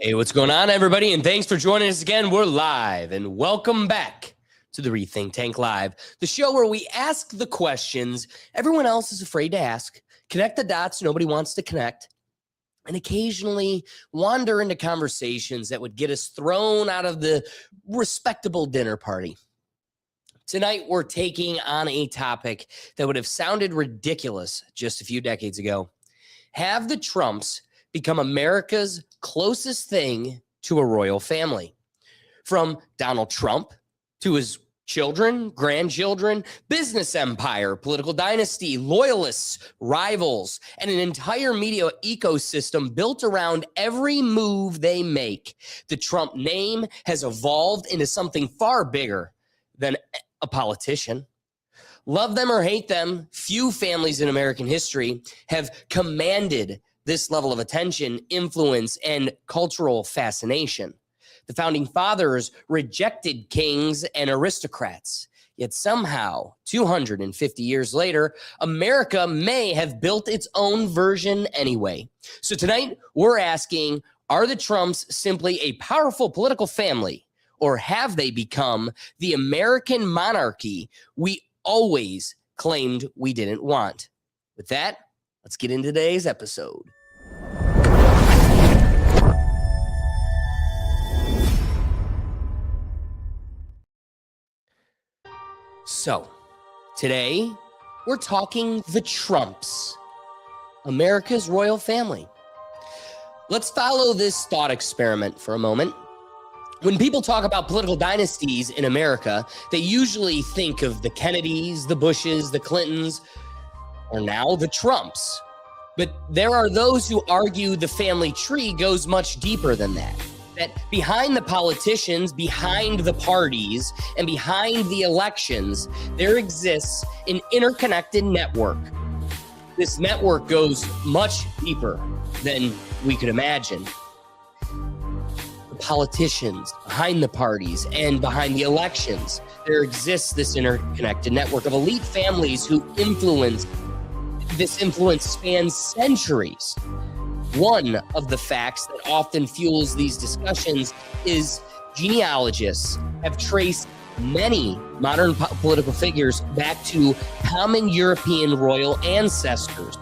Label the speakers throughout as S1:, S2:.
S1: Hey, what's going on, everybody? And thanks for joining us again. We're live, and welcome back to the Rethink Tank Live, the show where we ask the questions everyone else is afraid to ask, connect the dots nobody wants to connect, and occasionally wander into conversations that would get us thrown out of the respectable dinner party. Tonight, we're taking on a topic that would have sounded ridiculous just a few decades ago. Have the Trumps become America's closest thing to a royal family? From Donald Trump to his children, grandchildren, business empire, political dynasty, loyalists, rivals, and an entire media ecosystem built around every move they make. The Trump name has evolved into something far bigger than a politician. Love them or hate them, few families in American history have commanded this level of attention, influence, and cultural fascination. The founding fathers rejected kings and aristocrats. Yet somehow, 250 years later, America may have built its own version anyway. So tonight, we're asking, are the Trumps simply a powerful political family, or have they become the American monarchy we always claimed we didn't want? With that, let's get into today's episode. So, today, we're talking the Trumps, America's royal family. Let's follow this thought experiment for a moment. When people talk about political dynasties in America, they usually think of the Kennedys, the Bushes, the Clintons, or now the Trumps. But there are those who argue the family tree goes much deeper than that. That behind the politicians, behind the parties, and behind the elections, there exists an interconnected network. This network goes much deeper than we could imagine. The politicians, behind the parties, and behind the elections, there exists this interconnected network of elite families who influence. This influence spans centuries. One of the facts that often fuels these discussions is genealogists have traced many modern political figures back to common European royal ancestors.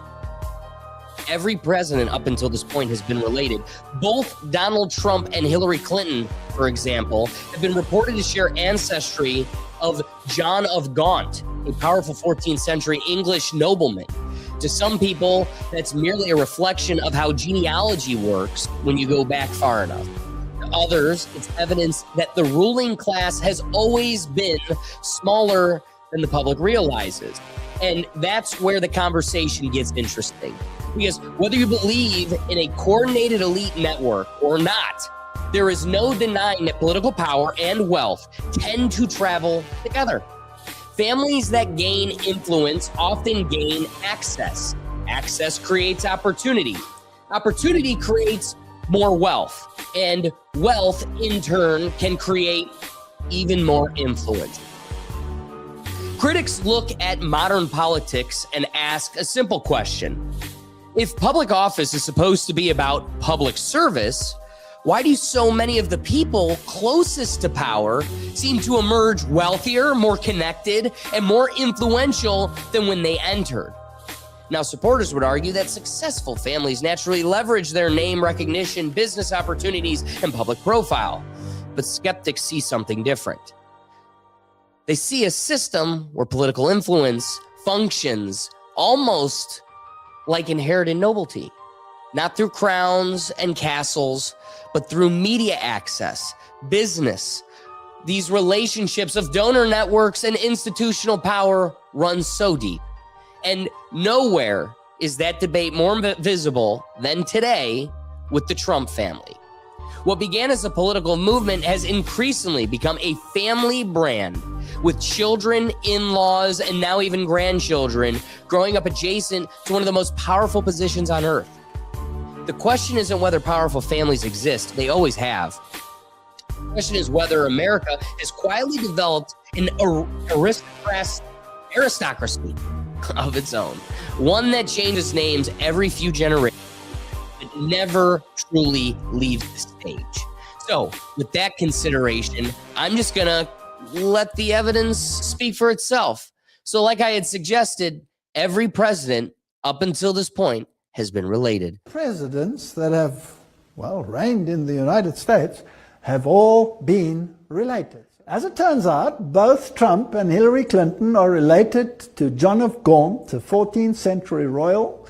S1: Every president up until this point has been related. Both Donald Trump and Hillary Clinton, for example, have been reported to share ancestry of John of Gaunt, a powerful 14th century English nobleman. To some people, that's merely a reflection of how genealogy works when you go back far enough. To others, it's evidence that the ruling class has always been smaller than the public realizes. And that's where the conversation gets interesting. Because whether you believe in a coordinated elite network or not, there is no denying that political power and wealth tend to travel together. Families that gain influence often gain access. Access creates opportunity. Opportunity creates more wealth. And wealth, in turn, can create even more influence. Critics look at modern politics and ask a simple question. If public office is supposed to be about public service, why do so many of the people closest to power seem to emerge wealthier, more connected, and more influential than when they entered? Now, supporters would argue that successful families naturally leverage their name recognition, business opportunities, and public profile. But skeptics see something different. They see a system where political influence functions almost like inherited nobility, not through crowns and castles, but through media access, business. These relationships of donor networks and institutional power run so deep. And nowhere is that debate more visible than today with the Trump family. What began as a political movement has increasingly become a family brand, with children, in-laws, and now even grandchildren growing up adjacent to one of the most powerful positions on earth. The question isn't whether powerful families exist. They always have. The question is whether America has quietly developed an aristocracy of its own, one that changes names every few generations, but never truly leaves the stage. So with that consideration, I'm just going to let the evidence speak for itself. So like I had suggested, every president up until this point has been related.
S2: Presidents that have, well, reigned in the United States have all been related. As it turns out, both Trump and Hillary Clinton are related to John of Gaunt, a 14th century royal.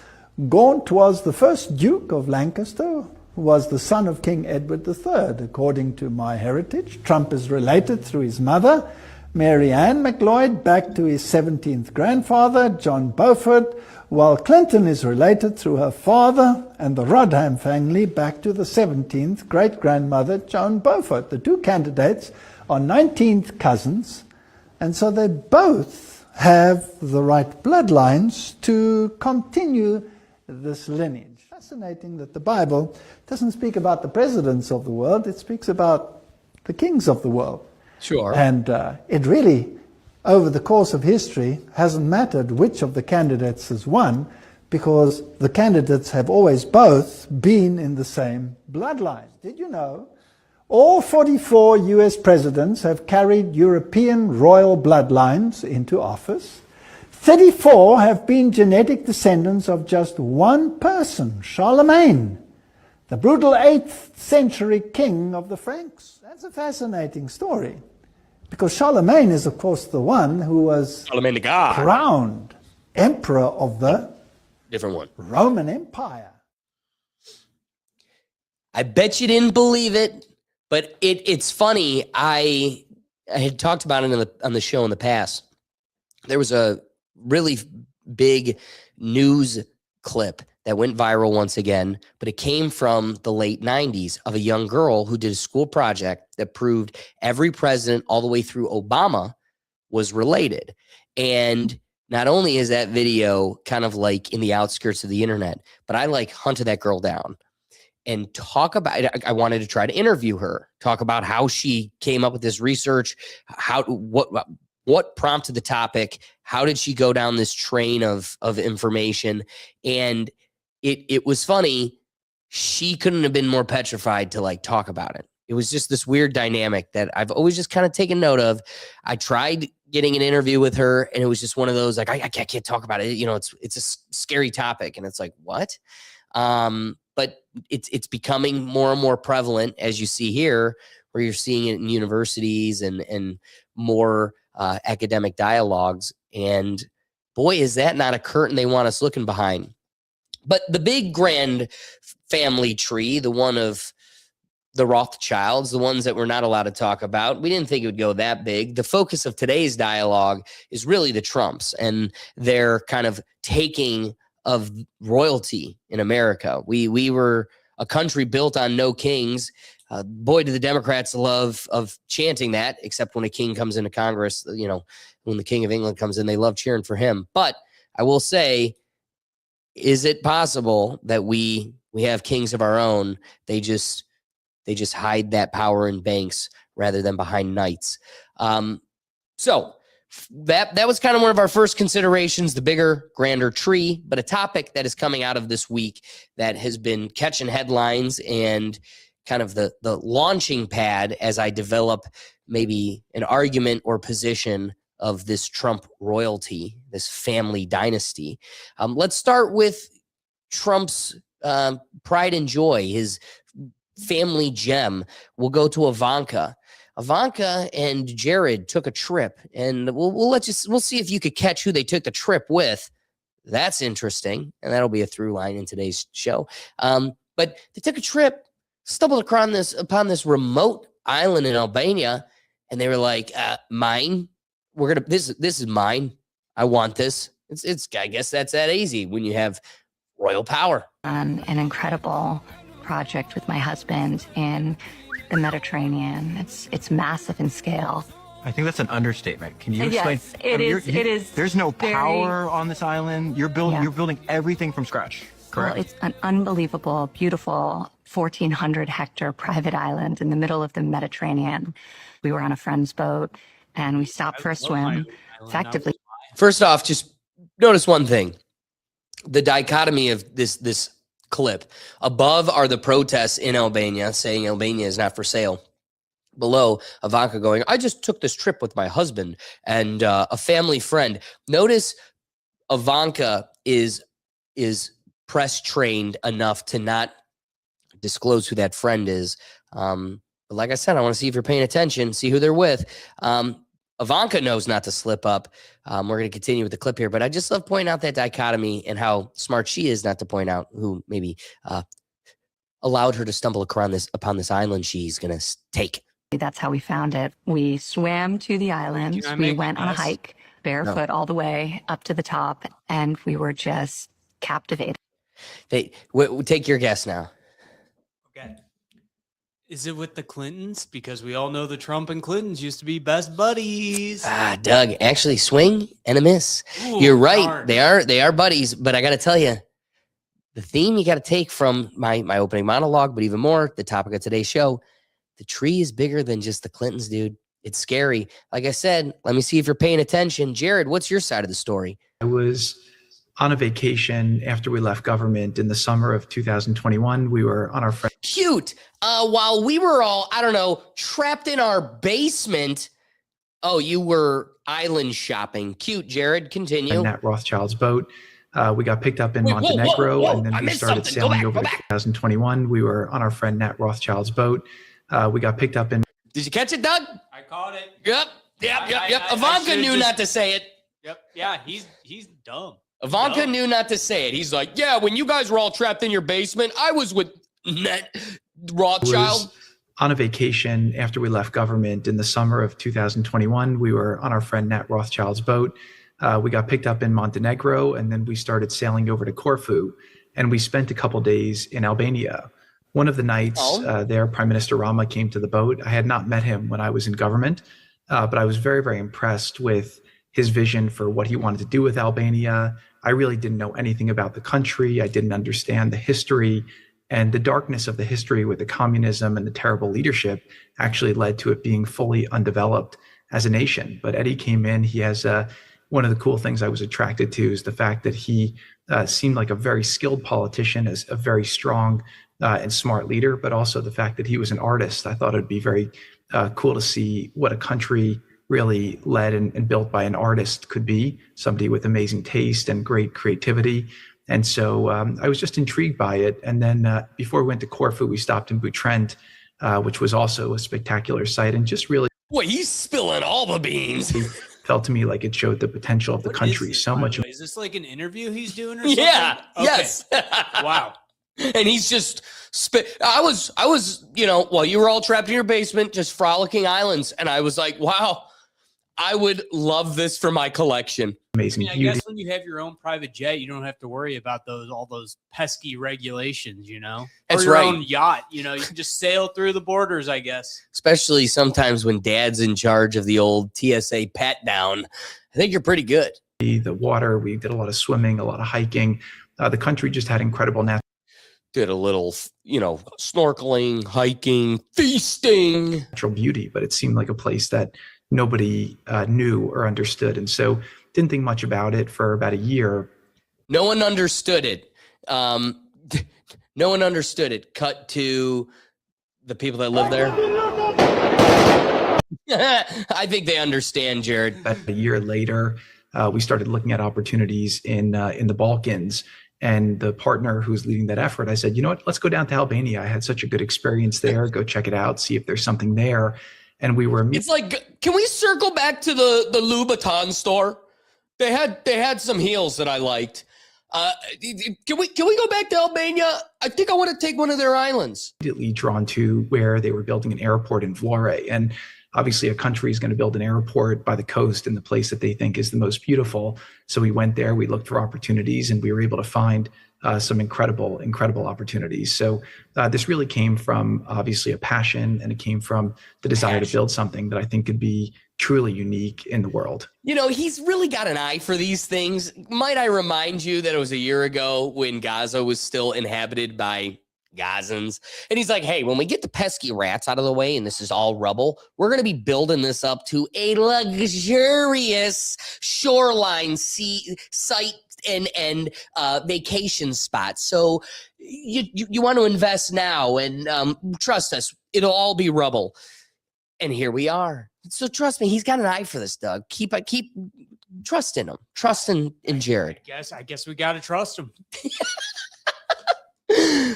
S2: Gaunt was the first Duke of Lancaster, who was the son of King Edward III, according to MyHeritage. Trump is related through his mother, Mary Ann McLeod, back to his 17th grandfather, John Beaufort, while Clinton is related through her father and the Rodham family back to the 17th great-grandmother, Joan Beaufort. The two candidates are 19th cousins, and so they both have the right bloodlines to continue this lineage. Fascinating that the Bible doesn't speak about the presidents of the world, it speaks about the kings of the world.
S1: Sure.
S2: And it really, over the course of history, hasn't mattered which of the candidates has won, because the candidates have always both been in the same bloodline. Did you know all 44 US presidents have carried European royal bloodlines into office? 34 have been genetic descendants of just one person, Charlemagne, the brutal 8th century king of the Franks. That's a fascinating story, because Charlemagne is, of course, the one who was
S1: Charlemagne the God,
S2: crowned emperor of the
S1: different one,
S2: Roman Empire.
S1: I bet you didn't believe it, but it's funny. I had talked about it on the show in the past. There was a really big news clip that went viral once again, but it came from the late 90s of a young girl who did a school project that proved every president all the way through Obama was related. And not only is that video kind of like in the outskirts of the internet, but I like hunted that girl down and talk about it. I wanted to try to interview her, talk about how she came up with this research, what prompted the topic, how did she go down this train of information. And it was funny. She couldn't have been more petrified to like talk about it. It was just this weird dynamic that I've always just kind of taken note of. I tried getting an interview with her, and it was just one of those, like, I can't talk about it. You know, it's a scary topic. And it's like, what? But it's becoming more and more prevalent, as you see here, where you're seeing it in universities and more academic dialogues. And boy, is that not a curtain they want us looking behind. But the big grand family tree, the one of the Rothschilds, the ones that we're not allowed to talk about, we didn't think it would go that big. The focus of today's dialogue is really the Trumps and their kind of taking of royalty in America. We were a country built on no kings. Boy, do the Democrats love of chanting that, except when a king comes into Congress. You know, when the King of England comes in, they love cheering for him. But I will say, is it possible that we have kings of our own? They just hide that power in banks rather than behind knights. So that was kind of one of our first considerations, the bigger, grander tree, but a topic that is coming out of this week that has been catching headlines and kind of the launching pad as I develop maybe an argument or position of this Trump royalty, this family dynasty. Let's start with Trump's pride and joy, his family gem. We'll go to Ivanka. Ivanka and Jared took a trip, and we'll see if you could catch who they took the trip with. That's interesting, and that'll be a through line in today's show. But they took a trip, stumbled upon this remote island in Albania, and they were like, "Mine. This is mine. I want this." It's I guess that's that easy when you have royal power.
S3: An incredible project with my husband in the Mediterranean. It's massive in scale.
S4: I think that's an understatement. Can you explain?
S3: Yes, it is.
S4: There's no power on this island. You're building everything from scratch. Correct.
S3: Well, it's an unbelievable, beautiful 1,400 hectare private island in the middle of the Mediterranean. We were on a friend's boat and we stopped for a swim. Effectively.
S1: First off, just notice one thing: the dichotomy of this clip. Above are the protests in Albania saying Albania is not for sale. Below, Ivanka going, I just took this trip with my husband and a family friend. Notice Ivanka is press trained enough to not disclose who that friend is. But like I said, I want to see if you're paying attention, see who they're with. Ivanka knows not to slip up. We're going to continue with the clip here, but I just love pointing out that dichotomy and how smart she is not to point out who maybe allowed her to stumble upon this island she's going to take.
S3: That's how we found it. We swam to the island. We went on a hike barefoot all the way up to the top, and we were just captivated.
S1: Take your guess now.
S5: Okay. Is it with the Clintons? Because we all know the Trump and Clintons used to be best buddies.
S1: Doug, actually swing and a miss. Ooh, you're right. Darn. They are buddies, but I got to tell you, the theme you got to take from my opening monologue, but even more, the topic of today's show, the tree is bigger than just the Clintons, dude. It's scary. Like I said, let me see if you're paying attention. Jared, what's your side of the story?
S6: I was on a vacation after we left government in the summer of 2021. We were on our friend.
S1: Cute. While we were all, I don't know, trapped in our basement. Oh, you were island shopping. Cute, Jared. Continue.
S6: Nat Rothschild's boat. We got picked up in Montenegro, and then we started sailing over to 2021. We were on our friend Nat Rothschild's boat. We got picked up in.
S1: Did you catch it, Doug?
S5: I caught it.
S1: Yep. Ivanka knew not to say it.
S5: Yep. Yeah, he's dumb.
S1: Ivanka knew not to say it. He's like, yeah, when you guys were all trapped in your basement, I was with Nat Rothschild.
S6: On a vacation after we left government in the summer of 2021. We were on our friend Nat Rothschild's boat. We got picked up in Montenegro, and then we started sailing over to Corfu, and we spent a couple days in Albania. One of the nights there, Prime Minister Rama came to the boat. I had not met him when I was in government, but I was very, very impressed with his vision for what he wanted to do with Albania. I really didn't know anything about the country. I didn't understand the history, and the darkness of the history with the communism and the terrible leadership actually led to it being fully undeveloped as a nation. But Eddie came in. He has one of the cool things I was attracted to is the fact that he seemed like a very skilled politician, as a very strong and smart leader, but also the fact that he was an artist. I thought it'd be very cool to see what a country really led and built by an artist could be, somebody with amazing taste and great creativity. And so I was just intrigued by it. And then before we went to Corfu, we stopped in Butrent, which was also a spectacular site, and just really.
S1: Boy, he's spilling all the beans.
S6: Felt to me like it showed the potential of the country so much.
S5: Is this like an interview he's doing or something?
S1: Yeah.
S5: Okay.
S1: Yes.
S5: Wow.
S1: And he's just I was, while you were all trapped in your basement, just frolicking islands. And I was like, wow, I would love this for my collection.
S6: Amazing.
S5: I guess when you have your own private jet, you don't have to worry about all those pesky regulations,
S1: That's
S5: or your
S1: right.
S5: own yacht, you can just sail through the borders, I guess.
S1: Especially sometimes when dad's in charge of the old TSA pat down. I think you're pretty good.
S6: The water, we did a lot of swimming, a lot of hiking. The country just had incredible
S1: did a little, snorkeling, hiking, feasting.
S6: Natural beauty, but it seemed like a place that nobody knew or understood. And so didn't think much about it for about a year.
S1: No one understood it. No one understood it. Cut to the people that live there. I think they understand, Jared.
S6: About a year later, we started looking at opportunities in the Balkans. And the partner who's leading that effort, I said, you know what, let's go down to Albania. I had such a good experience there. Go check it out, see if there's something there. And we were.
S1: It's like, can we circle back to the Louboutin store? They had some heels that I liked. Can we go back to Albania? I think I want to take one of their islands.
S6: Immediately drawn to where they were building an airport in Vlore. And obviously a country is going to build an airport by the coast in the place that they think is the most beautiful. So we went there, we looked for opportunities, and we were able to find some incredible opportunities. So this really came from obviously a passion, and it came from the desire to build something that I think could be truly unique in the world.
S1: He's really got an eye for these things. Might I remind you that it was a year ago when Gaza was still inhabited by Gazans. And he's like, hey, when we get the pesky rats out of the way and this is all rubble, we're going to be building this up to a luxurious shoreline site and vacation spot. So you want to invest now and trust us, it'll all be rubble. And here we are. So trust me, he's got an eye for this, Doug. Keep trust in him. Trust in Jared.
S5: I guess we got to trust him.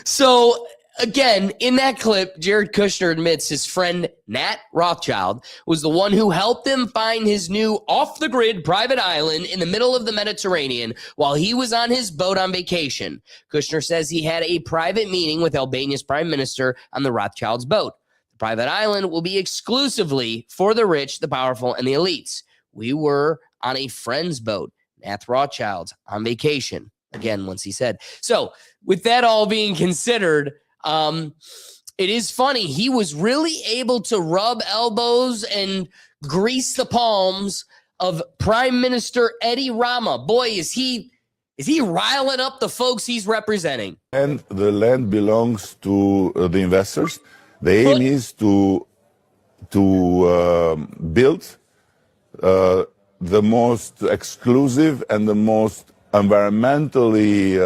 S1: So again, in that clip, Jared Kushner admits his friend Nat Rothschild was the one who helped him find his new off-the-grid private island in the middle of the Mediterranean while he was on his boat on vacation. Kushner says he had a private meeting with Albania's prime minister on the Rothschild's boat. The private island will be exclusively for the rich, the powerful, and the elites. We were on a friend's boat, Nat Rothschild's, on vacation. Again, once he said. So with that all being considered, it is funny. He was really able to rub elbows and grease the palms of Prime Minister Eddie Rama. Boy, is he riling up the folks he's representing.
S7: And the land belongs to the investors. The aim is to build the most exclusive and the most environmentally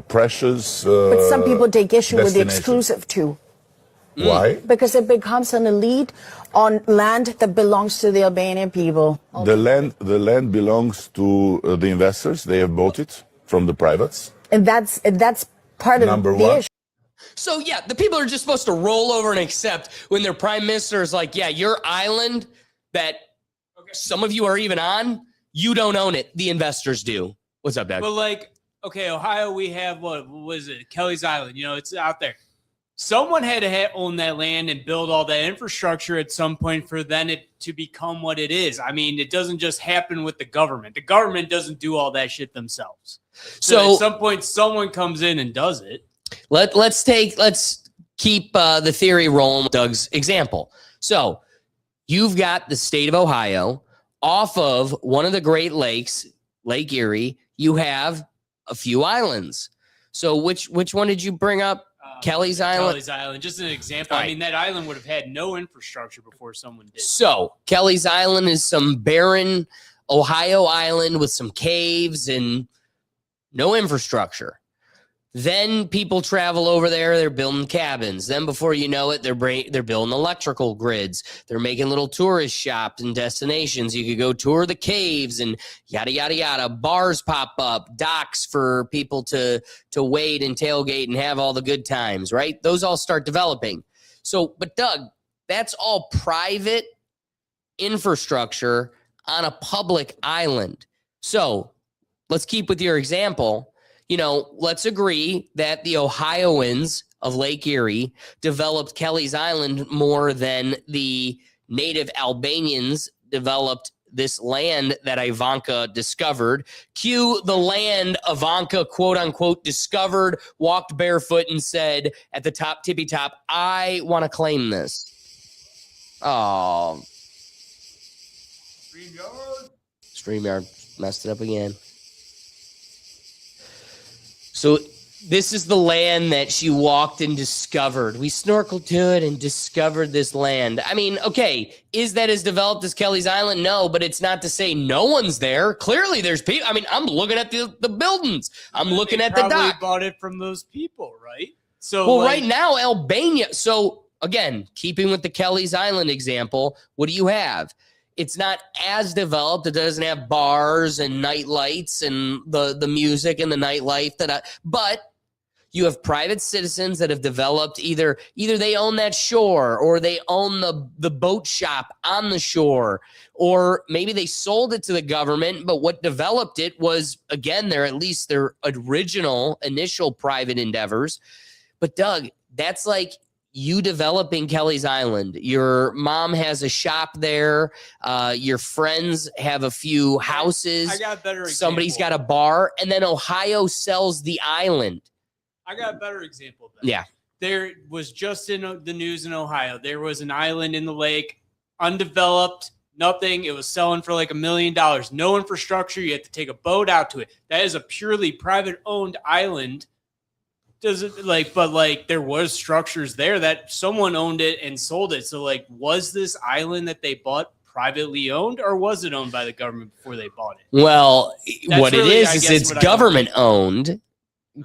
S7: precious
S8: but some people take issue with the exclusive too.
S7: Why?
S8: Because it becomes an elite on land that belongs to the Albanian people.
S7: The land belongs to the investors. They have bought it from the privates.
S8: And that's part of
S7: Number
S8: the
S7: one.
S8: issue.
S1: So yeah, the people are just supposed to roll over and accept when their prime minister is like, yeah, your island that some of you are even on, you don't own it. The investors do. What's up, Dad?
S5: Well, like, okay, Ohio, we have what was it? Kelly's Island. You know, it's out there. Someone had to own that land and build all that infrastructure at some point for then it to become what it is. I mean, it doesn't just happen with the government. The government doesn't do all that shit themselves. So at some point, someone comes in and does it.
S1: Let's keep the theory rolling with Doug's example. So you've got the state of Ohio off of one of the Great Lakes, Lake Erie. You have a few islands. So which one did you bring up? Kelly's Island?
S5: Kelly's Island, just an example.
S1: Right.
S5: I mean, that island would have had no infrastructure before someone did.
S1: So Kelly's Island is some barren Ohio island with some caves and no infrastructure. Then people travel over there. They're building cabins. Then before you know it, they're building electrical grids. They're making little tourist shops and destinations. You could go tour the caves and yada, yada, yada. Bars pop up, docks for people to wait and tailgate and have all the good times, right? Those all start developing. So, but Doug, that's all private infrastructure on a public island. So let's keep with your example. You know, let's agree that the Ohioans of Lake Erie developed Kelly's Island more than the native Albanians developed this land that Ivanka discovered. Cue the land Ivanka, quote unquote, discovered, walked barefoot and said at the top, tippy top, I want to claim this. Oh. StreamYard messed it up again. So this is the land that she walked and discovered. We snorkeled to it and discovered this land. I mean, okay, is that as developed as Kelly's Island? No, but it's not to say no one's there. Clearly there's people. I mean, I'm looking at the buildings. I'm looking at the dock.
S5: Bought it from those people, right? So
S1: well, right now, Albania. So again, keeping with the Kelly's Island example, what do you have? It's not as developed. It doesn't have bars and night lights and the music and the nightlife but you have private citizens that have developed either they own that shore or they own the boat shop on the shore, or maybe they sold it to the government, but what developed it was, again, at least their original initial private endeavors. But Doug, that's like you developing Kelly's Island. Your mom has a shop there. Your friends have a few houses.
S5: I got a better example.
S1: Somebody's got a bar, and then Ohio sells the island.
S5: I got a better example of that.
S1: Yeah.
S5: There was just in the news in Ohio. There was an island in the lake, undeveloped, nothing. It was selling for like $1 million. No infrastructure. You have to take a boat out to it. That is a purely private owned island Does it like, but like there was structures there that someone owned it and sold it. So like, was this island that they bought privately owned, or was it owned by the government before they bought it?
S1: Well,
S5: That's
S1: what
S5: really,
S1: it
S5: I
S1: is
S5: guess,
S1: it's
S5: what I don't
S1: government
S5: get.
S1: owned.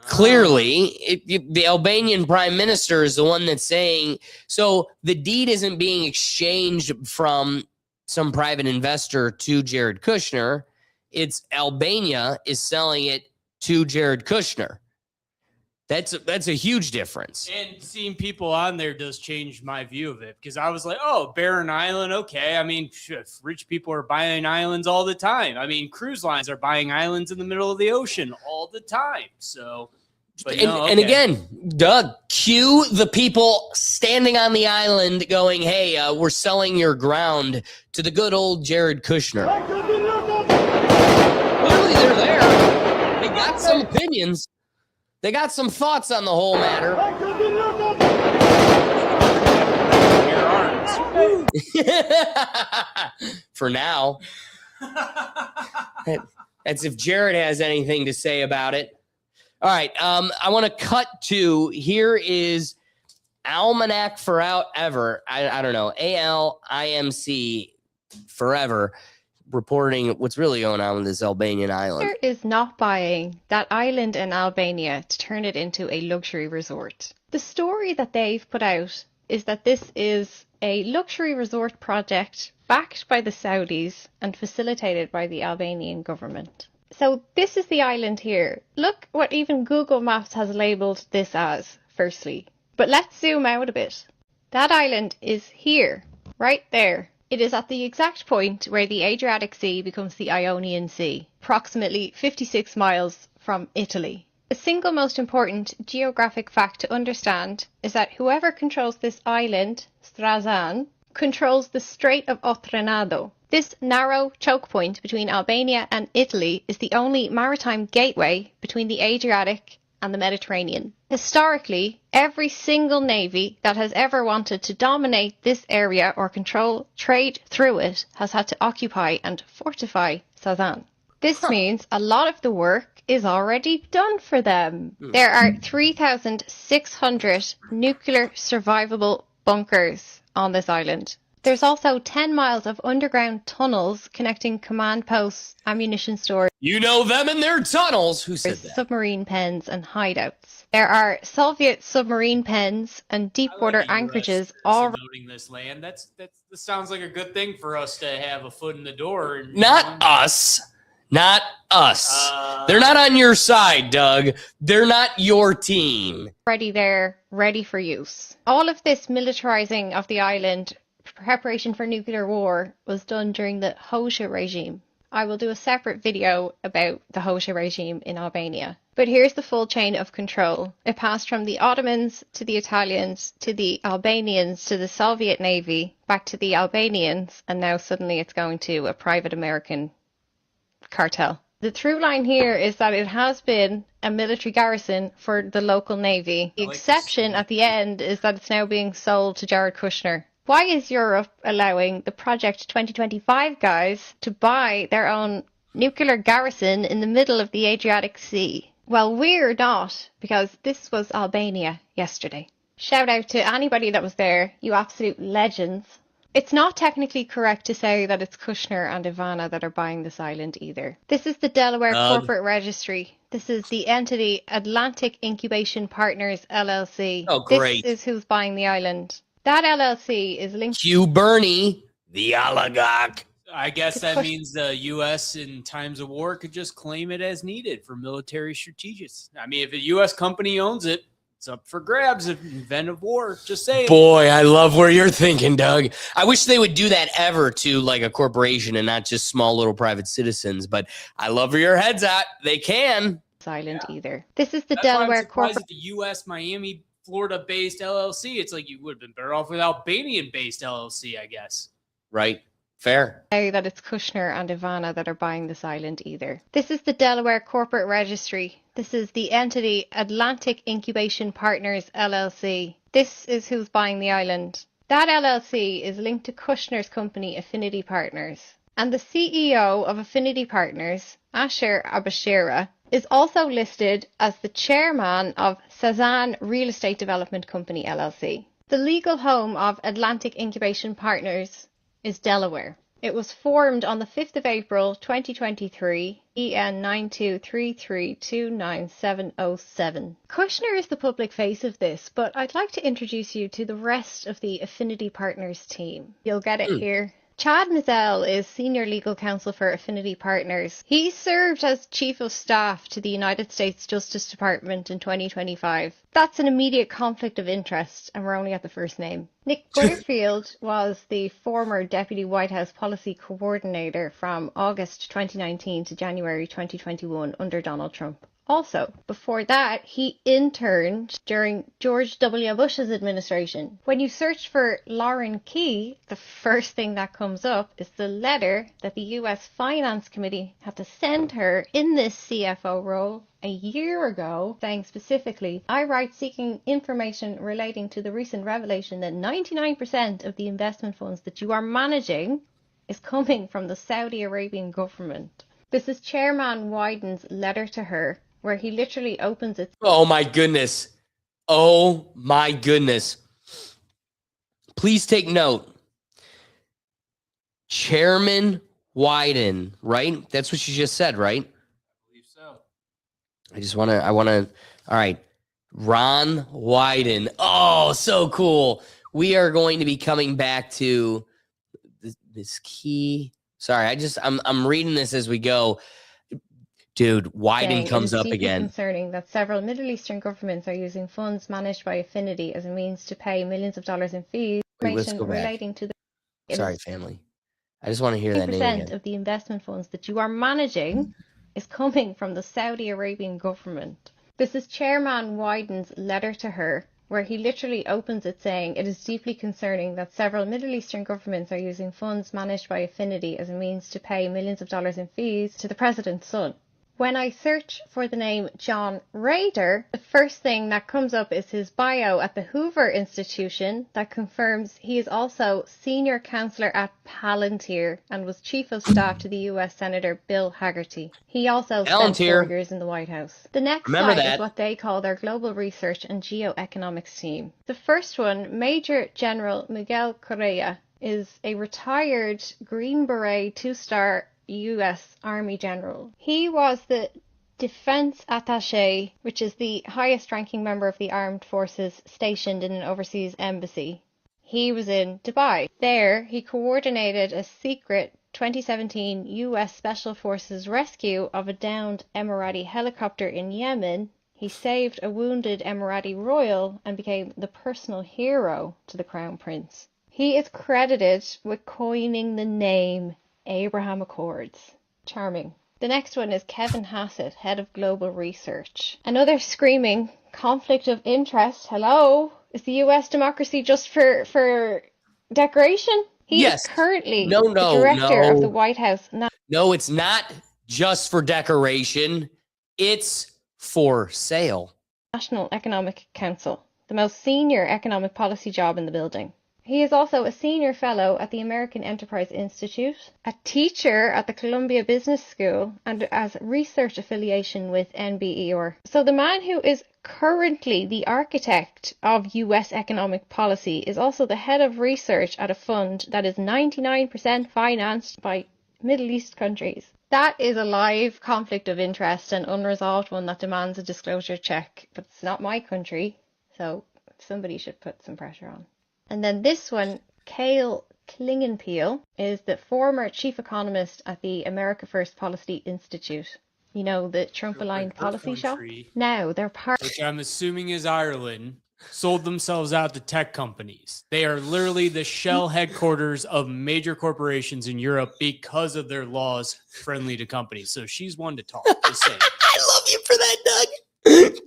S1: Clearly, the Albanian prime minister is the one that's saying, so the deed isn't being exchanged from some private investor to Jared Kushner. It's Albania is selling it to Jared Kushner. That's a huge difference.
S5: And seeing people on there does change my view of it, because I was like, oh, barren island. Okay. I mean, rich people are buying islands all the time. I mean, cruise lines are buying islands in the middle of the ocean all the time. So, but no,
S1: and
S5: okay.
S1: again, Doug, cue the people standing on the island going, hey, we're selling your ground to the good old Jared Kushner. Clearly, they're there. They got some opinions. They got some thoughts on the whole matter. For now. That's if Jared has anything to say about it. All right. I want to cut to, here is Almanac Forever. I don't know. ALIMC Forever reporting what's really going on with this Albanian island.
S9: Qatar is not buying that island in Albania to turn it into a luxury resort. The story that they've put out is that this is a luxury resort project backed by the Saudis and facilitated by the Albanian government. So this is the island here. Look what even Google Maps has labelled this as, firstly. But let's zoom out a bit. That island is here, right there. It is at the exact point where the Adriatic Sea becomes the Ionian Sea, approximately 56 miles from Italy. The single most important geographic fact to understand is that whoever controls this island, Strazan, controls the Strait of Otranado. This narrow choke point between Albania and Italy is the only maritime gateway between the Adriatic and the Mediterranean. Historically, every single navy that has ever wanted to dominate this area or control trade through it has had to occupy and fortify Sazan. This means a lot of the work is already done for them. There are 3,600 nuclear survivable bunkers on this island. There's also 10 miles of underground tunnels connecting command posts, ammunition stores.
S1: You know them and their tunnels. Who said that?
S9: Submarine pens and hideouts. There are Soviet submarine pens and deep water anchorages all
S5: noting this land. This sounds like a good thing for us to have a foot in the door. And,
S1: Not us. Not us. They're not on your side, Doug. They're not your team.
S9: already there, ready for use. All of this militarizing of the island, preparation for nuclear war, was done during the Hoxha regime. I will do a separate video about the Hoxha regime in Albania. But here's the full chain of control. It passed from the Ottomans to the Italians to the Albanians to the Soviet Navy, back to the Albanians, and now suddenly it's going to a private American cartel. The through line here is that it has been a military garrison for the local navy. The exception at the end is that it's now being sold to Jared Kushner. Why is Europe allowing the Project 2025 guys to buy their own nuclear garrison in the middle of the Adriatic Sea? Well, we're not, because this was Albania yesterday. Shout out to anybody that was there, you absolute legends. It's not technically correct to say that it's Kushner and Ivana that are buying this island either. This is the Delaware Corporate Registry. This is the entity Atlantic Incubation Partners LLC.
S1: Oh, great.
S9: This is who's buying the island. That LLC is linked
S1: Hugh Bernie, the oligarch.
S5: I guess that means the U.S. in times of war could just claim it as needed for military strategics. I mean, if a U.S. company owns it, it's up for grabs if event of war. Just saying.
S1: Boy, I love where you're thinking, Doug. I wish they would do that ever to like a corporation and not just small little private citizens. But I love where your head's at. They can.
S9: Island either. This is the
S5: That's why I'm
S9: Delaware
S5: surprised
S9: Corporate.
S5: at the U.S. Miami, Florida-based LLC. It's like you would have been better off with Albanian-based LLC, I guess.
S1: Right. Fair.
S9: Say that it's Kushner and Ivana that are buying this island either. This is the Delaware Corporate Registry. This is the entity Atlantic Incubation Partners LLC. This is who's buying the island. That LLC is linked to Kushner's company Affinity Partners. And the CEO of Affinity Partners, Asher Abashira, is also listed as the chairman of Cezanne Real Estate Development Company, LLC. The legal home of Atlantic Incubation Partners is Delaware. It was formed on the 5th of April 2023, EN 9233297007. Kushner is the public face of this, but I'd like to introduce you to the rest of the Affinity Partners team. You'll get it here. Chad Mizell is Senior Legal Counsel for Affinity Partners. He served as Chief of Staff to the United States Justice Department in 2025. That's an immediate conflict of interest, and we're only at the first name. Nick Butterfield was the former Deputy White House Policy Coordinator from August 2019 to January 2021 under Donald Trump. Also, before that, he interned during George W. Bush's administration. When you search for Lauren Key, the first thing that comes up is the letter that the US Finance Committee had to send her in this CFO role a year ago, saying specifically, I write seeking information relating to the recent revelation that 99% of the investment funds that you are managing is coming from the Saudi Arabian government. This is Chairman Wyden's letter to her, where he literally opens it.
S1: Oh my goodness. Oh my goodness. Please take note. Chairman Wyden, right? That's what you just said, right?
S5: I believe so.
S1: All right. Ron Wyden. Oh, so cool. We are going to be coming back to this key. Sorry, I'm reading this as we go. Dude, Wyden comes up again.
S9: It is concerning that several Middle Eastern governments are using funds managed by Affinity as a means to pay millions of dollars in fees.
S1: Let's go back.
S9: Relating to the
S1: Sorry, family. I just want to hear that name again.
S9: 10% of the investment funds that you are managing is coming from the Saudi Arabian government. This is Chairman Wyden's letter to her, where he literally opens it saying, it is deeply concerning that several Middle Eastern governments are using funds managed by Affinity as a means to pay millions of dollars in fees to the president's son. When I search for the name John Rader, the first thing that comes up is his bio at the Hoover Institution that confirms he is also senior counselor at Palantir and was chief of staff to the US Senator Bill Hagerty. He also spent 4 years in the White House. The next slide is what they call their global research and geoeconomics team. The first one, Major General Miguel Correa, is a retired Green Beret 2-star U.S. Army General. He was the Defense Attaché, which is the highest ranking member of the armed forces stationed in an overseas embassy. He was in Dubai. There, he coordinated a secret 2017 U.S. Special Forces rescue of a downed Emirati helicopter in Yemen. He saved a wounded Emirati royal and became the personal hero to the Crown Prince. He is credited with coining the name Abraham Accords. Charming. The next one is Kevin Hassett, head of global research. Another screaming conflict of interest. Hello? Is the US democracy just for decoration? He is currently the director of the White House.
S1: No, it's not just for decoration. It's for sale.
S9: National Economic Council, the most senior economic policy job in the building. He is also a senior fellow at the American Enterprise Institute, a teacher at the Columbia Business School, and has research affiliation with NBER. So the man who is currently the architect of US economic policy is also the head of research at a fund that is 99% financed by Middle East countries. That is a live conflict of interest, an unresolved one that demands a disclosure check. But it's not my country, so somebody should put some pressure on. And then this one, Cale Klingenpeel, is the former chief economist at the America First Policy Institute. You know, the Trump-aligned policy shop? Now, they're part...
S5: Which I'm assuming is Ireland, sold themselves out to tech companies. They are literally the shell headquarters of major corporations in Europe because of their laws friendly to companies. So she's one to talk. Just saying.
S1: I love you for that, Doug.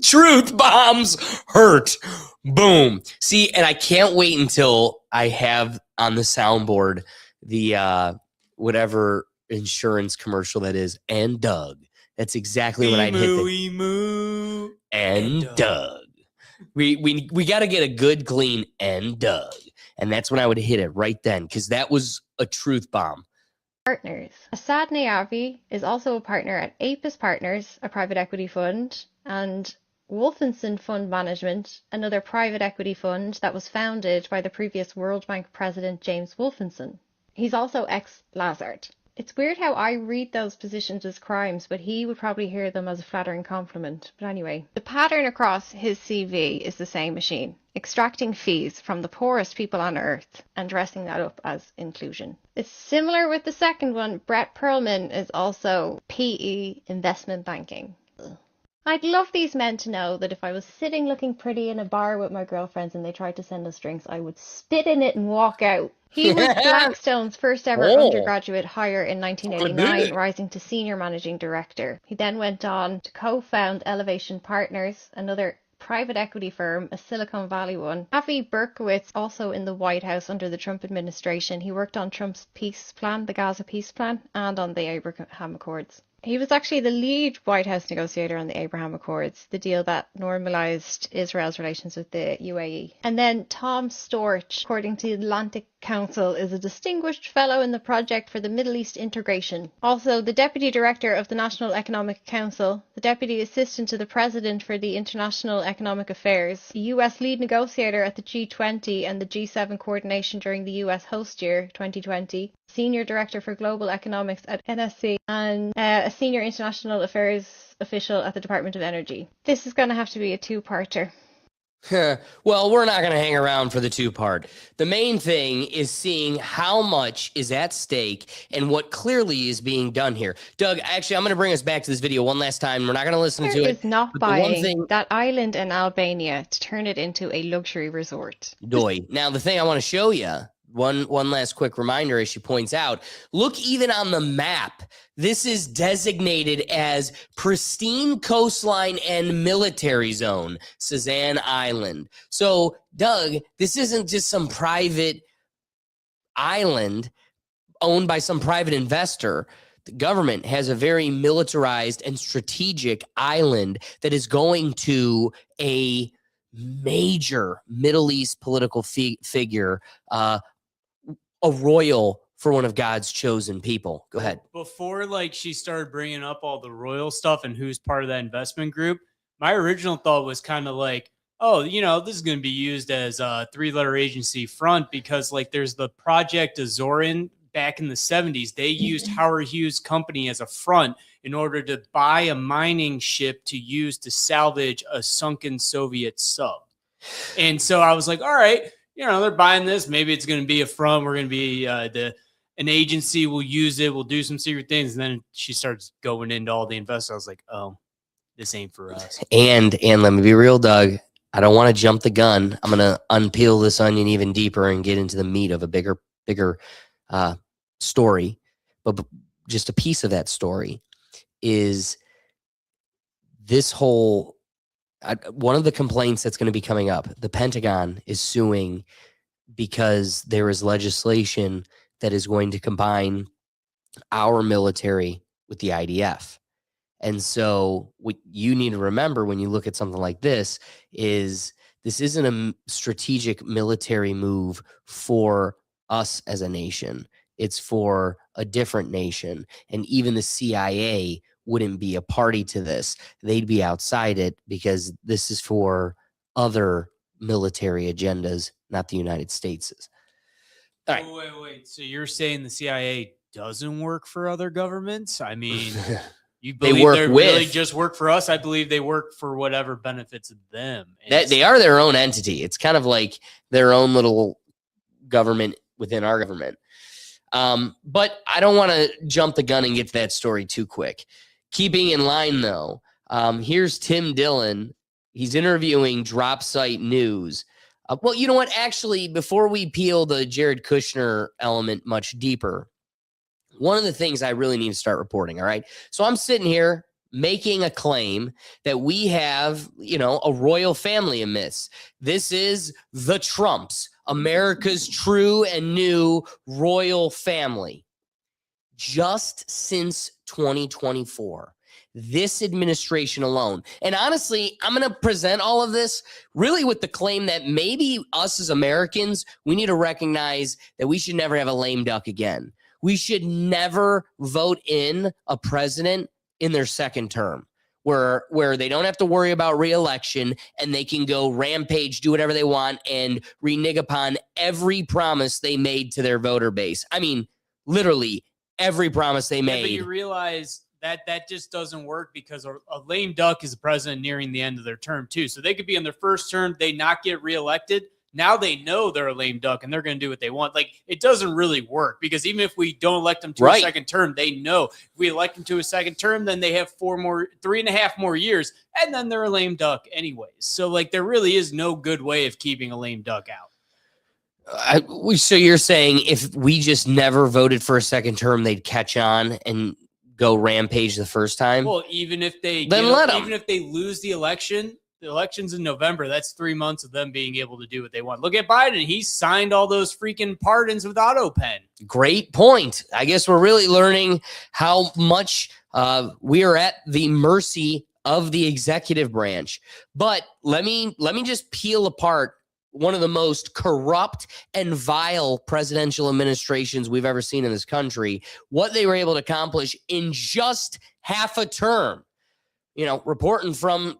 S1: Truth bombs hurt. Boom. See, and I can't wait until I have on the soundboard the whatever insurance commercial that is, and Doug. That's exactly what I'd hit. And Doug. We got to get a good clean and Doug. And that's when I would hit it right then, because that was a truth bomb.
S9: partners. Asad Nayavi is also a partner at Apis Partners, a private equity fund, and Wolfenson Fund Management, another private equity fund that was founded by the previous World Bank president James Wolfenson. He's also ex-Lazard. It's weird how I read those positions as crimes, but he would probably hear them as a flattering compliment. But anyway, the pattern across his CV is the same machine, extracting fees from the poorest people on earth and dressing that up as inclusion. It's similar with the second one. Brett Perlman is also PE investment banking. I'd love these men to know that if I was sitting looking pretty in a bar with my girlfriends and they tried to send us drinks, I would spit in it and walk out. He was Blackstone's first ever undergraduate hire in 1989, rising to senior managing director. He then went on to co-found Elevation Partners, another private equity firm, a Silicon Valley one. Avi Berkowitz, also in the White House under the Trump administration. He worked on Trump's peace plan, the Gaza peace plan, and on the Abraham Accords. He was actually the lead White House negotiator on the Abraham Accords, the deal that normalized Israel's relations with the UAE. And then Tom Storch, according to the Atlantic Council, is a distinguished fellow in the Project for the Middle East Integration. Also, the Deputy Director of the National Economic Council, the Deputy Assistant to the President for the International Economic Affairs, the US lead negotiator at the G20 and the G7 coordination during the US host year 2020, Senior Director for Global Economics at NSC, and a Senior International Affairs official at the Department of Energy. This is going to have to be a two-parter.
S1: Well, we're not going to hang around for the two-part. The main thing is seeing how much is at stake and what clearly is being done here. Doug, actually, I'm going to bring us back to this video one last time. We're not going to listen to it.
S9: Is not buying that island in Albania to turn it into a luxury resort.
S1: Doy. Now, the thing I want to show you, one last quick reminder, as she points out, look even on the map. This is designated as pristine coastline and military zone, Sazan Island. So, Doug, this isn't just some private island owned by some private investor. The government has a very militarized and strategic island that is going to a major Middle East political figure, a royal for one of God's chosen people. Go ahead.
S5: Before she started bringing up all the royal stuff and who's part of that investment group, my original thought was kind of like, oh, this is going to be used as a three-letter agency front because there's the Project Azorin back in the 70s. They used Howard Hughes Company as a front in order to buy a mining ship to use to salvage a sunken Soviet sub. And so I was like, all right, they're buying this. Maybe it's going to be a front. We're going to be an agency. We'll use it. We'll do some secret things. And then she starts going into all the investors. I was like, oh, this ain't for us.
S1: And let me be real, Doug. I don't want to jump the gun. I'm going to unpeel this onion even deeper and get into the meat of a bigger story. But just a piece of that story is this whole. One of the complaints that's going to be coming up, the Pentagon is suing because there is legislation that is going to combine our military with the IDF. And so what you need to remember when you look at something like this is this isn't a strategic military move for us as a nation. It's for a different nation. And even the CIA wouldn't be a party to this. They'd be outside it because this is for other military agendas, not the United States'.
S5: All right. Wait. So you're saying the CIA doesn't work for other governments? I mean, you believe they really just work for us? I believe they work for whatever benefits them.
S1: They are their own entity. It's kind of like their own little government within our government. But I don't want to jump the gun and get to that story too quick. Keeping in line, though, here's Tim Dillon. He's interviewing Drop Site News. Well, you know what? Actually, before we peel the Jared Kushner element much deeper, one of the things I really need to start reporting, all right? So I'm sitting here making a claim that we have, a royal family in this. This is the Trumps, America's true and new royal family. Just since 2024, this administration alone. And honestly, I'm going to present all of this really with the claim that maybe us as Americans, we need to recognize that we should never have a lame duck again. We should never vote in a president in their second term where they don't have to worry about re-election and they can go rampage, do whatever they want, and renege upon every promise they made to their voter base. I mean, literally every promise they made.
S5: But you realize that just doesn't work because a lame duck is the president nearing the end of their term too. So they could be in their first term, they not get reelected. Now they know they're a lame duck and they're going to do what they want. Like, it doesn't really work because even if we don't elect them to a second term, they know if we elect them to a second term, then they have 3.5 more years, and then they're a lame duck anyways. So like, there really is no good way of keeping a lame duck out.
S1: So you're saying if we just never voted for a second term, they'd catch on and go rampage the first time?
S5: Well, even if they even if they lose the election's in November, that's 3 months of them being able to do what they want. Look at Biden. He signed all those freaking pardons with AutoPen.
S1: Great point. I guess we're really learning how much we are at the mercy of the executive branch. But let me just peel apart one of the most corrupt and vile presidential administrations we've ever seen in this country, what they were able to accomplish in just half a term. Reporting from,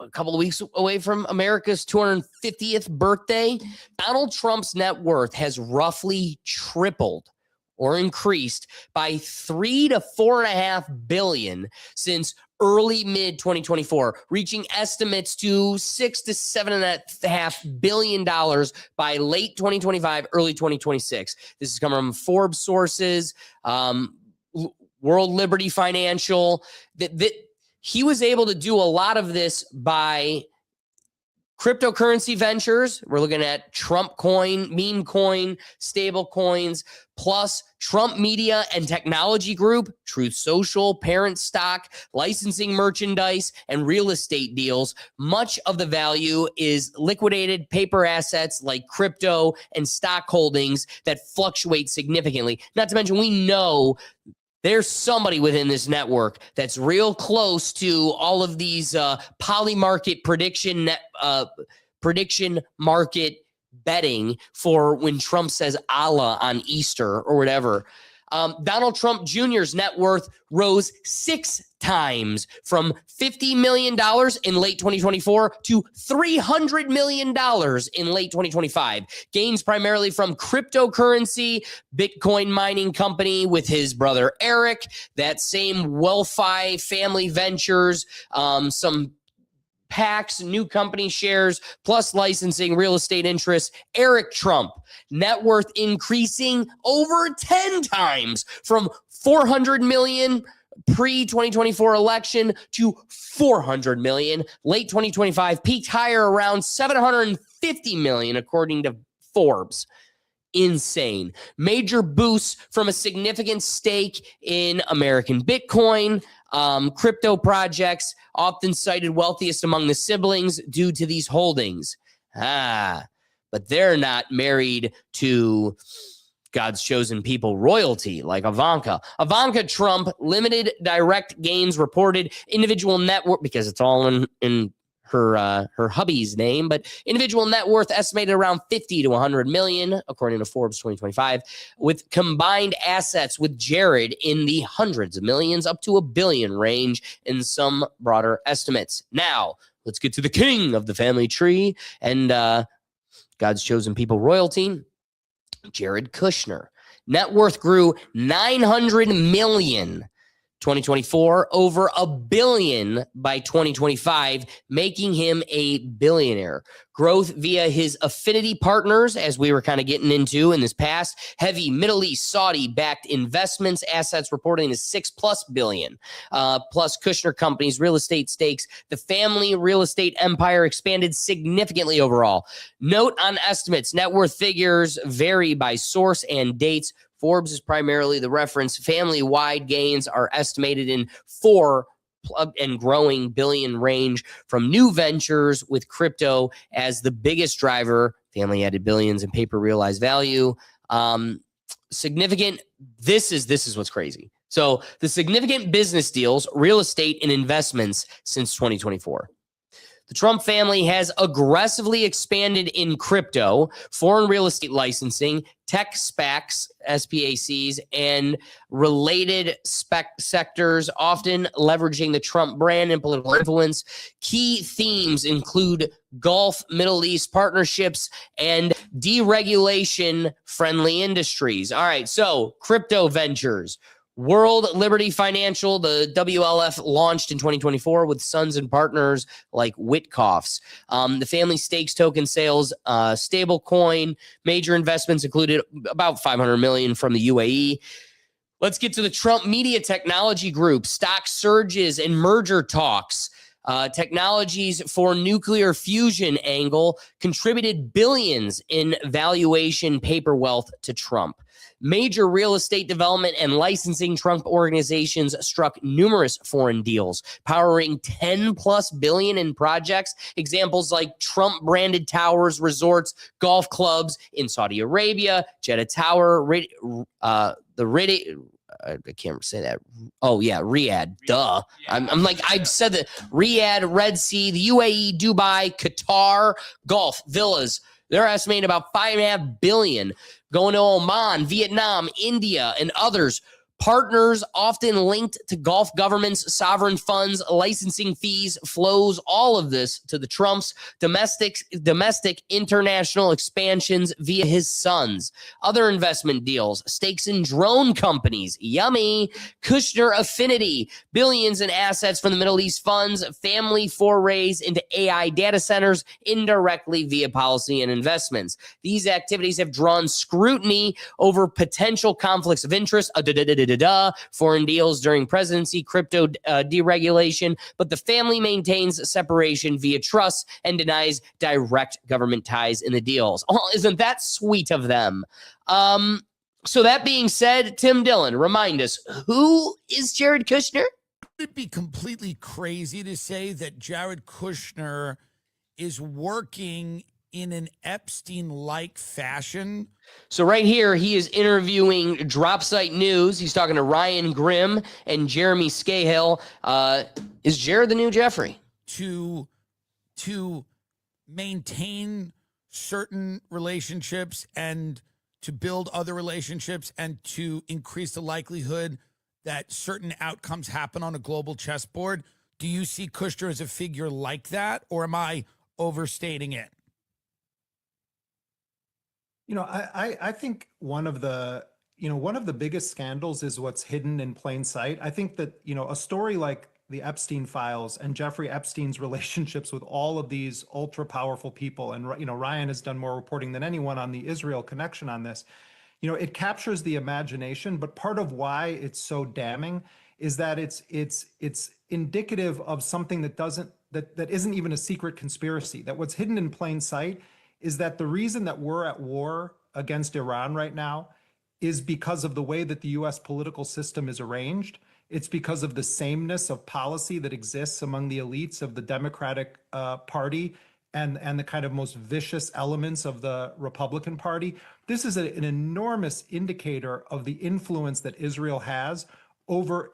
S1: a couple of weeks away from America's 250th birthday, Donald Trump's net worth has roughly tripled or increased by $3 to $4.5 billion since early mid 2024, reaching estimates to $6 to $7.5 billion by late 2025, early 2026. This is coming from Forbes sources, World Liberty Financial. That he was able to do a lot of this by cryptocurrency ventures. We're looking at Trump coin, meme coin, stable coins, plus Trump Media and Technology Group, Truth Social, parent stock, licensing merchandise, and real estate deals. Much of the value is liquidated paper assets like crypto and stock holdings that fluctuate significantly. Not to mention, we know there's somebody within this network that's real close to all of these polymarket prediction market betting for when Trump says Allah on Easter or whatever. Donald Trump Jr.'s net worth rose 6 times from $50 million in late 2024 to $300 million in late 2025. Gains primarily from cryptocurrency, Bitcoin mining company with his brother Eric, that same Wealthy family ventures, some PACs, new company shares, plus licensing, real estate interests. Eric Trump, net worth increasing over 10 times from $400 million pre-2024 election to $400 million. Late 2025 peaked higher around $750 million, according to Forbes. Insane. Major boosts from a significant stake in American Bitcoin, crypto projects, often cited wealthiest among the siblings due to these holdings. But they're not married to God's chosen people royalty like Ivanka. Ivanka Trump, limited direct gains reported, individual net worth, because it's all in her hubby's name, but individual net worth estimated around 50 to 100 million, according to Forbes 2025, with combined assets with Jared in the hundreds of millions up to $1 billion range in some broader estimates. Now, let's get to the king of the family tree and God's chosen people royalty, Jared Kushner. Net worth grew 900 million 2024, over $1 billion by 2025, making him a billionaire. Growth via his affinity partners, as we were kind of getting into in this past, heavy Middle East, Saudi-backed investments, assets reporting to $6+ billion. Plus Kushner Company's real estate stakes. The family real estate empire expanded significantly overall. Note on estimates, net worth figures vary by source and dates. Forbes is primarily the reference. Family-wide gains are estimated in $4 and growing billion range from new ventures with crypto as the biggest driver. Family added billions in paper realized value. Significant. This is what's crazy. So the significant business deals, real estate, and investments since 2024. The Trump family has aggressively expanded in crypto, foreign real estate licensing, tech SPACs, SPACs, and related sectors, often leveraging the Trump brand and political influence. Key themes include Gulf, Middle East partnerships, and deregulation-friendly industries. All right, so crypto ventures. World Liberty Financial, the WLF, launched in 2024 with sons and partners like Witkoff's. The family stakes token sales, stablecoin, major investments included about $500 million from the UAE. Let's get to the Trump Media Technology Group. Stock surges and merger talks. Technologies for nuclear fusion angle contributed billions in valuation paper wealth to Trump. Major real estate development and licensing Trump organizations struck numerous foreign deals, powering 10 plus billion in projects. Examples like Trump branded towers, resorts, golf clubs in Saudi Arabia, Jeddah Tower, I can't say that. Oh, yeah, Riyadh. Duh. I'm like, I've said that. Riyadh, Red Sea, the UAE, Dubai, Qatar, golf, villas. They're estimating about $5.5 billion going to Oman, Vietnam, India, and others. Partners often linked to Gulf governments, sovereign funds, licensing fees, flows, all of this to the Trumps, domestic, international expansions via his sons. Other investment deals, stakes in drone companies, yummy, Kushner affinity, billions in assets from the Middle East funds, family forays into AI data centers, indirectly via policy and investments. These activities have drawn scrutiny over potential conflicts of interest, foreign deals during presidency, crypto deregulation, but the family maintains separation via trusts and denies direct government ties in the deals. Oh, isn't that sweet of them? So that being said, Tim Dillon, remind us, who is Jared Kushner?
S10: Would it be completely crazy to say that Jared Kushner is working in an Epstein-like fashion?
S1: So right here, he is interviewing Dropsite News. He's talking to Ryan Grimm and Jeremy Scahill. Is Jared the new Jeffrey?
S10: To maintain certain relationships and to build other relationships and to increase the likelihood that certain outcomes happen on a global chessboard. Do you see Kushner as a figure like that, or am I overstating it?
S11: You know, I think one of the biggest scandals is what's hidden in plain sight. I think that, a story like the Epstein files and Jeffrey Epstein's relationships with all of these ultra powerful people, and, Ryan has done more reporting than anyone on the Israel connection on this. It captures the imagination, but part of why it's so damning is that it's indicative of something that isn't even a secret conspiracy. That what's hidden in plain sight is that the reason that we're at war against Iran right now is because of the way that the US political system is arranged. It's because of the sameness of policy that exists among the elites of the Democratic Party and the kind of most vicious elements of the Republican Party. This is an enormous indicator of the influence that Israel has over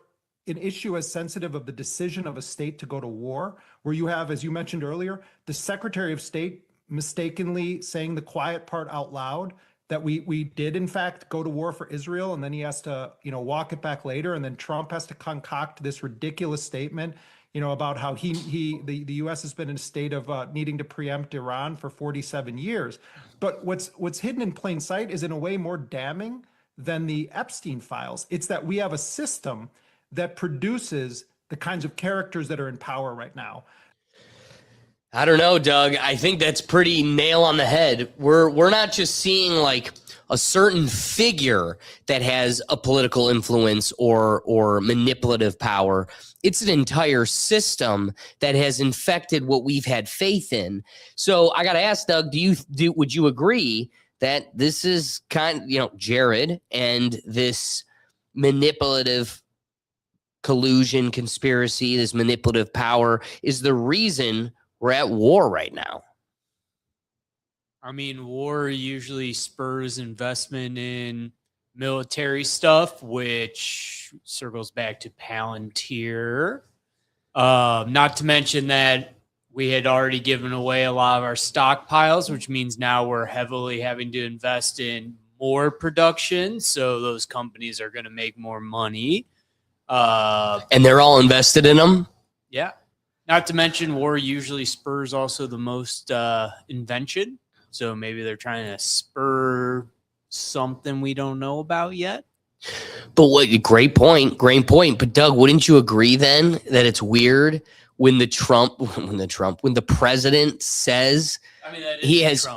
S11: an issue as sensitive of the decision of a state to go to war, where you have, as you mentioned earlier, the Secretary of State mistakenly saying the quiet part out loud that we did in fact go to war for Israel, and then he has to walk it back later, and then Trump has to concoct this ridiculous statement about how the US has been in a state of needing to preempt Iran for 47 years. But what's hidden in plain sight is in a way more damning than the Epstein files. It's that we have a system that produces the kinds of characters that are in power right now.
S1: I don't know, Doug. I think that's pretty nail on the head. We're not just seeing like a certain figure that has a political influence or manipulative power. It's an entire system that has infected what we've had faith in. So I got to ask, Doug, would you agree that this is Jared and this manipulative collusion conspiracy, this manipulative power is the reason we're at war right now?
S5: I mean, war usually spurs investment in military stuff, which circles back to Palantir. Not to mention that we had already given away a lot of our stockpiles, which means now we're heavily having to invest in more production. So those companies are going to make more money.
S1: And they're all invested in them?
S5: Yeah. Not to mention war usually spurs also the most invention. So maybe they're trying to spur something we don't know about yet.
S1: But what? Great point. But Doug, wouldn't you agree then that it's weird when the president says he has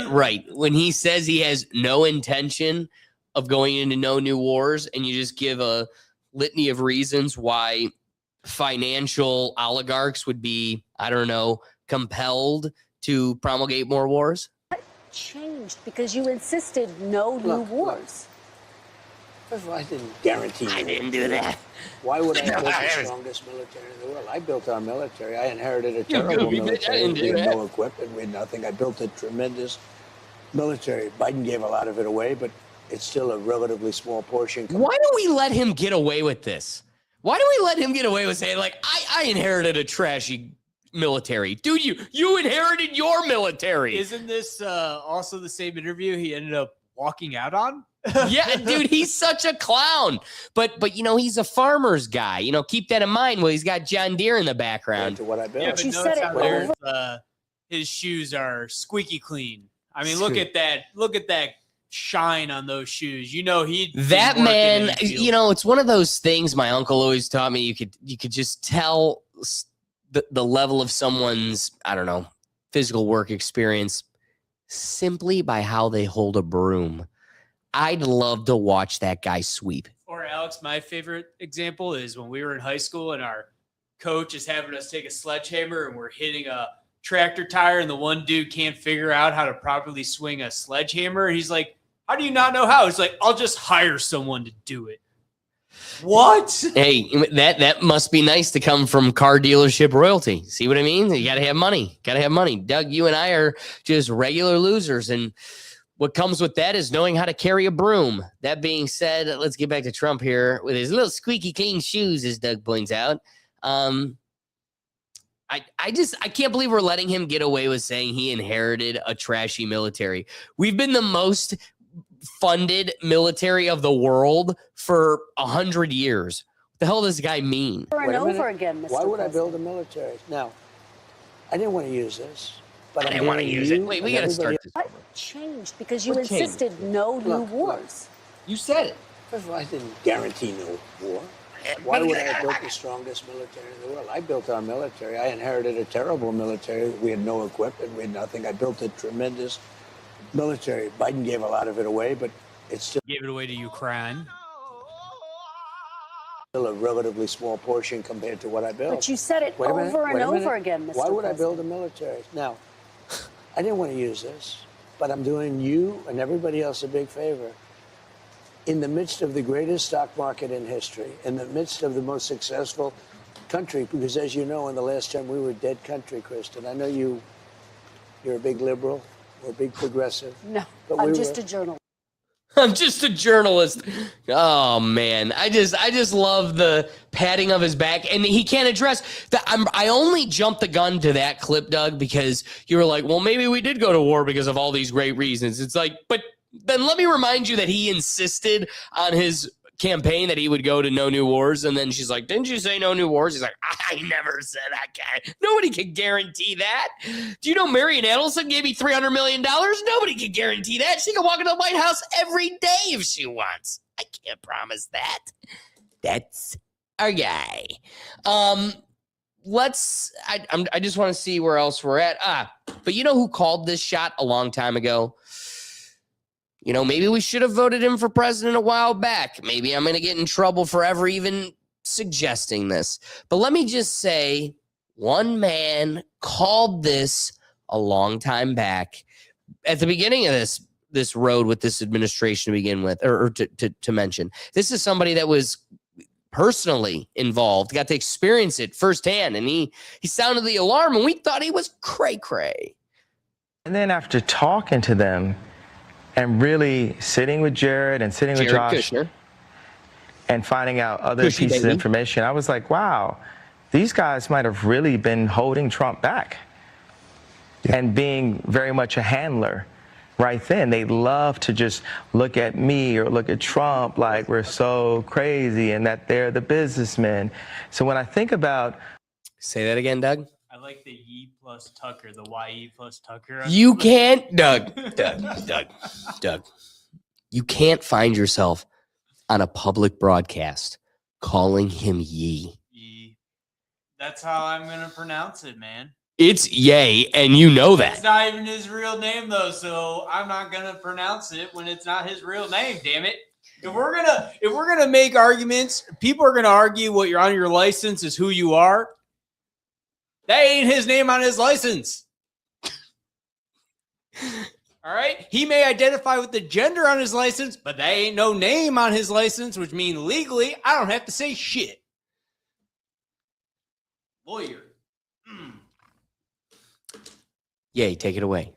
S1: right. When he says he has no intention of going into no new wars, and you just give a litany of reasons why financial oligarchs would be, I don't know, compelled to promulgate more wars?
S12: What changed because you insisted no new wars?
S13: First of all, I didn't guarantee.
S1: I didn't do that.
S13: Why would I build the strongest military in the world? I built our military. I inherited a terrible military. We had no equipment. We had nothing. I built a tremendous military. Biden gave a lot of it away, but it's still a relatively small portion.
S1: Why do we let him get away with this? Why do we let him get away with saying, like, I inherited a trashy military? Dude, you inherited your military.
S5: Isn't this also the same interview he ended up walking out on?
S1: Yeah, dude, he's such a clown. But he's a farmer's guy. Keep that in mind. Well, he's got John Deere in the background.
S13: To what I built.
S5: Yeah, but you said it. His shoes are squeaky clean. I mean, look at that. Look at that shine on those shoes. That
S1: man, it's one of those things my uncle always taught me. You could just tell the level of someone's, I don't know, physical work experience simply by how they hold a broom. I'd love to watch that guy sweep.
S5: Or Alex, my favorite example is when we were in high school and our coach is having us take a sledgehammer and we're hitting a tractor tire and the one dude can't figure out how to properly swing a sledgehammer. He's like, how do you not know how? It's like, I'll just hire someone to do it. What?
S1: Hey, that must be nice to come from car dealership royalty. See what I mean? You got to have money. Doug, you and I are just regular losers. And what comes with that is knowing how to carry a broom. That being said, let's get back to Trump here with his little squeaky clean shoes, as Doug points out. I can't believe we're letting him get away with saying he inherited a trashy military. We've been the most funded military of the world for 100 years. What the hell does this guy mean?
S12: Over and over again, Mr.
S13: Why would
S12: President.
S13: I build a military? Now, I didn't want to use this. But
S1: I didn't want to use it. Wait, we got to start this.
S12: What changed because you insisted no new wars?
S1: You said it.
S13: First of all, I didn't guarantee no war. Why would I have built the strongest military in the world? I built our military. I inherited a terrible military. We had no equipment. We had nothing. I built a tremendous military. Biden gave a lot of it away, but it's still
S5: gave it away to Ukraine.
S13: Still a relatively small portion compared to what I built.
S12: But you said it over and over again, Mr.
S13: Why would
S12: President.
S13: I build a military? Now, I didn't want to use this, but I'm doing you and everybody else a big favor. In the midst of the greatest stock market in history, in the midst of the most successful country, because as you know, in the last term, we were a dead country, Kristen. I know you're a big liberal or a big progressive.
S12: No, I'm just a journalist.
S1: I'm just a journalist. Oh man, I just love the patting of his back, and he can't address that. I only jumped the gun to that clip, Doug, because you were like, well, maybe we did go to war because of all these great reasons. It's like, but then let me remind you that he insisted on his campaign that he would go to no new wars, and then she's like, didn't you say no new wars? He's like, I never said that guy. Nobody can guarantee that. Do you know Marian Adelson gave me $300 million? Nobody can guarantee that. She can walk into the White House every day if she wants. I can't promise that. That's our guy. I just want to see where else we're at. But you know who called this shot a long time ago? You know, maybe we should have voted him for president a while back. Maybe I'm going to get in trouble for ever even suggesting this. But let me just say, one man called this a long time back at the beginning of this road with this administration to begin with, or to mention. This is somebody that was personally involved, got to experience it firsthand, and he sounded the alarm, and we thought he was cray-cray.
S14: And then after talking to them, and really sitting with Jared and sitting with Josh
S1: Kushner.
S14: And finding out other pieces of information, I was like, wow, these guys might have really been holding Trump back and being very much a handler right then. They love to just look at me or look at Trump like we're so crazy and that they're the businessmen. So when I think about...
S1: Say that again, Doug.
S5: I like the Ye plus Tucker, the YE plus Tucker.
S1: You can't, Doug. You can't find yourself on a public broadcast calling him Ye.
S5: That's how I'm going to pronounce it, man.
S1: It's Ye, and you know that.
S5: It's not even his real name, though, so I'm not going to pronounce it when it's not his real name, damn it. If we're gonna make arguments, people are gonna argue what you're on your license is who you are. That ain't his name on his license. All right? He may identify with the gender on his license, but that ain't no name on his license, which means legally, I don't have to say shit. Lawyer.
S1: Yay, take it away.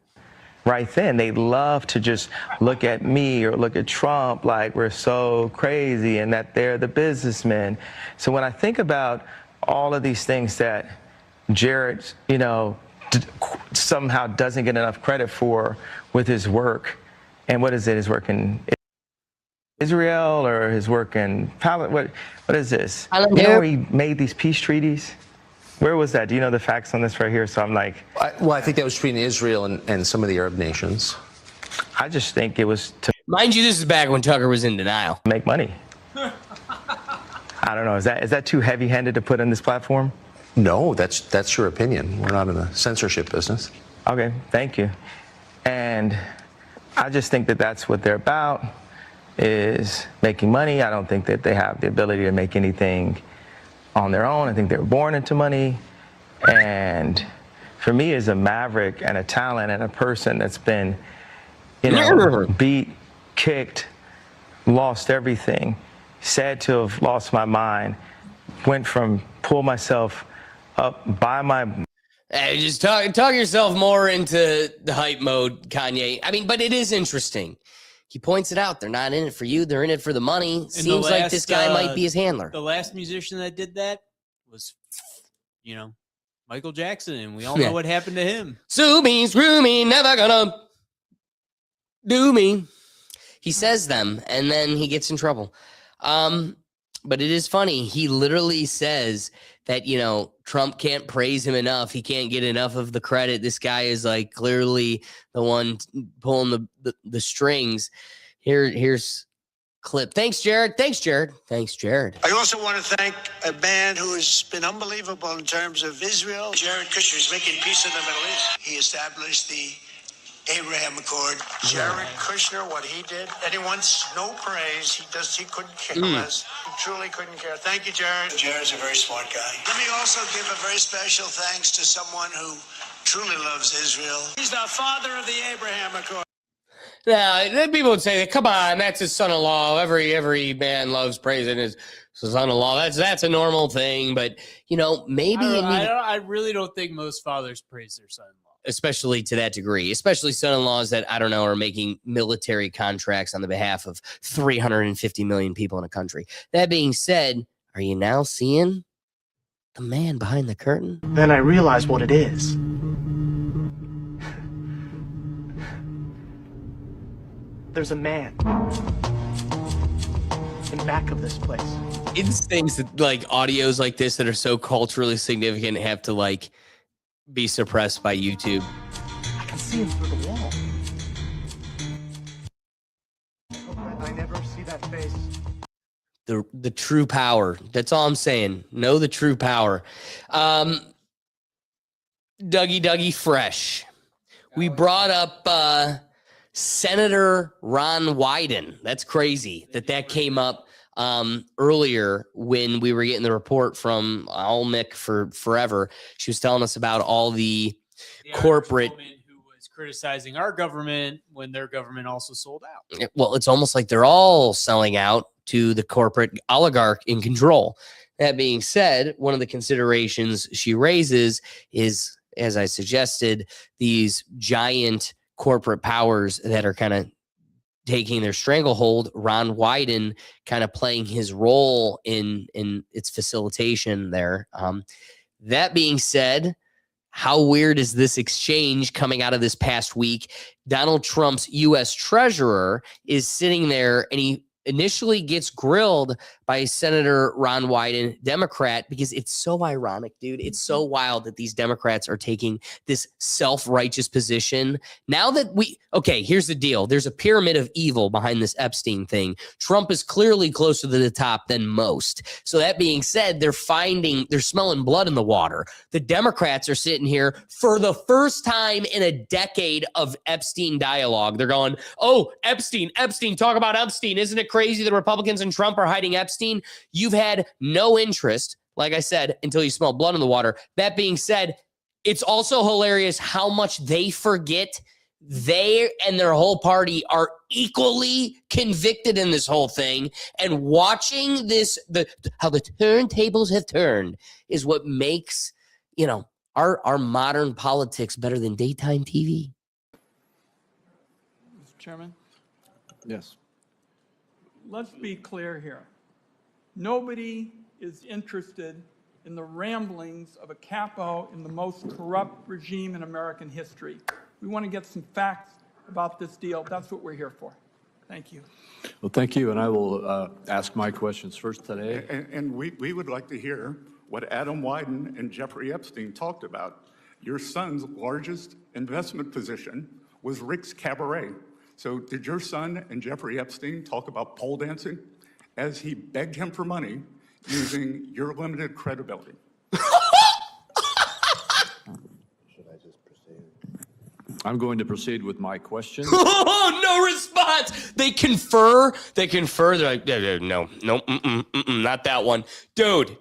S14: Right then, they love to just look at me or look at Trump like we're so crazy and that they're the businessmen. So when I think about all of these things that Jared, somehow doesn't get enough credit for with his work, and what is it? His work in Israel or his work in what is this? Where he made these peace treaties. Where was that? Do you know the facts on this right here? So I'm like...
S15: Well, I think that was between Israel and some of the Arab nations.
S14: I just think it was to...
S1: Mind you, this is back when Tucker was in denial.
S14: Make money. I don't know. Is that too heavy-handed to put on this platform?
S15: No, that's your opinion. We're not in the censorship business.
S14: Okay, thank you. And I just think that that's what they're about, is making money. I don't think that they have the ability to make anything on their own. I think they were born into money. And for me, as a maverick and a talent and a person that's been, beat, kicked, lost everything, sad to have lost my mind, went from pull myself up by my...
S1: Hey, just talk yourself more into the hype mode, Kanye. I mean, but it is interesting. He points it out. They're not in it for you. They're in it for the money. Seems like this guy might be his handler.
S5: The last musician that did that was, Michael Jackson, and we all know what happened to him.
S1: Sue me, screw me, never gonna do me. He says them, and then he gets in trouble. But it is funny. He literally says that, Trump can't praise him enough. He can't get enough of the credit. This guy is clearly the one pulling the strings. Here's clip. Thanks, Jared. Thanks, Jared.
S13: I also want to thank a man who has been unbelievable in terms of Israel. Jared Kushner is making peace in the Middle East. He established the Abraham Accord. Jared Kushner, what he did, and he wants no praise. He couldn't care less. He truly couldn't care. Thank you, Jared. Jared's a very smart guy. Let me also give a very special thanks to someone who truly loves Israel. He's the father of the Abraham Accord.
S1: Now, then people would say, come on, that's his son-in-law. Every man loves praising his son-in-law. That's a normal thing. But, maybe...
S5: I really don't think most fathers praise their son-in-law.
S1: Especially to that degree, especially son-in-laws that, are making military contracts on the behalf of 350 million people in a country. That being said, are you now seeing the man behind the curtain?
S16: Then I realized what it is. There's a man in back of this place.
S1: It's things that audios like this that are so culturally significant have to be suppressed by YouTube.
S16: I can see him through the wall. I never see that face.
S1: The true power. That's all I'm saying. Know the true power. Dougie Fresh. We brought up Senator Ron Wyden. That's crazy that came up earlier when we were getting the report from Mick for forever. She was telling us about all the corporate
S5: who was criticizing our government when their government also sold out.
S1: Well, it's almost like they're all selling out to the corporate oligarch in control. That being said, one of the considerations she raises is, as I suggested, these giant corporate powers that are kind of taking their stranglehold, Ron Wyden kind of playing his role in its facilitation there. That being said, how weird is this exchange coming out of this past week? Donald Trump's U.S. treasurer is sitting there, and he initially gets grilled by Senator Ron Wyden, Democrat, because it's so ironic, dude. It's so wild that these Democrats are taking this self-righteous position. Now that here's the deal. There's a pyramid of evil behind this Epstein thing. Trump is clearly closer to the top than most. So that being said, they're smelling blood in the water. The Democrats are sitting here for the first time in a decade of Epstein dialogue. They're going, oh, Epstein, talk about Epstein. Isn't it crazy that Republicans and Trump are hiding Epstein? You've had no interest, like I said, until you smell blood in the water. That being said, it's also hilarious how much they forget they and their whole party are equally convicted in this whole thing. And watching this, how the turntables have turned is what makes, our modern politics better than daytime TV.
S17: Mr. Chairman?
S18: Yes.
S17: Let's be clear here. Nobody is interested in the ramblings of a capo in the most corrupt regime in American history. We want to get some facts about this deal. That's what we're here for. Thank you.
S18: Well, thank you, and I will ask my questions first today.
S19: And we would like to hear what Adam Wyden and Jeffrey Epstein talked about. Your son's largest investment position was Rick's Cabaret. So did your son and Jeffrey Epstein talk about pole dancing as he begged him for money using your limited credibility?
S18: I'm going to proceed with my question.
S1: Oh, no response. They confer. They're like, no, not that one. Dude,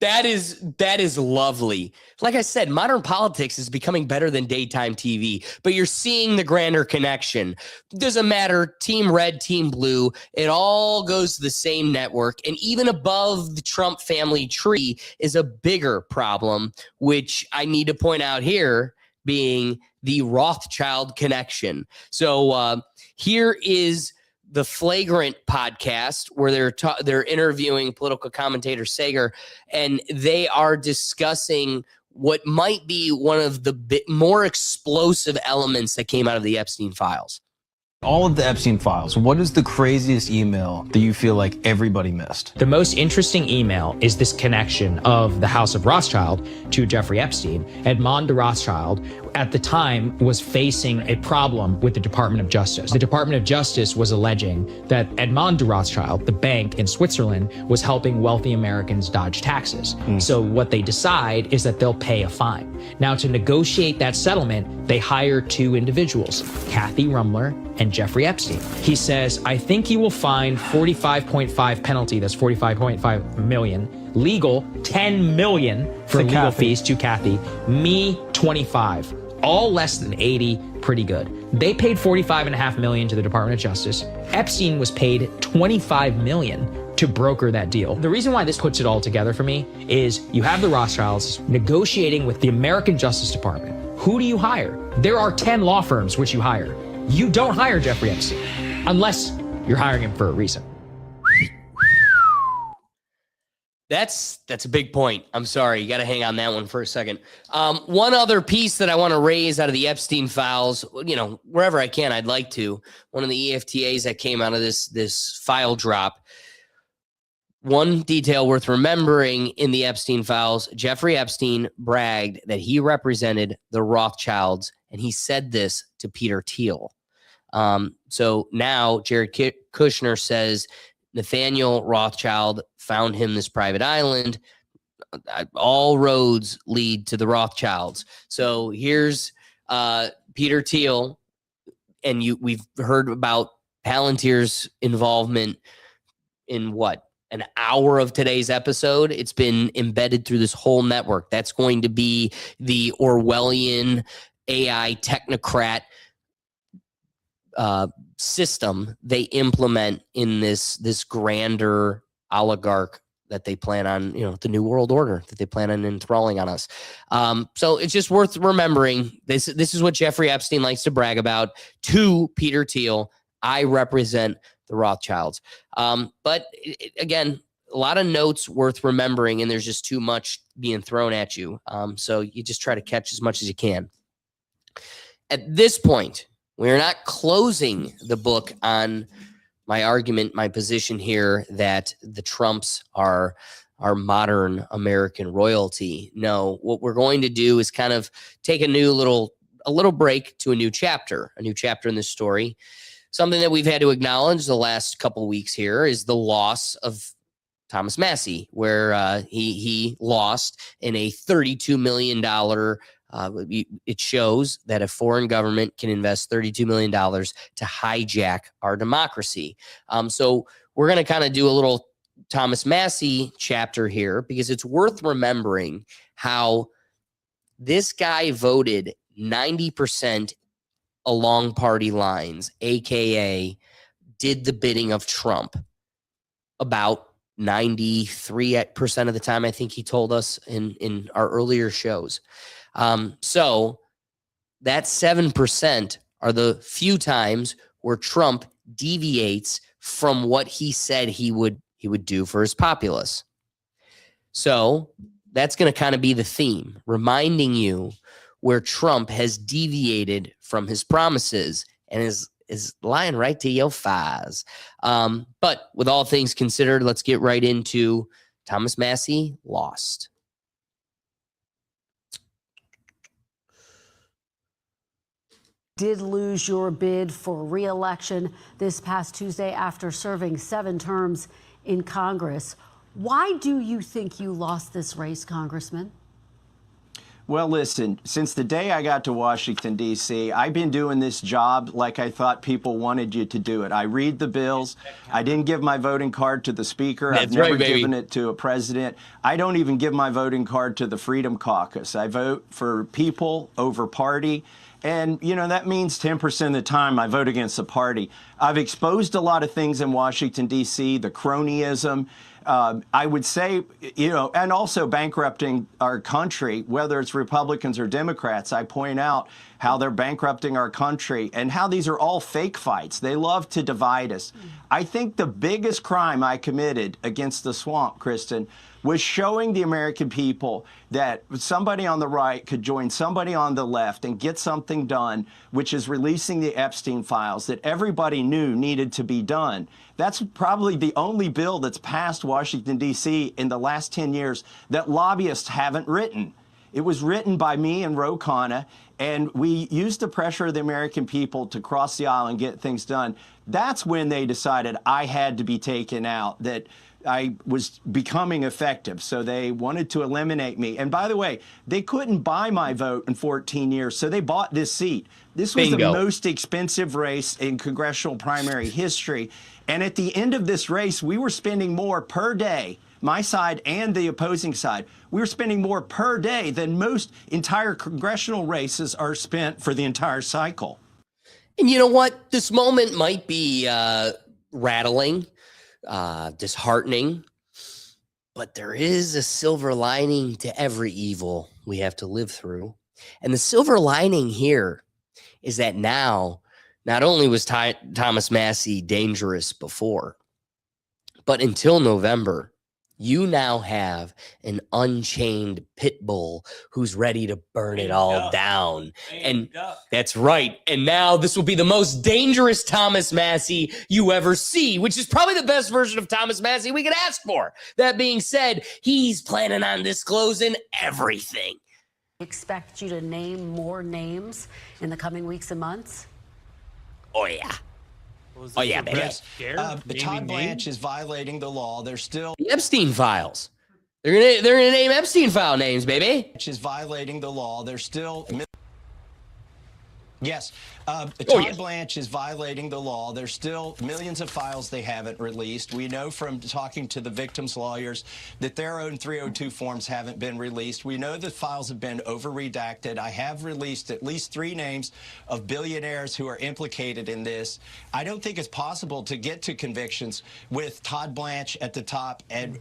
S1: that is lovely. Like I said, modern politics is becoming better than daytime TV, but you're seeing the grander connection. Doesn't matter, team red, team blue, it all goes to the same network. And even above the Trump family tree is a bigger problem, which I need to point out here, being the Rothschild connection. So here is the Flagrant podcast where they're interviewing political commentator Sager, and they are discussing what might be one of the more explosive elements that came out of the Epstein files.
S4: All of the Epstein files, what is the craziest email that you feel like everybody missed?
S20: The most interesting email is this connection of the House of Rothschild to Jeffrey Epstein. Edmond de Rothschild, at the time, was facing a problem with the Department of Justice. The Department of Justice was alleging that Edmond de Rothschild, the bank in Switzerland, was helping wealthy Americans dodge taxes. So what they decide is that they'll pay a fine. Now, to negotiate that settlement, they hire two individuals, Kathy Rumler and Jeffrey Epstein. He says, I think you will find 45.5 penalty, that's 45.5 million, legal 10 million for legal fees to Kathy, me 25, all less than 80, pretty good. They paid 45.5 million to the Department of Justice. Epstein was paid 25 million to broker that deal. The reason why this puts it all together for me is you have the Rothschilds negotiating with the American Justice Department. Who do you hire? There are 10 law firms which you hire. You don't hire Jeffrey Epstein unless you're hiring him for a reason.
S1: That's a big point. I'm sorry. You got to hang on that one for a second. One other piece that I want to raise out of the Epstein files, wherever I can, I'd like to. One of the EFTAs that came out of this file drop. One detail worth remembering in the Epstein files, Jeffrey Epstein bragged that he represented the Rothschilds, and he said this to Peter Thiel. So now Jared Kushner says Nathaniel Rothschild found him this private island. All roads lead to the Rothschilds. So here's Peter Thiel, and we've heard about Palantir's involvement in an hour of today's episode. It's been embedded through this whole network. That's going to be the Orwellian AI technocrat system they implement in this grander oligarch that they plan on, the New World Order that they plan on enthralling on us. So it's just worth remembering. This is what Jeffrey Epstein likes to brag about to Peter Thiel. I represent the Rothschilds. But again, a lot of notes worth remembering, and there's just too much being thrown at you. So you just try to catch as much as you can. At this point, we're not closing the book on my argument, my position here that the Trumps are modern American royalty. No, what we're going to do is kind of take a little break to a new chapter in this story. Something that we've had to acknowledge the last couple of weeks here is the loss of Thomas Massie, where he lost in a $32 million. It shows that a foreign government can invest $32 million to hijack our democracy. So we're going to kind of do a little Thomas Massie chapter here, because it's worth remembering how this guy voted 90% along party lines, aka did the bidding of Trump about 93% of the time. I think he told us in our earlier shows. So that 7% are the few times where Trump deviates from what he said he would do for his populace. So that's going to kind of be the theme, reminding you where Trump has deviated from his promises and is lying right to your face. But with all things considered, let's get right into Thomas Massie lost.
S12: Did lose your bid for re-election this past Tuesday after serving 7 terms in Congress. Why do you think you lost this race, Congressman?
S21: Well, listen, since the day I got to Washington, D.C., I've been doing this job like I thought people wanted you to do it. I read the bills. I didn't give my voting card to the speaker. I've never given it to a president. I don't even give my voting card to the Freedom Caucus. I vote for people over party. And, you know, that means 10% of the time I vote against the party. I've exposed a lot of things in Washington, D.C., the cronyism. I would say, you know, and also bankrupting our country, whether it's Republicans or Democrats. I point out how they're bankrupting our country and how these are all fake fights. They love to divide us. I think the biggest crime I committed against the swamp, Kristen, was showing the American people that somebody on the right could join somebody on the left and get something done, which is releasing the Epstein files that everybody knew needed to be done. That's probably the only bill that's passed Washington, D.C. in the last 10 years that lobbyists haven't written. It was written by me and Ro Khanna, and we used the pressure of the American people to cross the aisle and get things done. That's when they decided I had to be taken out, that I was becoming effective, so they wanted to eliminate me. And by the way, they couldn't buy my vote in 14 years, so they bought this seat. This was the most expensive race in congressional primary history. And at the end of this race, we were spending more per day, my side and the opposing side. We were spending more per day than most entire congressional races are spent for the entire cycle.
S1: And you know what? This moment might be rattling, disheartening, but there is a silver lining to every evil we have to live through. And the silver lining here is that now, not only was Thomas Massie dangerous before, but until November, you now have an unchained pit bull who's ready to burn it all down. And that's right. And now this will be the most dangerous Thomas Massie you ever see, which is probably the best version of Thomas Massie we could ask for. That being said, he's planning on disclosing everything.
S12: Expect you to name more names in the coming weeks and months?
S1: Oh, yeah. Oh, yeah, baby.
S21: Todd Blanche is violating the law. They're still
S1: the Epstein files. They're gonna name Epstein file names, baby.
S21: Which is violating the law. They're still. Yes, Todd Blanche is violating the law. There's still millions of files they haven't released. We know from talking to the victims' lawyers that their own 302 forms haven't been released. We know the files have been over-redacted. I have released at least 3 names of billionaires who are implicated in this. I don't think it's possible to get to convictions with Todd Blanche at the top and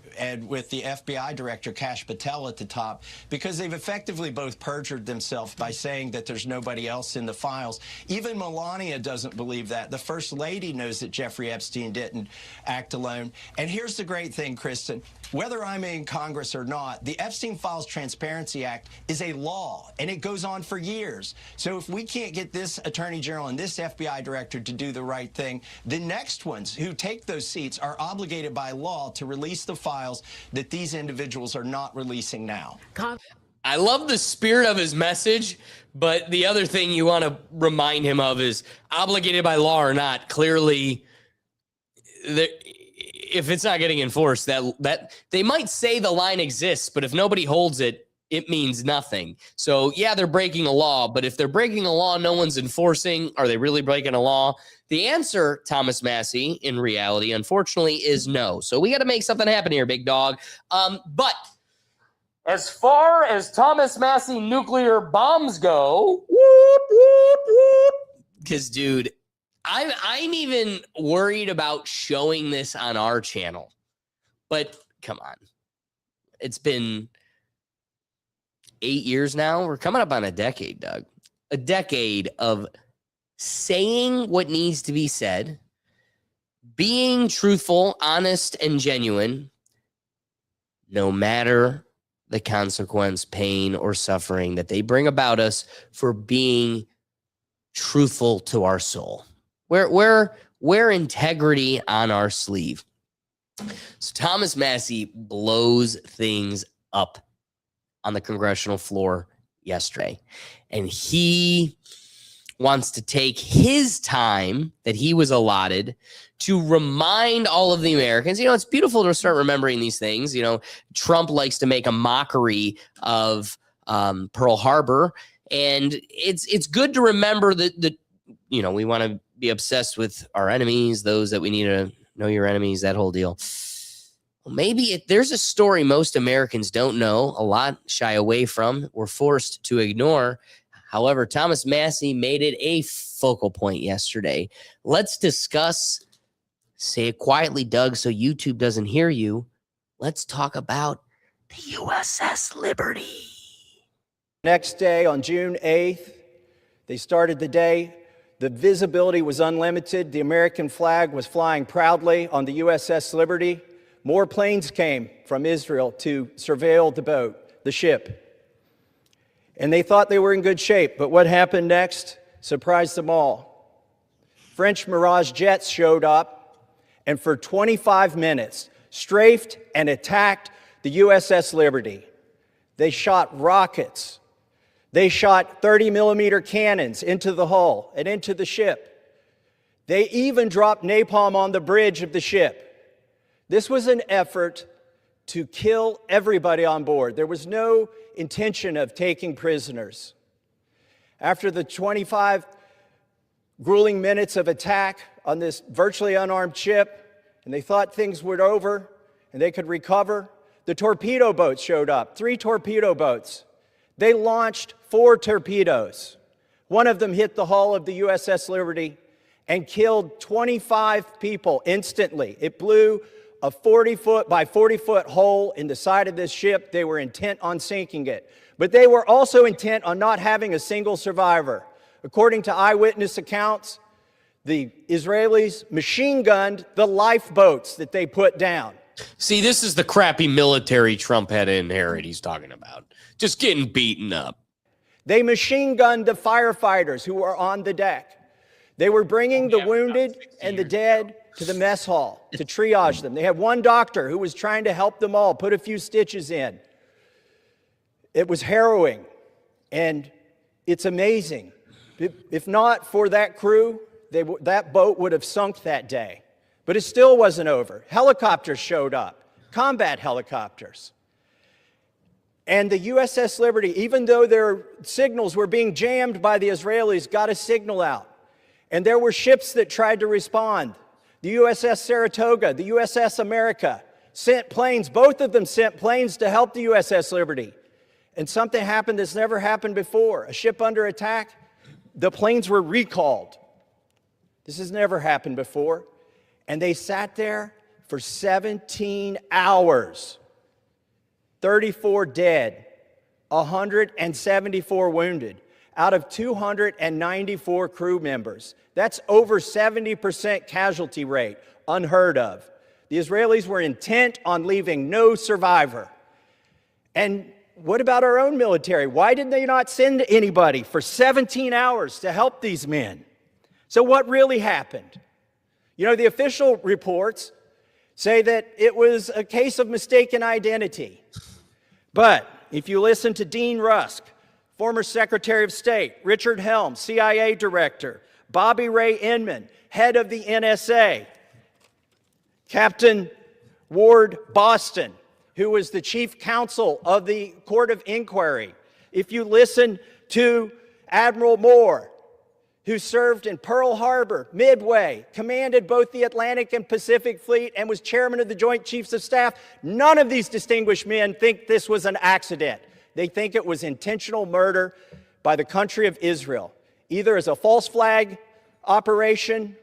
S21: with the FBI director, Kash Patel, at the top, because they've effectively both perjured themselves by saying that there's nobody else in the file. files. Even Melania doesn't believe that. The First Lady knows that Jeffrey Epstein didn't act alone. And here's the great thing, Kristen. Whether I'm in Congress or not, the Epstein Files Transparency Act is a law, and it goes on for years. So if we can't get this Attorney General and this FBI director to do the right thing, the next ones who take those seats are obligated by law to release the files that these individuals are not releasing now.
S1: I love the spirit of his message, but the other thing you want to remind him of is obligated by law or not. Clearly, if it's not getting enforced, that they might say the line exists, but if nobody holds it, it means nothing. So yeah, they're breaking a law, but if they're breaking a law, no one's enforcing. Are they really breaking a law? The answer, Thomas Massey, in reality, unfortunately, is no. So we got to make something happen here, big dog. But as far as Thomas Massey nuclear bombs go, because dude, I'm even worried about showing this on our channel. But come on, it's been 8 years now. We're coming up on a decade, Doug. A decade of saying what needs to be said, being truthful, honest, and genuine, no matter the consequence, pain, or suffering that they bring about us for being truthful to our soul. Wear integrity on our sleeve. So Thomas Massey blows things up on the congressional floor yesterday, and he wants to take his time that he was allotted to remind all of the Americans. You know, it's beautiful to start remembering these things. You know, Trump likes to make a mockery of Pearl Harbor, and it's good to remember that you know, we want to be obsessed with our enemies, those that we need to know your enemies, that whole deal. Well, maybe there's a story most Americans don't know, a lot shy away from, or forced to ignore. However, Thomas Massey made it a focal point yesterday. Let's discuss, say it quietly, Doug, so YouTube doesn't hear you. Let's talk about the USS Liberty.
S21: Next day, on June 8th, they started the day. The visibility was unlimited. The American flag was flying proudly on the USS Liberty. More planes came from Israel to surveil the boat, the ship. And they thought they were in good shape, but what happened next surprised them all. French Mirage jets showed up, and for 25 minutes, strafed and attacked the USS Liberty. They shot rockets. They shot 30-millimeter cannons into the hull and into the ship. They even dropped napalm on the bridge of the ship. This was an effort to kill everybody on board. There was no intention of taking prisoners. After the 25 grueling minutes of attack on this virtually unarmed ship, and they thought things were over and they could recover, the torpedo boats showed up, 3 torpedo boats. They launched 4 torpedoes. One of them hit the hull of the USS Liberty and killed 25 people instantly. It blew a 40-foot by 40-foot hole in the side of this ship. They were intent on sinking it. But they were also intent on not having a single survivor. According to eyewitness accounts, the Israelis machine-gunned the lifeboats that they put down.
S1: See, this is the crappy military Trump had to inherit he's talking about. Just getting beaten up.
S21: They machine-gunned the firefighters who were on the deck. They were bringing the wounded and the dead to the mess hall to triage them. They had one doctor who was trying to help them all, put a few stitches in. It was harrowing, and it's amazing. If not for that crew, that boat would have sunk that day. But it still wasn't over. Helicopters showed up, combat helicopters. And the USS Liberty, even though their signals were being jammed by the Israelis, got a signal out. And there were ships that tried to respond. The USS Saratoga, the USS America sent planes. Both of them sent planes to help the USS Liberty. And something happened that's never happened before. A ship under attack, the planes were recalled. This has never happened before. And they sat there for 17 hours. 34 dead, 174 wounded. out of 294 crew members. That's over 70% casualty rate, unheard of. The Israelis were intent on leaving no survivor. And what about our own military? Why did they not send anybody for 17 hours to help these men? So what really happened? You know, the official reports say that it was a case of mistaken identity. But if you listen to Dean Rusk, former Secretary of State, Richard Helms, CIA Director, Bobby Ray Inman, head of the NSA, Captain Ward Boston, who was the chief counsel of the Court of Inquiry. If you listen to Admiral Moore, who served in Pearl Harbor, Midway, commanded both the Atlantic and Pacific Fleet, and was chairman of the Joint Chiefs of Staff, none of these distinguished men think this was an accident. They think it was intentional murder by the country of Israel, either as a false flag operation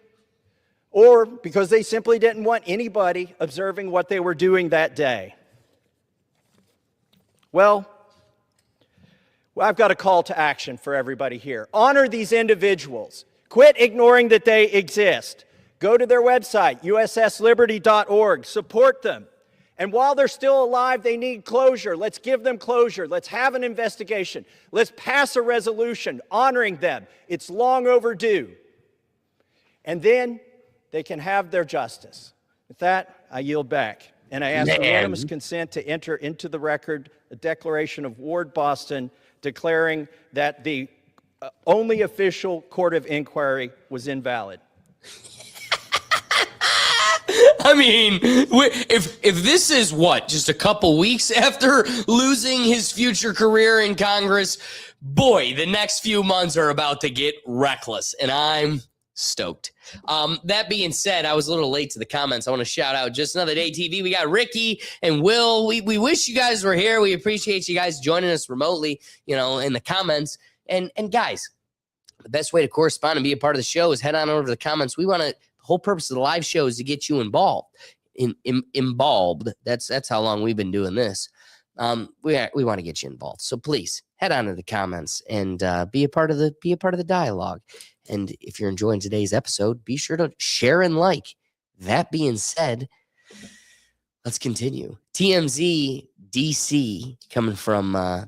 S21: or because they simply didn't want anybody observing what they were doing that day. Well, I've got a call to action for everybody here. Honor these individuals. Quit ignoring that they exist. Go to their website, ussliberty.org. Support them. And while they're still alive, they need closure. Let's give them closure. Let's have an investigation. Let's pass a resolution honoring them. It's long overdue. And then they can have their justice. With that, I yield back. And I ask unanimous consent to enter into the record a declaration of Ward Boston declaring that the only official court of inquiry was invalid.
S1: I mean, if this is what, just a couple weeks after losing his future career in Congress, boy, the next few months are about to get reckless, and I'm stoked. That being said, I was a little late to the comments. I want to shout out Just Another Day TV. We got Ricky and Will. We wish you guys were here. We appreciate you guys joining us remotely, you know, in the comments. And guys, the best way to correspond and be a part of the show is head on over to the comments. We want to, the whole purpose of the live show is to get you involved. Involved. That's how long we've been doing this. We want to get you involved. So please head on to the comments and be a part of the dialogue. And if you're enjoying today's episode, be sure to share and like. That being said, let's continue. TMZ DC, coming from the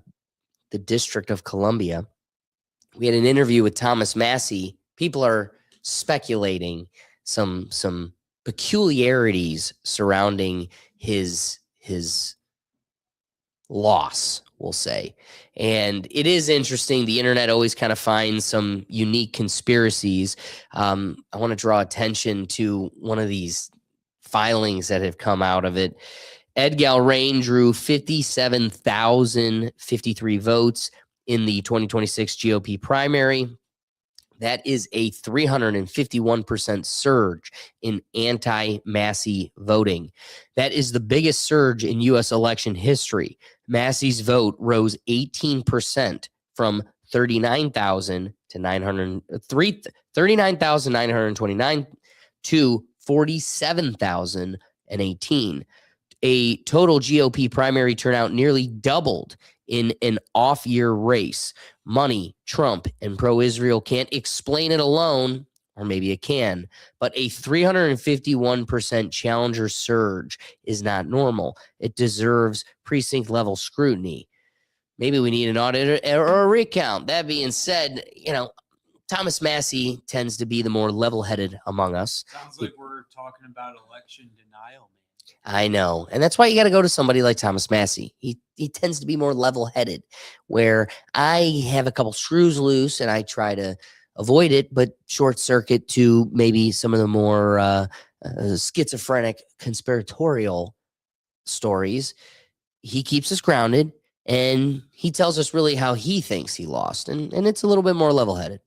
S1: District of Columbia. We had an interview with Thomas Massie. People are speculating some peculiarities surrounding his loss, we'll say. And it is interesting. The internet always kind of finds some unique conspiracies. I want to draw attention to one of these filings that have come out of it. Ed Galrain drew 57,053 votes in the 2026 GOP primary. That is a 351% surge in anti-Massie voting. That is the biggest surge in U.S. election history. Massie's vote rose 18% from 39,929 to 47,018. A total GOP primary turnout nearly doubled in an off-year race. Money, Trump, and pro-Israel can't explain it alone, or maybe it can, but a 351% challenger surge is not normal. It deserves precinct-level scrutiny. Maybe we need an audit or a recount. That being said, you know, Thomas Massie tends to be the more level-headed among us.
S5: Sounds like we're talking about election denial, man.
S1: I know. And that's why you got to go to somebody like Thomas Massie. He tends to be more level-headed, where I have a couple screws loose and I try to avoid it, but short circuit to maybe some of the more schizophrenic conspiratorial stories. He keeps us grounded and he tells us really how he thinks he lost. And it's a little bit more level-headed.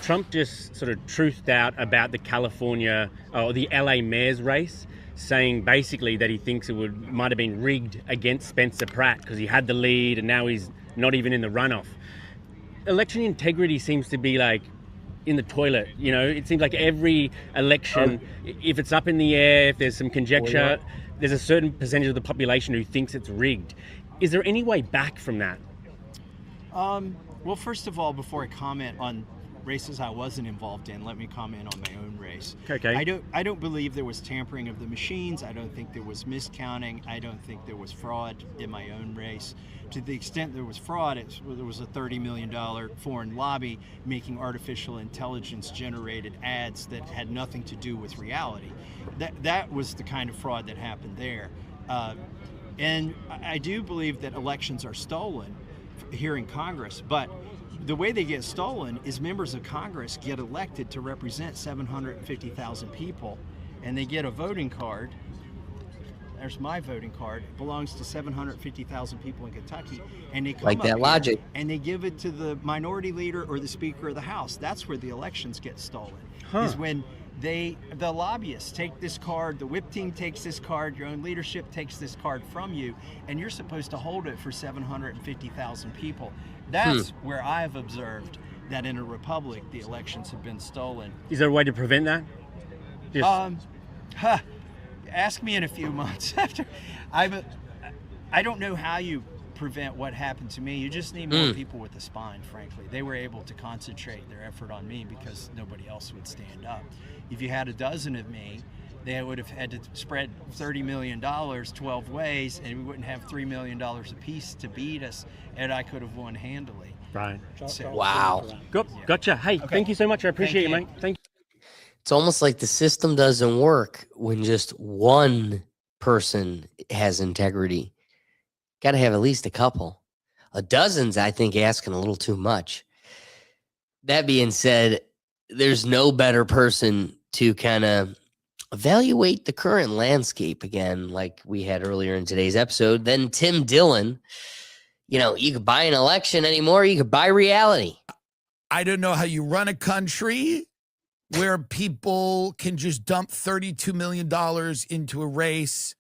S2: Trump just sort of truthed out about the California or the LA mayor's race, saying basically that he thinks it might have been rigged against Spencer Pratt because he had the lead and now he's not even in the runoff. Election integrity seems to be like in the toilet. You know, it seems like every election, if it's up in the air, if there's some conjecture, there's a certain percentage of the population who thinks it's rigged. Is there any way back from that?
S3: Well, first of all, before I comment on races I wasn't involved in, let me comment on my own race.
S2: Okay.
S3: I don't believe there was tampering of the machines. I don't think there was miscounting. I don't think there was fraud in my own race. To the extent there was fraud, there was a $30 million foreign lobby making artificial intelligence generated ads that had nothing to do with reality. That was the kind of fraud that happened there. And I do believe that elections are stolen here in Congress, but the way they get stolen is members of Congress get elected to represent 750,000 people, and they get a voting card. There's my voting card. It belongs to 750,000 people in Kentucky, and they come
S1: Like
S3: up
S1: that
S3: here
S1: logic.
S3: and they give it to the minority leader or the Speaker of the House. That's where the elections get stolen.
S2: Huh.
S3: Is when the lobbyists take this card, the whip team takes this card, your own leadership takes this card from you, and you're supposed to hold it for 750,000 people. That's where I've observed that in a republic, the elections have been stolen.
S2: Is there a way to prevent that?
S3: Ask me in a few months after. I don't know how you prevent what happened to me. You just need more people with a spine, frankly. They were able to concentrate their effort on me because nobody else would stand up. If you had a dozen of me, they would have had to spread $30 million 12 ways, and we wouldn't have $3 million apiece to beat us, and I could have won handily.
S2: Right.
S3: So,
S1: Wow.
S2: Gotcha. Hey, thank you so much. I appreciate
S3: Thank
S2: you, mate. Thank you.
S1: It's almost like the system doesn't work when just one person has integrity. Got to have at least a couple. A dozen's, I think, asking a little too much. That being said, there's no better person to kind of evaluate the current landscape again, like we had earlier in today's episode, than Tim Dillon. You know, you could buy an election anymore. You could buy reality.
S10: I don't know how you run a country where people can just dump $32 million into a race.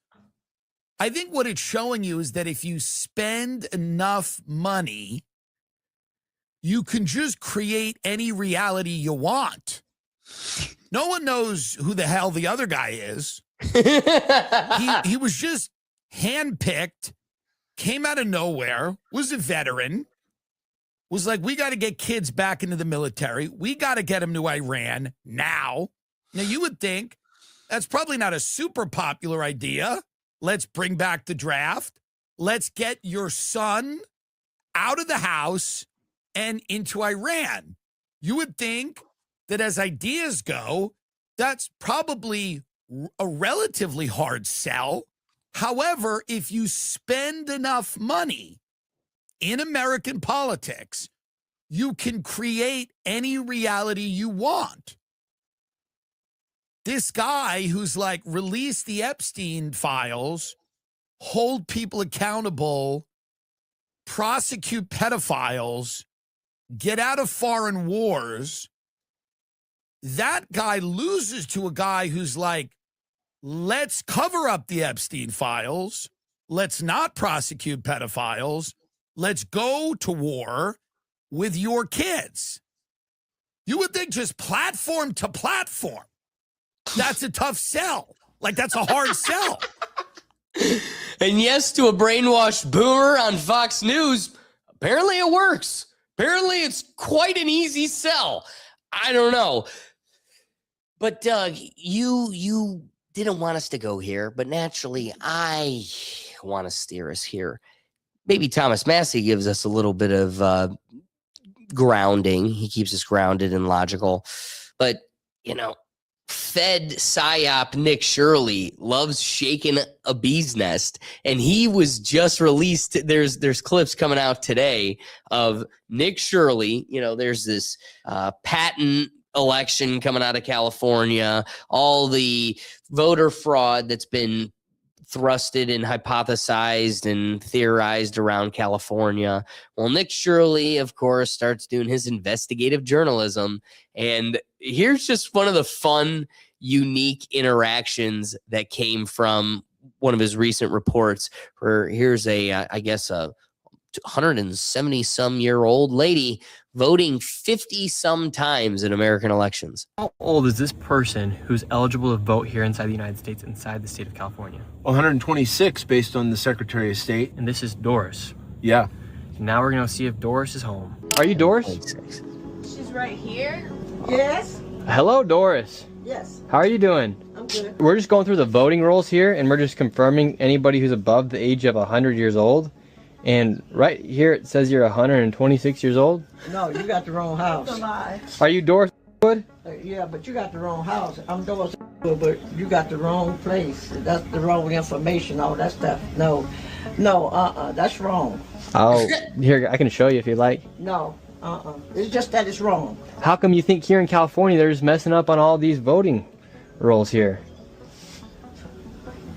S10: I think what it's showing you is that if you spend enough money, you can just create any reality you want. No one knows who the hell the other guy is. He was just handpicked, came out of nowhere, was a veteran, was like, we got to get kids back into the military. We got to get them to Iran now. Now, you would think that's probably not a super popular idea. Let's bring back the draft. Let's get your son out of the house and into Iran. You would think that as ideas go, that's probably a relatively hard sell. However, if you spend enough money in American politics, you can create any reality you want. This guy who's like, release the Epstein files, hold people accountable, prosecute pedophiles, get out of foreign wars, that guy loses to a guy who's like, let's cover up the Epstein files, let's not prosecute pedophiles, let's go to war with your kids. You would think just platform to platform, that's a tough sell. Like, that's a hard sell.
S1: And yes, to a brainwashed boomer on Fox News, apparently it works. Apparently it's quite an easy sell. I don't know. But Doug, you didn't want us to go here, but naturally I want to steer us here. Maybe Thomas Massey gives us a little bit of grounding. He keeps us grounded and logical. But, you know, Fed psyop Nick Shirley loves shaking a bee's nest, and he was just released. There's clips coming out today of Nick Shirley. You know, there's this patent election coming out of California, all the voter fraud that's been thrusted and hypothesized and theorized around California. Well, Nick Shirley, of course, starts doing his investigative journalism. And here's just one of the fun, unique interactions that came from one of his recent reports, where here's a 170 some year old lady voting 50 some times in American elections.
S6: How old is this person who's eligible to vote here inside the United States, inside the state of California?
S22: 126 based on the Secretary of State.
S6: And this is Doris.
S22: Yeah.
S6: Now we're going to see if Doris is home. Are you Doris?
S8: She's right here. Yes.
S6: Hello, Doris.
S8: Yes.
S6: How are you doing?
S8: I'm good.
S6: We're just going through the voting rolls here, and we're just confirming anybody who's above the age of 100 years old. And right here it says you're 126 years old.
S23: No, you got the wrong house.
S6: Are you Doris Wood?
S23: Yeah, but you got the wrong house. I'm Doris Wood, but you got the wrong place. That's the wrong information, all that stuff. No, that's wrong.
S6: Oh, here, I can show you if you like.
S23: No, it's just that it's wrong.
S6: How come you think here in California they're just messing up on all these voting rolls here?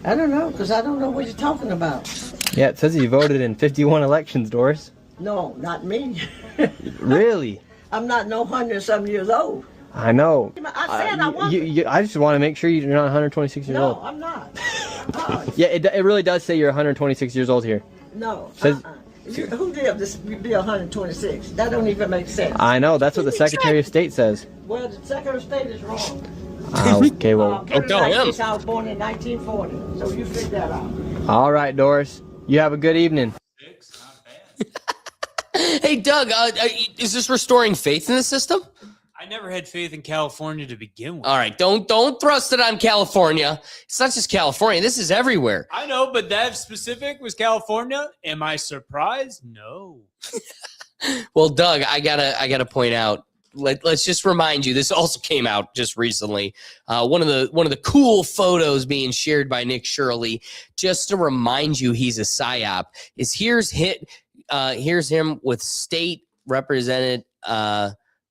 S23: I don't know, because I don't know what you're talking about.
S6: Yeah, it says you voted in 51 elections, Doris.
S23: No, not me.
S6: Really?
S23: I'm not no 100-some years old.
S6: I know.
S23: I said I wasn't.
S6: I just want to make sure you're not 126 years old.
S23: No, I'm not.
S6: Yeah, it really does say you're 126 years old here.
S23: No.
S6: Says,
S23: Who did this be 126? That don't even make sense.
S6: I know, that's what the Secretary of State says.
S23: Well, the Secretary of State is wrong.
S6: Okay, well.
S23: I was born in 1940, so you figure that out.
S6: All right, Doris. You have a good evening.
S1: Hey, Doug, is this restoring faith in the system?
S5: I never had faith in California to begin with.
S1: All right, don't thrust it on California. It's not just California. This is everywhere.
S5: I know, but that specific was California. Am I surprised? No.
S1: Well, Doug, I gotta point out. Let's just remind you. This also came out just recently. One of the cool photos being shared by Nick Shirley, just to remind you he's a psyop. Is here's him with State Representative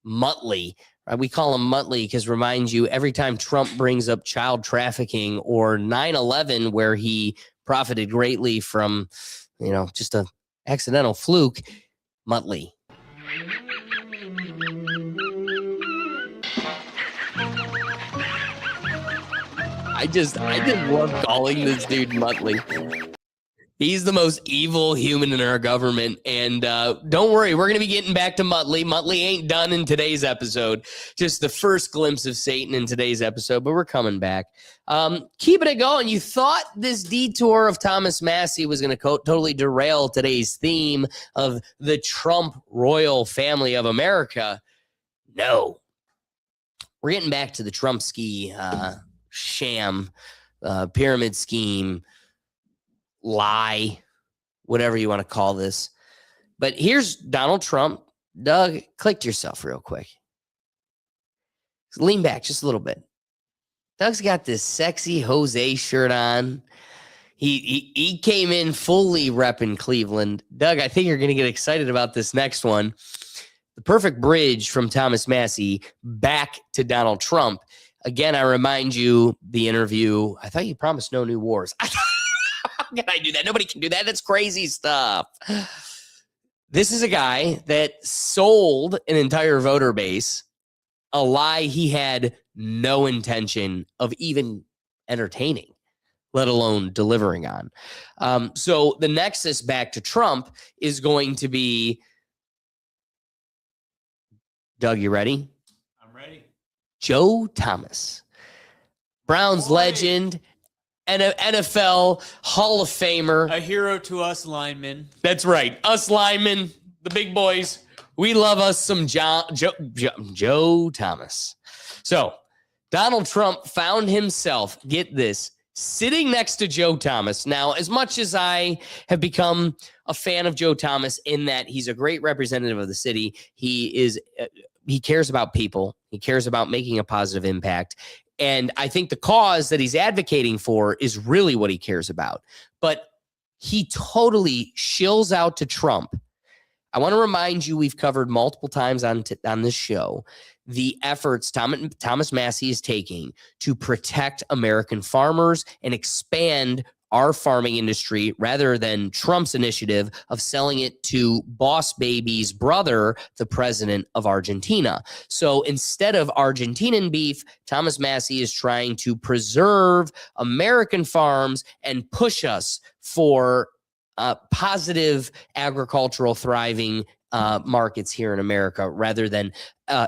S1: Muttley. We call him Muttley because reminds you every time Trump brings up child trafficking or 9/11, where he profited greatly from, just a accidental fluke. Muttley. I just love calling this dude Muttley. He's the most evil human in our government. And don't worry, we're going to be getting back to Muttley. Muttley ain't done in today's episode. Just the first glimpse of Satan in today's episode, but we're coming back. Keeping it going. You thought this detour of Thomas Massie was going to totally derail today's theme of the Trump royal family of America. No. We're getting back to the Trumpski sham, pyramid scheme, lie, whatever you want to call this. But here's Donald Trump. Doug, click to yourself real quick. Lean back just a little bit. Doug's got this sexy Jose shirt on. He came in fully repping Cleveland. Doug, I think you're going to get excited about this next one. The perfect bridge from Thomas Massie back to Donald Trump. Again, I remind you the interview. I thought you promised no new wars. How can I do that? Nobody can do that. That's crazy stuff. This is a guy that sold an entire voter base, a lie he had no intention of even entertaining, let alone delivering on. So the nexus back to Trump is going to be, Doug, you ready?
S5: I'm ready.
S1: Joe Thomas, Browns legend, and an NFL Hall of Famer.
S5: A hero to us linemen.
S1: That's right. Us linemen, the big boys. We love us some Joe Thomas. So Donald Trump found himself, get this, sitting next to Joe Thomas. Now, as much as I have become a fan of Joe Thomas in that he's a great representative of the city, he cares about people. He cares about making a positive impact. And I think the cause that he's advocating for is really what he cares about. But he totally shills out to Trump. I want to remind you, we've covered multiple times on this show the efforts Thomas Massie is taking to protect American farmers and expand our farming industry rather than Trump's initiative of selling it to Boss Baby's brother, the president of Argentina. So instead of Argentinian beef, Thomas Massie is trying to preserve American farms and push us for positive agricultural thriving markets here in America rather than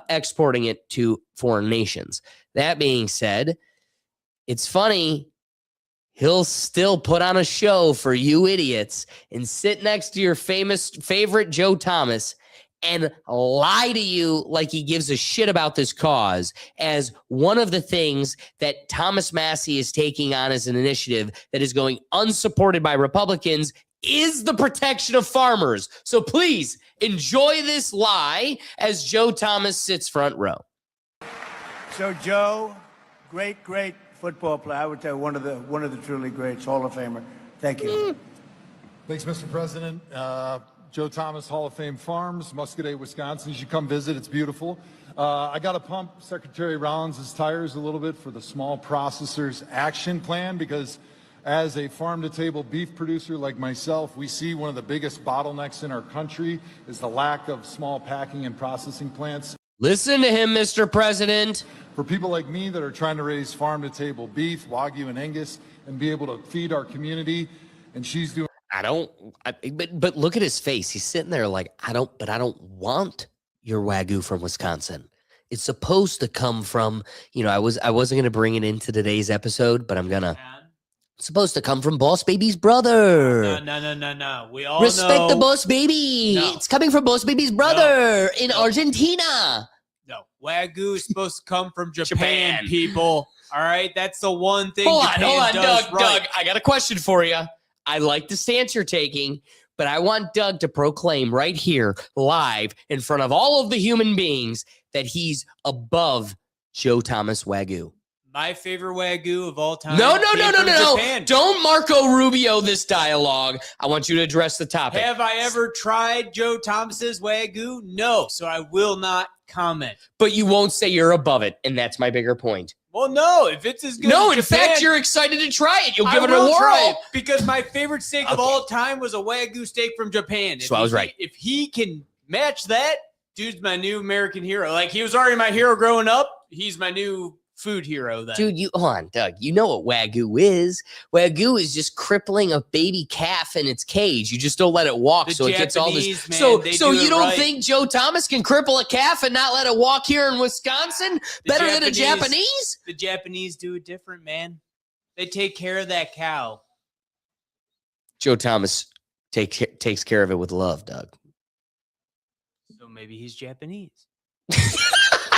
S1: exporting it to foreign nations. That being said, it's funny. He'll still put on a show for you idiots and sit next to your favorite Joe Thomas and lie to you like he gives a shit about this cause as one of the things that Thomas Massie is taking on as an initiative that is going unsupported by Republicans is the protection of farmers. So please enjoy this lie as Joe Thomas sits front row.
S7: So Joe, great football player. I would say one of the truly greats, Hall of Famer. Thank you.
S9: Thanks, Mr. President. Joe Thomas, Hall of Fame Farms, Muscoda, Wisconsin. You should come visit. It's beautiful. I got to pump Secretary Rollins' tires a little bit for the Small Processors Action Plan because as a farm-to-table beef producer like myself, we see one of the biggest bottlenecks in our country is the lack of small packing and processing plants.
S1: Listen to him, Mr. President.
S9: For people like me that are trying to raise farm-to-table beef, Wagyu and Angus, and be able to feed our community, and she's doing...
S1: But look at his face. He's sitting there like, I don't want your Wagyu from Wisconsin. It's supposed to come from, I wasn't going to bring it into today's episode, but I'm going to. It's supposed to come from Boss Baby's brother.
S5: No. We all
S1: respect the Boss Baby. No. It's coming from Boss Baby's brother in Argentina.
S5: No, Wagyu is supposed to come from Japan, people. All right, that's the one thing.
S1: Hold on,
S5: does right.
S1: Doug. I got a question for you. I like the stance you're taking, but I want Doug to proclaim right here, live, in front of all of the human beings, that he's above Joe Thomas Wagyu.
S5: My favorite Wagyu of all time.
S1: No. Don't Marco Rubio this dialogue. I want you to address the topic.
S5: Have I ever tried Joe Thomas's Wagyu? No, so I will not comment.
S1: But you won't say you're above it, and that's my bigger point.
S5: Well, no, if it's as good
S1: no,
S5: as
S1: in
S5: Japan,
S1: fact, you're excited to try it. You'll give it a
S5: will
S1: whirl.
S5: Try it because my favorite steak of all time was a Wagyu steak from Japan.
S1: So I was right.
S5: If he can match that, dude's my new American hero. Like, he was already my hero growing up. He's my new food hero then.
S1: Dude, hold on, Doug. You know what Wagyu is. Wagyu is just crippling a baby calf in its cage. You just don't let it walk, so it gets all this.
S5: Man,
S1: so you don't think Joe Thomas can cripple a calf and not let it walk here in Wisconsin better than a Japanese?
S5: The Japanese do it different, man. They take care of that cow.
S1: Joe Thomas takes care of it with love, Doug.
S5: So maybe he's Japanese.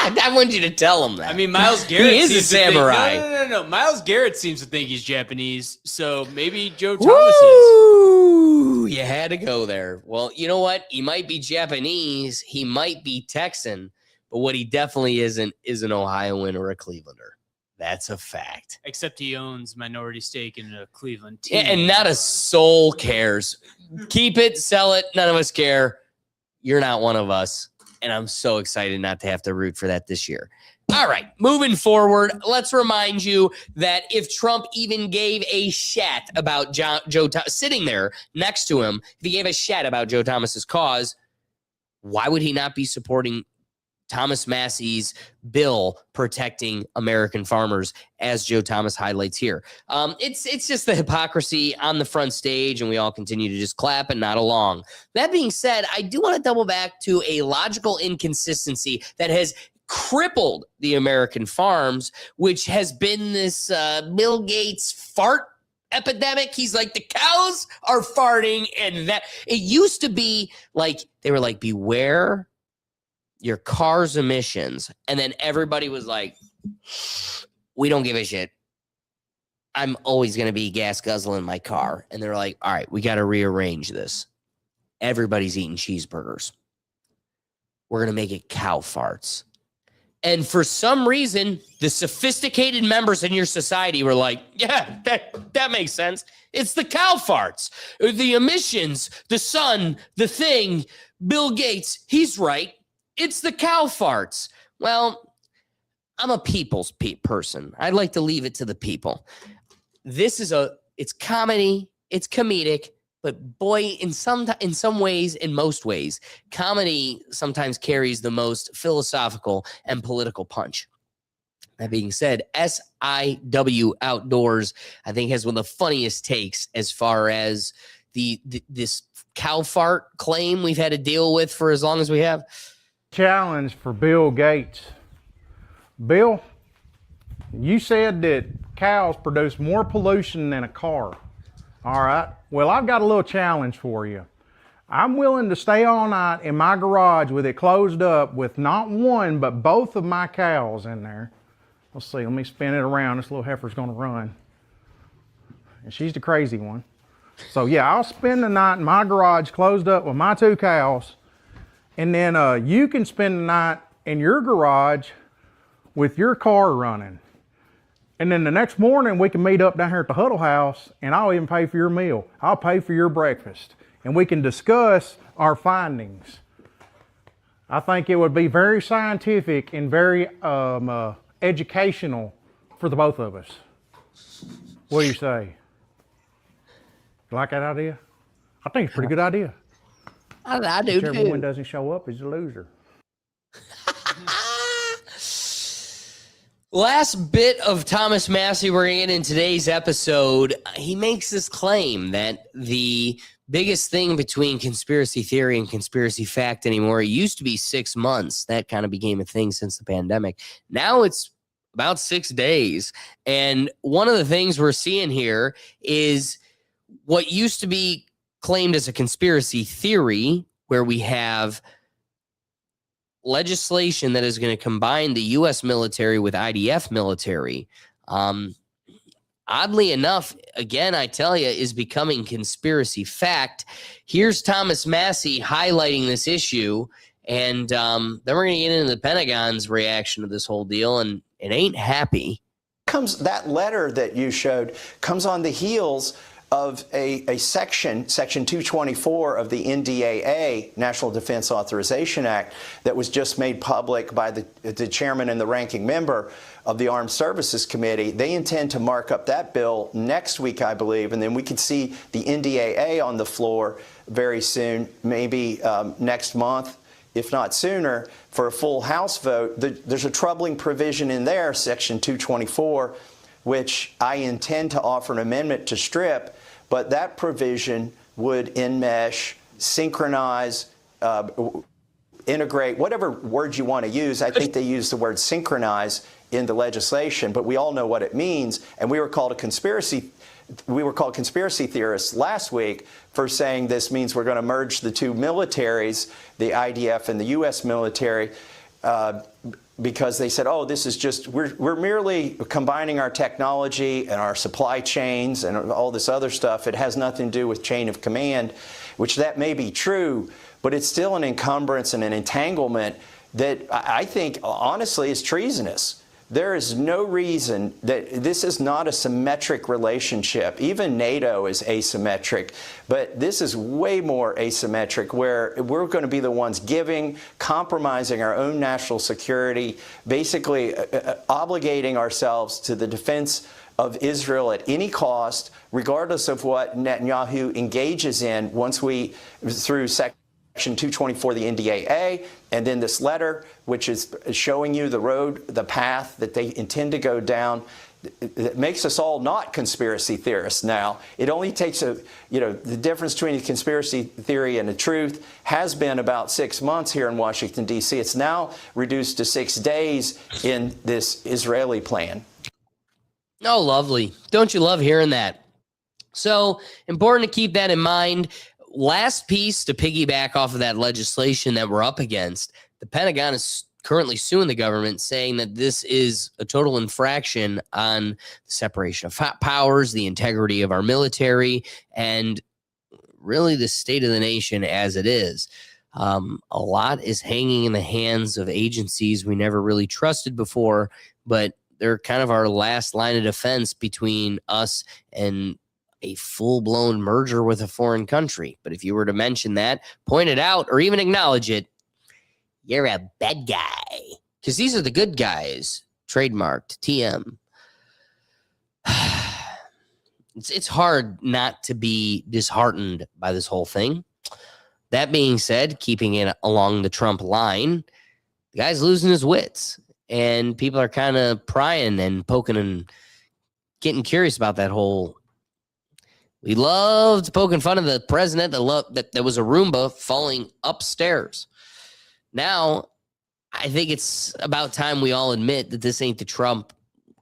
S1: I want you to tell him that.
S5: I mean, Myles Garrett
S1: is a samurai.
S5: No. Myles Garrett seems to think he's Japanese, so maybe Joe Thomas is.
S1: You had to go there. Well, you know what? He might be Japanese. He might be Texan, but what he definitely isn't is an Ohioan or a Clevelander. That's a fact.
S5: Except he owns minority stake in a Cleveland team.
S1: And not a soul cares. Keep it, sell it. None of us care. You're not one of us. And I'm so excited not to have to root for that this year. All right, moving forward, let's remind you that if Trump even gave a shat about Joe Thomas, sitting there next to him, if he gave a shat about Joe Thomas's cause, why would he not be supporting Thomas Massie's bill protecting American farmers, as Joe Thomas highlights here? It's just the hypocrisy on the front stage, and we all continue to just clap and nod along. That being said, I do want to double back to a logical inconsistency that has crippled the American farms, which has been this Bill Gates fart epidemic. He's like, the cows are farting, and that it used to be like they were like, beware your car's emissions. And then everybody was like, we don't give a shit. I'm always going to be gas guzzling my car. And they're like, all right, we got to rearrange this. Everybody's eating cheeseburgers. We're going to make it cow farts. And for some reason, the sophisticated members in your society were like, yeah, that makes sense. It's the cow farts, the emissions, the sun, the thing, Bill Gates, he's right. It's the cow farts. Well, I'm a people's person. I'd like to leave it to the people. It's comedy, it's comedic, but boy, in some ways, in most ways, comedy sometimes carries the most philosophical and political punch. That being said, SIW Outdoors, I think, has one of the funniest takes as far as this cow fart claim we've had to deal with for as long as we have?
S11: Challenge for Bill Gates. Bill, you said that cows produce more pollution than a car. All right. Well, I've got a little challenge for you. I'm willing to stay all night in my garage with it closed up with not one, but both of my cows in there. Let's see, let me spin it around. This little heifer's gonna run. And she's the crazy one. So yeah, I'll spend the night in my garage closed up with my 2 cows. And then you can spend the night in your garage with your car running. And then the next morning we can meet up down here at the Huddle House and I'll even pay for your meal. I'll pay for your breakfast. And we can discuss our findings. I think it would be very scientific and very educational for the both of us. What do you say? You like that idea? I think it's a pretty good idea.
S1: I do
S11: Whichever
S1: too.
S11: one doesn't show up is a loser.
S1: Last bit of Thomas Massey we're going to get in today's episode. He makes this claim that the biggest thing between conspiracy theory and conspiracy fact anymore, it used to be 6 months. That kind of became a thing since the pandemic. Now it's about 6 days. And one of the things we're seeing here is what used to be claimed as a conspiracy theory, where we have legislation that is going to combine the U.S. military with IDF military. Oddly enough, again, I tell you, is becoming conspiracy fact. Here's Thomas Massey highlighting this issue, and then we're going to get into the Pentagon's reaction to this whole deal, and it ain't happy.
S21: That letter that you showed comes on the heels of a section 224 of the NDAA, National Defense Authorization Act, that was just made public by the chairman and the ranking member of the Armed Services Committee. They intend to mark up that bill next week, I believe, and then we could see the NDAA on the floor very soon, maybe next month, if not sooner, for a full House vote. There's a troubling provision in there, Section 224, which I intend to offer an amendment to strip, but that provision would enmesh, synchronize, integrate, whatever word you want to use. I think they use the word synchronize in the legislation, but we all know what it means. And we were called conspiracy theorists last week for saying this means we're going to merge the two militaries, the IDF and the U.S. military, because they said, oh, this is just, we're merely combining our technology and our supply chains and all this other stuff. It has nothing to do with chain of command, which that may be true, but it's still an encumbrance and an entanglement that I think, honestly, is treasonous. There is no reason that this is not a symmetric relationship. Even NATO is asymmetric, but this is way more asymmetric, where we're going to be the ones giving, compromising our own national security, basically obligating ourselves to the defense of Israel at any cost, regardless of what Netanyahu engages in once we, through Section 224 of the NDAA, and then this letter, which is showing you the road, the path that they intend to go down. It makes us all not conspiracy theorists now. It only takes the difference between a conspiracy theory and a truth has been about 6 months here in Washington, D.C. It's now reduced to 6 days in this Israeli plan.
S1: Oh, lovely. Don't you love hearing that? So important to keep that in mind. Last piece to piggyback off of that legislation that we're up against, the Pentagon is currently suing the government, saying that this is a total infraction on the separation of powers, the integrity of our military, and really the state of the nation as it is. A lot is hanging in the hands of agencies we never really trusted before, but they're kind of our last line of defense between us and a full-blown merger with a foreign country. But if you were to mention that, point it out, or even acknowledge it, you're a bad guy. Because these are the good guys. Trademarked. TM. It's hard not to be disheartened by this whole thing. That being said, keeping it along the Trump line, the guy's losing his wits. And people are kind of prying and poking and getting curious about that whole We loved poking fun of the president that was a Roomba falling upstairs. Now, I think it's about time we all admit that this ain't the Trump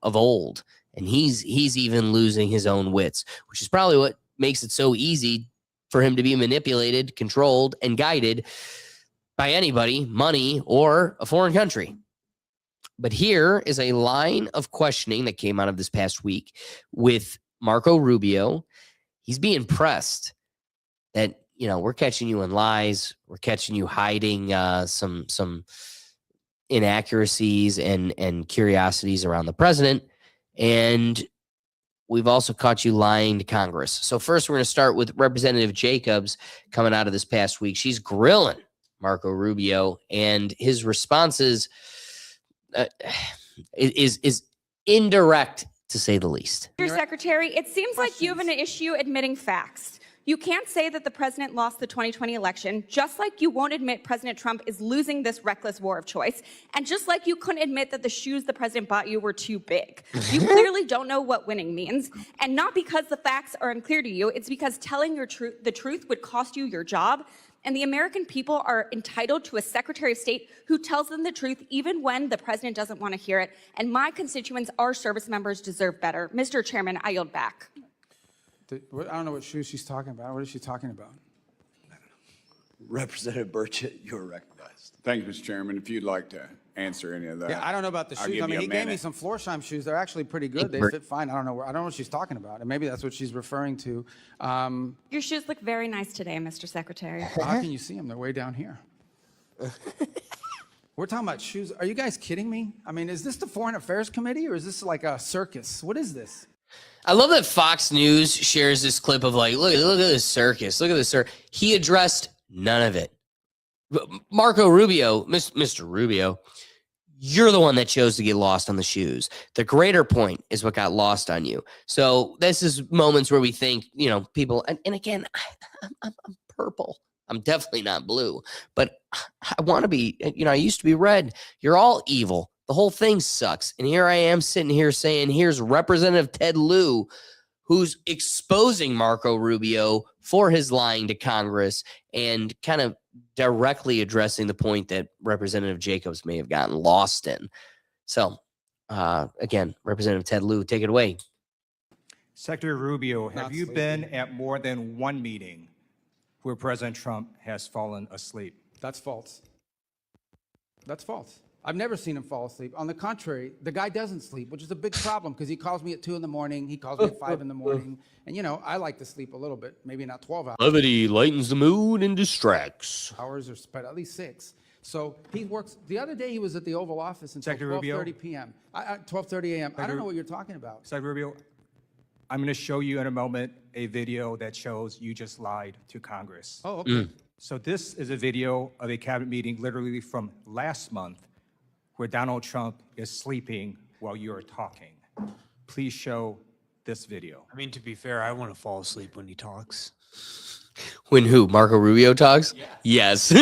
S1: of old. And he's even losing his own wits, which is probably what makes it so easy for him to be manipulated, controlled, and guided by anybody, money, or a foreign country. But here is a line of questioning that came out of this past week with Marco Rubio. He's being pressed that, we're catching you in lies. We're catching you hiding some inaccuracies and curiosities around the president. And we've also caught you lying to Congress. So first, we're going to start with Representative Jacobs coming out of this past week. She's grilling Marco Rubio, and his responses is indirect, to say the least.
S13: Mr. Secretary, it seems like you have an issue admitting facts. You can't say that the president lost the 2020 election, just like you won't admit President Trump is losing this reckless war of choice, and just like you couldn't admit that the shoes the president bought you were too big. You clearly don't know what winning means, and not because the facts are unclear to you, it's because telling the truth would cost you your job, and the American people are entitled to a Secretary of State who tells them the truth even when the president doesn't want to hear it, and my constituents, our service members, deserve better. Mr. Chairman, I yield back.
S14: I don't know what shoes she's talking about. What is she talking about?
S15: Representative Burchett, you're recognized.
S24: Thank you, Mr. Chairman. If you'd like to answer any of that.
S14: Yeah, I don't know about the shoes. I mean, he gave me some Florsheim shoes. They're actually pretty good. They fit fine. I don't know what she's talking about. And maybe that's what she's referring to.
S13: Your shoes look very nice today, Mr. Secretary.
S14: How can you see them? They're way down here. We're talking about shoes. Are you guys kidding me? I mean, is this the Foreign Affairs Committee or is this like a circus? What is this?
S1: I love that Fox News shares this clip of like, look at this circus. Look at this circus. He addressed none of it. Marco Rubio, Mr. Rubio, you're the one that chose to get lost on the shoes. The greater point is what got lost on you. So this is moments where we think, people, and again, I'm purple. I'm definitely not blue, but I want to be, I used to be red. You're all evil. The whole thing sucks. And here I am sitting here saying, here's Representative Ted Lieu, who's exposing Marco Rubio for his lying to Congress and kind of directly addressing the point that Representative Jacobs may have gotten lost in. So, again, Representative Ted Lieu, take it away.
S25: Secretary Rubio, have you been at more than one meeting where President Trump has fallen asleep?
S14: That's false. That's false. I've never seen him fall asleep. On the contrary, the guy doesn't sleep, which is a big problem because he calls me at 2 in the morning. He calls me at 5 in the morning. And, I like to sleep a little bit, maybe not 12 hours.
S1: Levity lightens the mood and distracts.
S14: Hours, but at least 6. So he works. The other day he was at the Oval Office until 12:30 p.m. 12:30 a.m. I don't know what you're talking about.
S25: Secretary Rubio, I'm going to show you in a moment a video that shows you just lied to Congress.
S14: Oh, okay.
S25: So this is a video of a cabinet meeting literally from last month where Donald Trump is sleeping while you're talking. Please show this video.
S5: I mean, to be fair, I want to fall asleep when he talks.
S1: When who? Marco Rubio talks? Yeah. Yes.
S14: A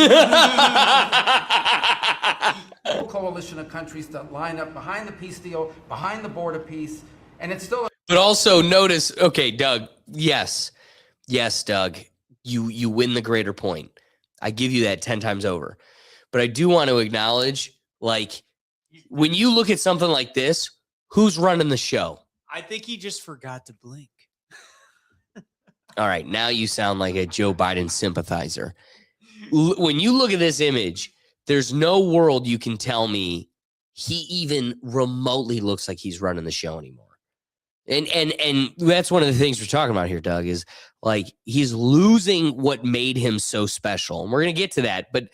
S14: coalition of countries that line up behind the peace deal, behind the border peace, and it's still.
S1: But also notice, okay, Doug, yes, Doug, you win the greater point. I give you that 10 times over. But I do want to acknowledge, like, when you look at something like this, who's running the show?
S5: I think he just forgot to blink.
S1: All right, now you sound like a Joe Biden sympathizer. When you look at this image, there's no world you can tell me he even remotely looks like he's running the show anymore. And that's one of the things we're talking about here, Doug, is like he's losing what made him so special. And we're going to get to that, but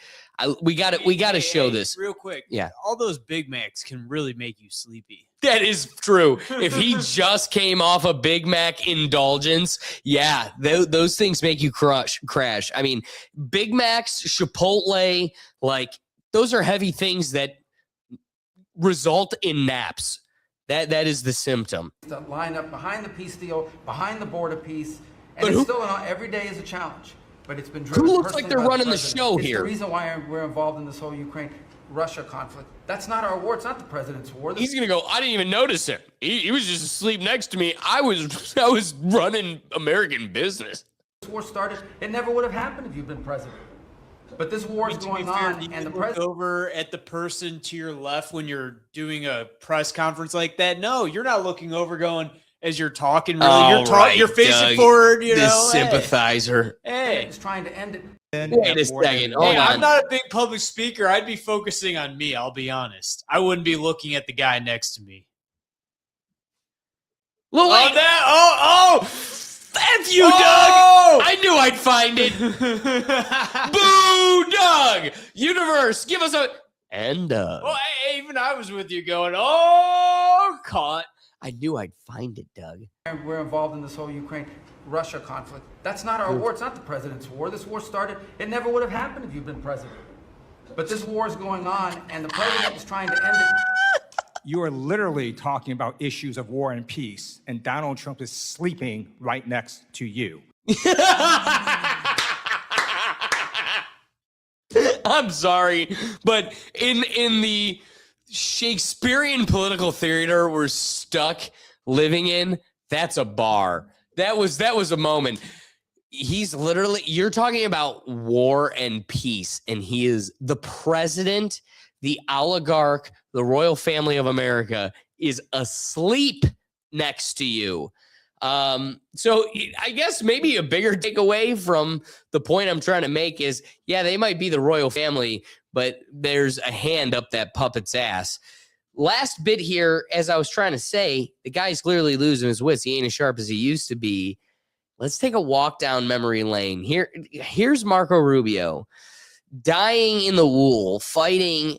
S1: we got to show this
S5: real quick.
S1: Yeah.
S5: All those Big Macs can really make you sleepy.
S1: That is true. If he just came off a Big Mac indulgence, yeah, those things make you crash. I mean, Big Macs, Chipotle, like those are heavy things that result in naps. That is the symptom.
S14: That line up behind the peace deal, behind the border peace, and it's still every day is a challenge. But it's been driven.
S1: Who looks like they're running the show here?
S14: It's the reason why we're involved in this whole Ukraine-Russia conflict. That's not our war. It's not the president's war.
S1: He's going to go, I didn't even notice it. he was just asleep next to me. I was running American business.
S14: This war started, it never would have happened if you'd been president. But this war is going on, and the president
S5: over at the person to your left when you're doing a press conference like that. No, you're not looking over, going as you're talking. Really, you're facing
S1: Doug,
S5: forward. You
S1: this
S5: know,
S1: sympathizer.
S5: Hey,
S14: is trying to end it.
S1: Wait a second. Hold
S5: hey,
S1: on.
S5: I'm not a big public speaker. I'd be focusing on me. I'll be honest. I wouldn't be looking at the guy next to me.
S1: Well, wait. That's you, Doug. I knew I'd find it. Boo, Doug. Universe, give us a
S5: Well, even I was with you going, caught.
S1: I knew I'd find it, Doug.
S14: We're involved in this whole Ukraine-Russia conflict. That's not our war. It's not the president's war. This war started, it never would have happened if you'd been president. But this war is going on, and the president is trying to end it.
S25: You are literally talking about issues of war and peace, and Donald Trump is sleeping right next to you.
S1: I'm sorry, but in the Shakespearean political theater we're stuck living in, that's a bar. That was a moment. He's literally, you're talking about war and peace, and he is the president, the oligarch, the royal family of America is asleep next to you. So I guess maybe a bigger takeaway from the point I'm trying to make is, yeah, they might be the royal family, but there's a hand up that puppet's ass. Last bit here, as I was trying to say, the guy's clearly losing his wits. He ain't as sharp as he used to be. Let's take a walk down memory lane. Here's Marco Rubio dying in the wool, fighting,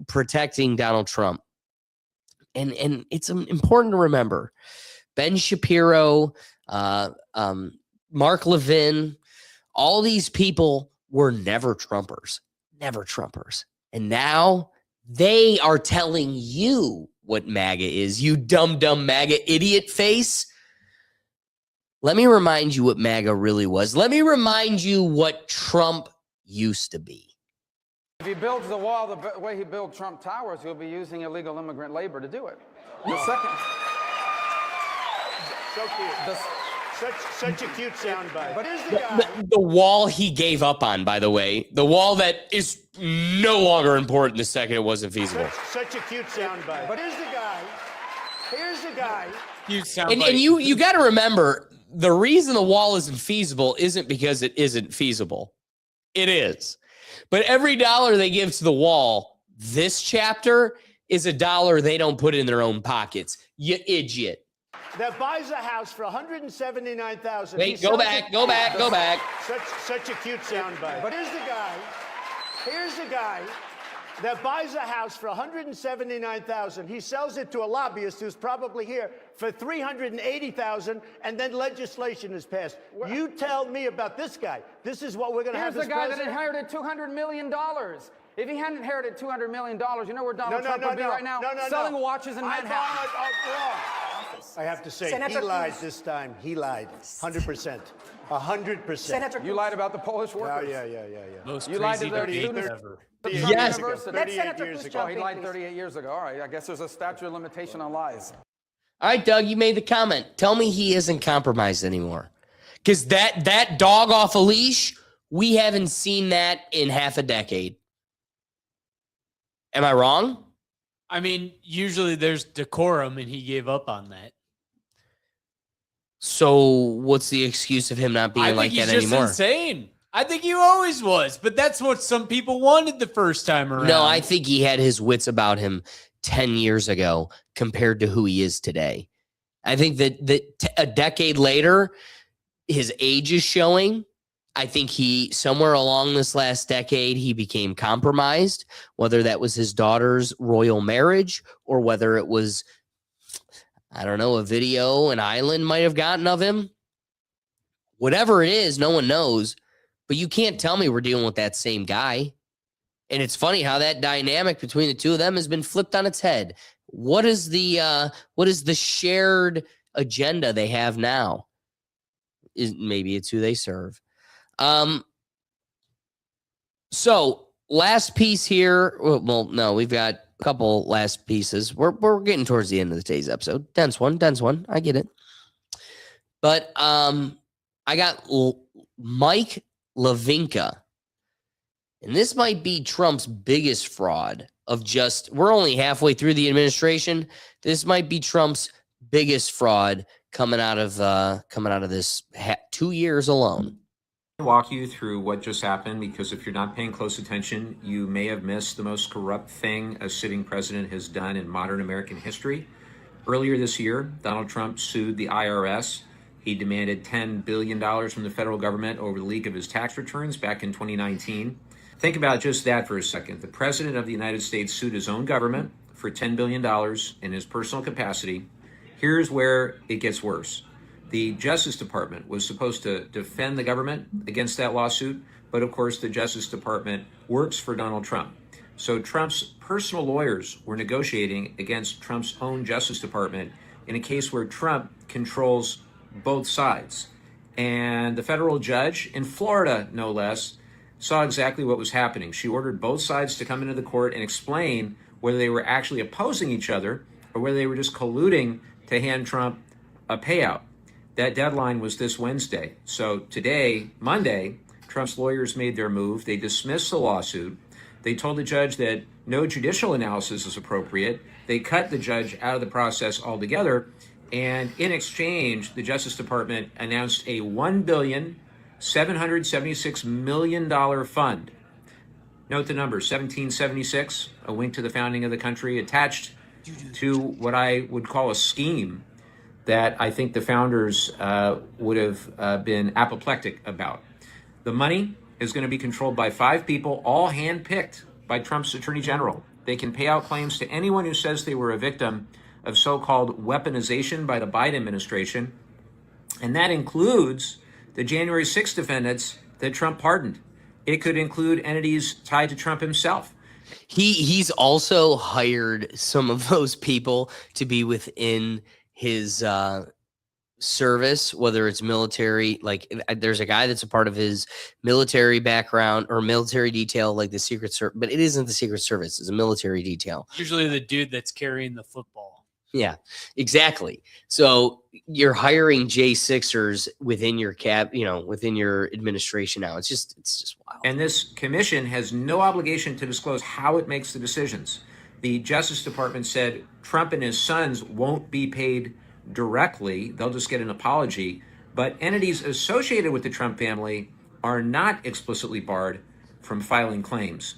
S1: protecting Donald Trump. And it's important to remember, Ben Shapiro, Mark Levin, all these people were never Trumpers. And now they are telling you what MAGA is, you dumb MAGA idiot face. Let me remind you what MAGA really was. Let me remind you what Trump used to be.
S14: If he builds the wall the way he built Trump Towers, he'll be using illegal immigrant labor to do it. The second...
S7: So cute. Such a cute soundbite. But is the guy...
S1: The wall he gave up on, by the way. The wall that is no longer important the second it wasn't feasible.
S7: Such a cute soundbite. But here's the guy.
S5: Cute soundbite.
S1: And you got to remember, the reason the wall isn't feasible isn't because it isn't feasible. It is. But every dollar they give to the wall, this chapter is a dollar they don't put in their own pockets. You idiot.
S7: That buys a house for $179,000.
S1: Wait, go back.
S7: Such a cute soundbite. But here's the guy that buys a house for $179,000. He sells it to a lobbyist who's probably here for $380,000, and then legislation is passed. You tell me about this guy. This is what we're going to have.
S14: Here's
S7: As
S14: the guy
S7: president.
S14: that inherited $200 million. If he hadn't inherited $200 million, you know where Donald Trump would be right now? Selling watches in Manhattan.
S7: I have to say, he lied this time. He lied. 100%. 100%.
S14: Senator, you lied about the Polish workers.
S7: Yeah.
S5: Most
S14: You lied to
S5: crazy
S14: their
S5: debate
S14: students.
S5: ever.
S1: Yes.
S7: 38 years ago.
S14: Oh, he lied 38 years ago. All right, I guess there's a statute of limitation on lies.
S1: All right, Doug, you made the comment. Tell me he isn't compromised anymore. Because that dog off a leash, we haven't seen that in half a decade. Am I wrong?
S5: I mean, usually there's decorum, and he gave up on that.
S1: So what's the excuse of him not being like that anymore?
S5: I think he's just insane. I think he always was, but that's what some people wanted the first time around.
S1: No, I think he had his wits about him 10 years ago compared to who he is today. I think that a decade later, his age is showing. I think somewhere along this last decade, he became compromised, whether that was his daughter's royal marriage or whether it was, I don't know, a video an island might have gotten of him. Whatever it is, no one knows. But you can't tell me we're dealing with that same guy. And it's funny how that dynamic between the two of them has been flipped on its head. What is the shared agenda they have now? Maybe it's who they serve. So last piece here. Well, no, we've got couple last pieces. We're getting towards the end of today's episode. Dense one. I get it. But I got Mike Levinka. And this might be Trump's biggest fraud of just, we're only halfway through the administration. This might be Trump's biggest fraud coming out of this 2 years alone.
S4: Walk you through what just happened, because if you're not paying close attention, you may have missed the most corrupt thing a sitting president has done in modern American history. Earlier this year, Donald Trump sued the IRS. He demanded $10 billion from the federal government over the leak of his tax returns back in 2019. Think about just that for a second. The president of the United States sued his own government for $10 billion in his personal capacity. Here's where it gets worse. The Justice Department was supposed to defend the government against that lawsuit, but of course the Justice Department works for Donald Trump. So Trump's personal lawyers were negotiating against Trump's own Justice Department in a case where Trump controls both sides. And the federal judge in Florida, no less, saw exactly what was happening. She ordered both sides to come into the court and explain whether they were actually opposing each other or whether they were just colluding to hand Trump a payout. That deadline was this Wednesday. So today, Monday, Trump's lawyers made their move. They dismissed the lawsuit. They told the judge that no judicial analysis is appropriate. They cut the judge out of the process altogether. And in exchange, the Justice Department announced a $1,776 million fund. Note the number, 1776, a wink to the founding of the country, attached to what I would call a scheme that I think the founders would have been apoplectic about. The money is going to be controlled by 5 people, all handpicked by Trump's attorney general. They can pay out claims to anyone who says they were a victim of so-called weaponization by the Biden administration. And that includes the January 6th defendants that Trump pardoned. It could include entities tied to Trump himself.
S1: He's also hired some of those people to be within his service, whether it's military. Like there's a guy that's a part of his military background or military detail, like the Secret Service, but it isn't the Secret Service, it's a military detail.
S5: Usually the dude that's carrying the football.
S1: Yeah, exactly. So you're hiring J6ers within your within your administration now. It's just wild.
S4: And this commission has no obligation to disclose how it makes the decisions. The Justice Department said Trump and his sons won't be paid directly. They'll just get an apology. But entities associated with the Trump family are not explicitly barred from filing claims.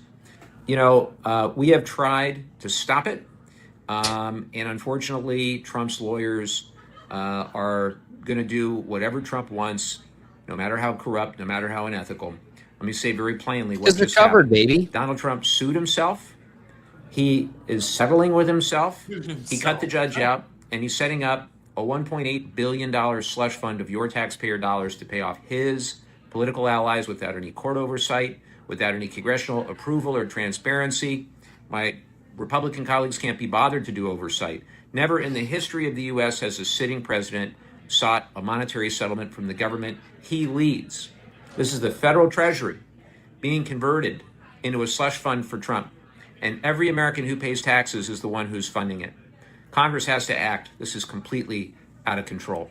S4: We have tried to stop it. And unfortunately, Trump's lawyers are going to do whatever Trump wants, no matter how corrupt, no matter how unethical. Let me say very plainly what just
S1: covered,
S4: happened.
S1: Baby.
S4: Donald Trump sued himself. He is settling with himself. He cut the judge out, and he's setting up a $1.8 billion slush fund of your taxpayer dollars to pay off his political allies without any court oversight, without any congressional approval or transparency. My Republican colleagues can't be bothered to do oversight. Never in the history of the U.S. has a sitting president sought a monetary settlement from the government he leads. This is the federal treasury being converted into a slush fund for Trump. And every American who pays taxes is the one who's funding it. Congress has to act. This is completely out of control.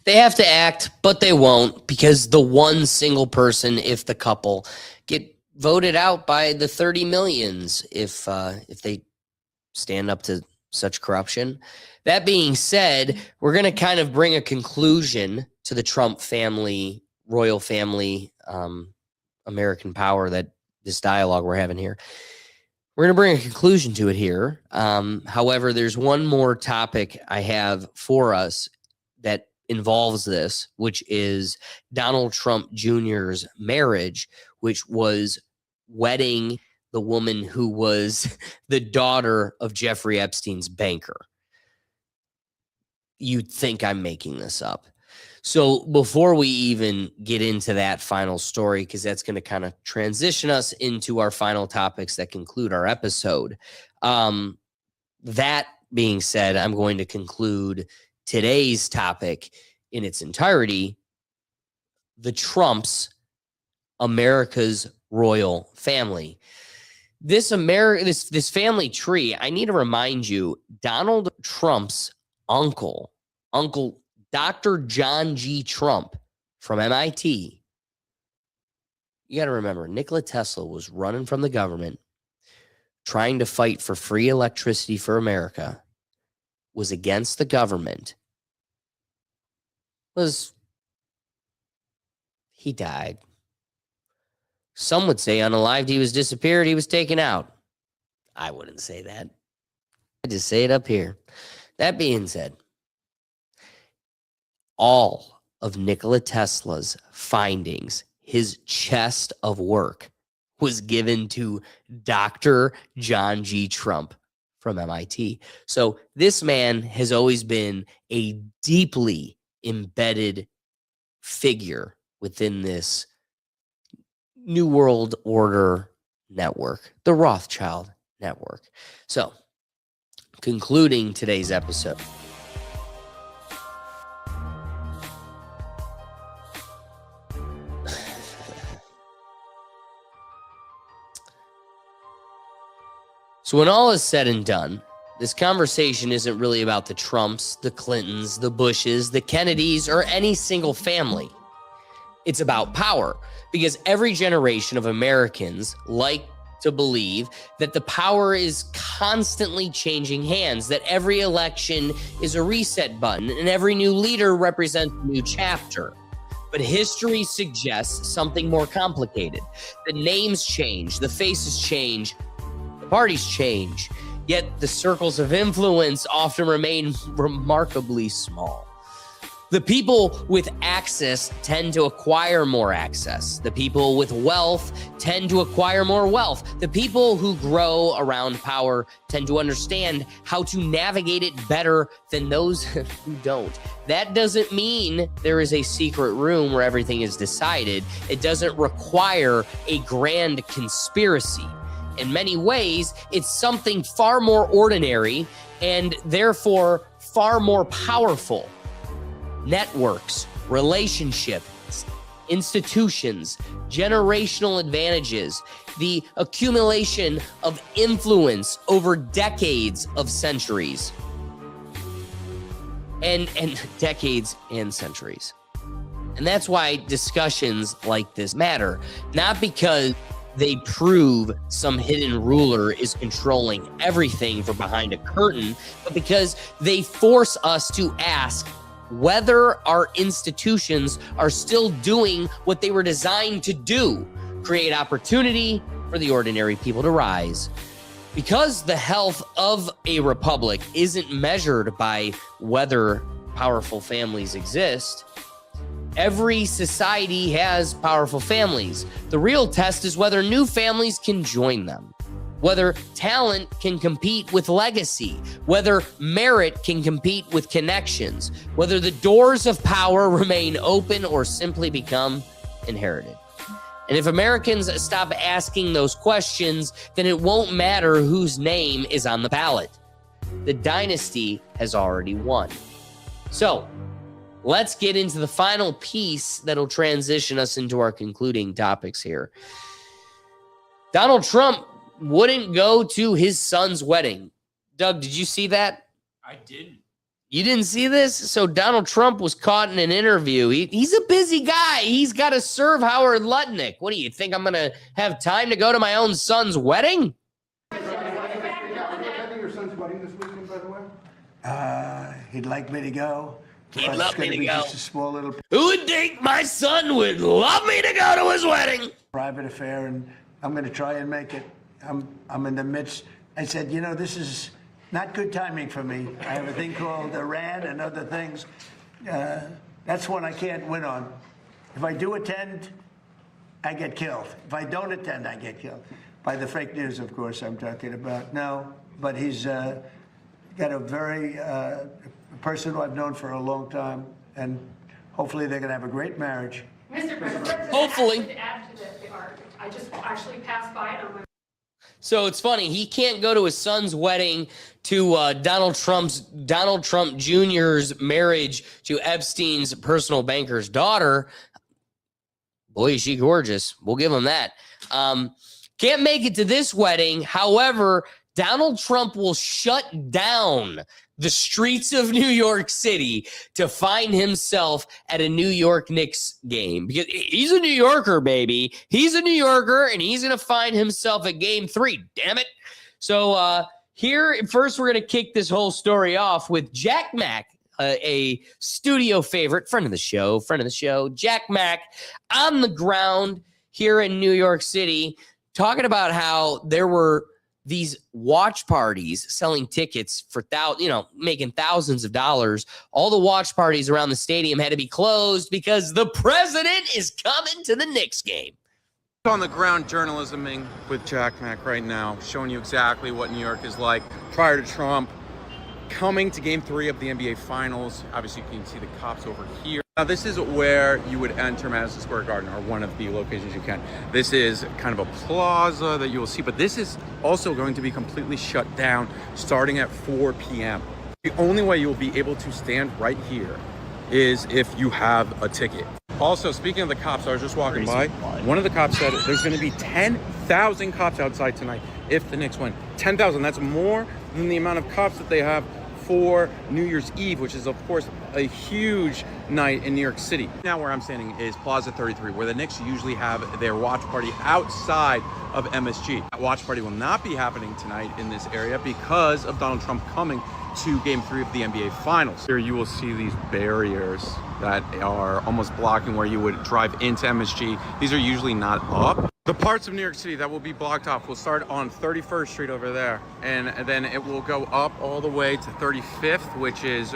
S1: They have to act, but they won't, because the one single person, if the couple, get voted out by the 30 millions if they stand up to such corruption. That being said, we're going to kind of bring a conclusion to the Trump family, royal family, American power, that this dialogue we're having here. We're going to bring a conclusion to it here. However, there's one more topic I have for us that involves this, which is Donald Trump Jr.'s marriage, which was wedding the woman who was the daughter of Jeffrey Epstein's banker. You'd think I'm making this up. So before we even get into that final story, because that's going to kind of transition us into our final topics that conclude our episode. That being said, I'm going to conclude today's topic in its entirety: the Trumps, America's royal family. this family tree, I need to remind you, Donald Trump's uncle Dr. John G. Trump from MIT. You got to remember, Nikola Tesla was running from the government, trying to fight for free electricity for America, was against the government, he died. Some would say unalived, he was disappeared, he was taken out. I wouldn't say that. I just say it up here. That being said, all of Nikola Tesla's findings, his chest of work, was given to Dr. John G. Trump from MIT. So this man has always been a deeply embedded figure within this New World Order network, the Rothschild network. So, concluding today's episode. So when all is said and done, this conversation isn't really about the Trumps, the Clintons, the Bushes, the Kennedys, or any single family. It's about power, because every generation of Americans like to believe that the power is constantly changing hands, that every election is a reset button, and every new leader represents a new chapter. But history suggests something more complicated. The names change, the faces change, the parties change, yet the circles of influence often remain remarkably small. The people with access tend to acquire more access. The people with wealth tend to acquire more wealth. The people who grow around power tend to understand how to navigate it better than those who don't. That doesn't mean there is a secret room where everything is decided. It doesn't require a grand conspiracy. In many ways, it's something far more ordinary and therefore far more powerful. Networks, relationships, institutions, generational advantages, the accumulation of influence over decades of centuries. And decades and centuries. And that's why discussions like this matter, not because they prove some hidden ruler is controlling everything from behind a curtain, but because they force us to ask whether our institutions are still doing what they were designed to do, create opportunity for the ordinary people to rise. Because the health of a republic isn't measured by whether powerful families exist, every society has powerful families. The real test is whether new families can join them, whether talent can compete with legacy, whether merit can compete with connections, whether the doors of power remain open or simply become inherited. And if Americans stop asking those questions, then it won't matter whose name is on the ballot. The dynasty has already won. So let's get into the final piece that'll transition us into our concluding topics here. Donald Trump wouldn't go to his son's wedding. Doug, did you see that?
S5: I didn't.
S1: You didn't see this? So Donald Trump was caught in an interview. He's a busy guy. He's got to serve Howard Lutnick. What do you think? I'm going to have time to go to my own son's wedding?
S16: Your son's wedding this weekend, by the way?
S17: He'd like me to go.
S1: He'd love me to go.
S17: Just a small little
S1: Who would think my son would love me to go to his wedding?
S17: private affair, and I'm going to try and make it. I'm in the midst. I said, you know, this is not good timing for me. I have a thing called Iran and other things. That's one I can't win on. If I do attend, I get killed. If I don't attend, I get killed. By the fake news, of course, I'm talking about. No, but he's got a very person who I've known for a long time, and hopefully they're going to have a great marriage.
S18: Mr. President,
S1: hopefully.
S18: to add to the art, I just actually passed by it on my.
S1: So it's funny, he can't go to his son's wedding, to Donald Trump Jr.'s marriage to Epstein's personal banker's daughter. Boy, is she gorgeous. We'll give him that. Can't make it to this wedding. However, Donald Trump will shut down the streets of New York City to find himself at a New York Knicks game because he's a New Yorker, baby. He's a New Yorker, and he's going to find himself at Game 3. Damn it. So here, first, we're going to kick this whole story off with Jack Mack, a studio favorite, friend of the show, Jack Mack, on the ground here in New York City, talking about how there were these watch parties selling tickets for making thousands of dollars. All the watch parties around the stadium had to be closed because the president is coming to the Knicks game.
S2: On the ground journalisming with Jack Mack right now, showing you exactly what New York is like prior to Trump coming to Game 3 of the NBA Finals. Obviously, you can see the cops over here. Now, this is where you would enter Madison Square Garden, or one of the locations you can. This is kind of a plaza that you will see, but this is also going to be completely shut down starting at 4 p.m. The only way you will be able to stand right here is if you have a ticket. Also, speaking of the cops, I was just walking by. One of the cops said there's going to be 10,000 cops outside tonight if the Knicks win. 10,000, that's more than the amount of cops that they have for New Year's Eve, which is, of course, a huge night in New York City. Now where I'm standing is Plaza 33, where the Knicks usually have their watch party outside of MSG. That watch party will not be happening tonight in this area because of Donald Trump coming to Game 3 of the NBA Finals. Here you will see these barriers that are almost blocking where you would drive into MSG. These are usually not up. The parts of New York City that will be blocked off will start on 31st Street over there, and then it will go up all the way to 35th, which is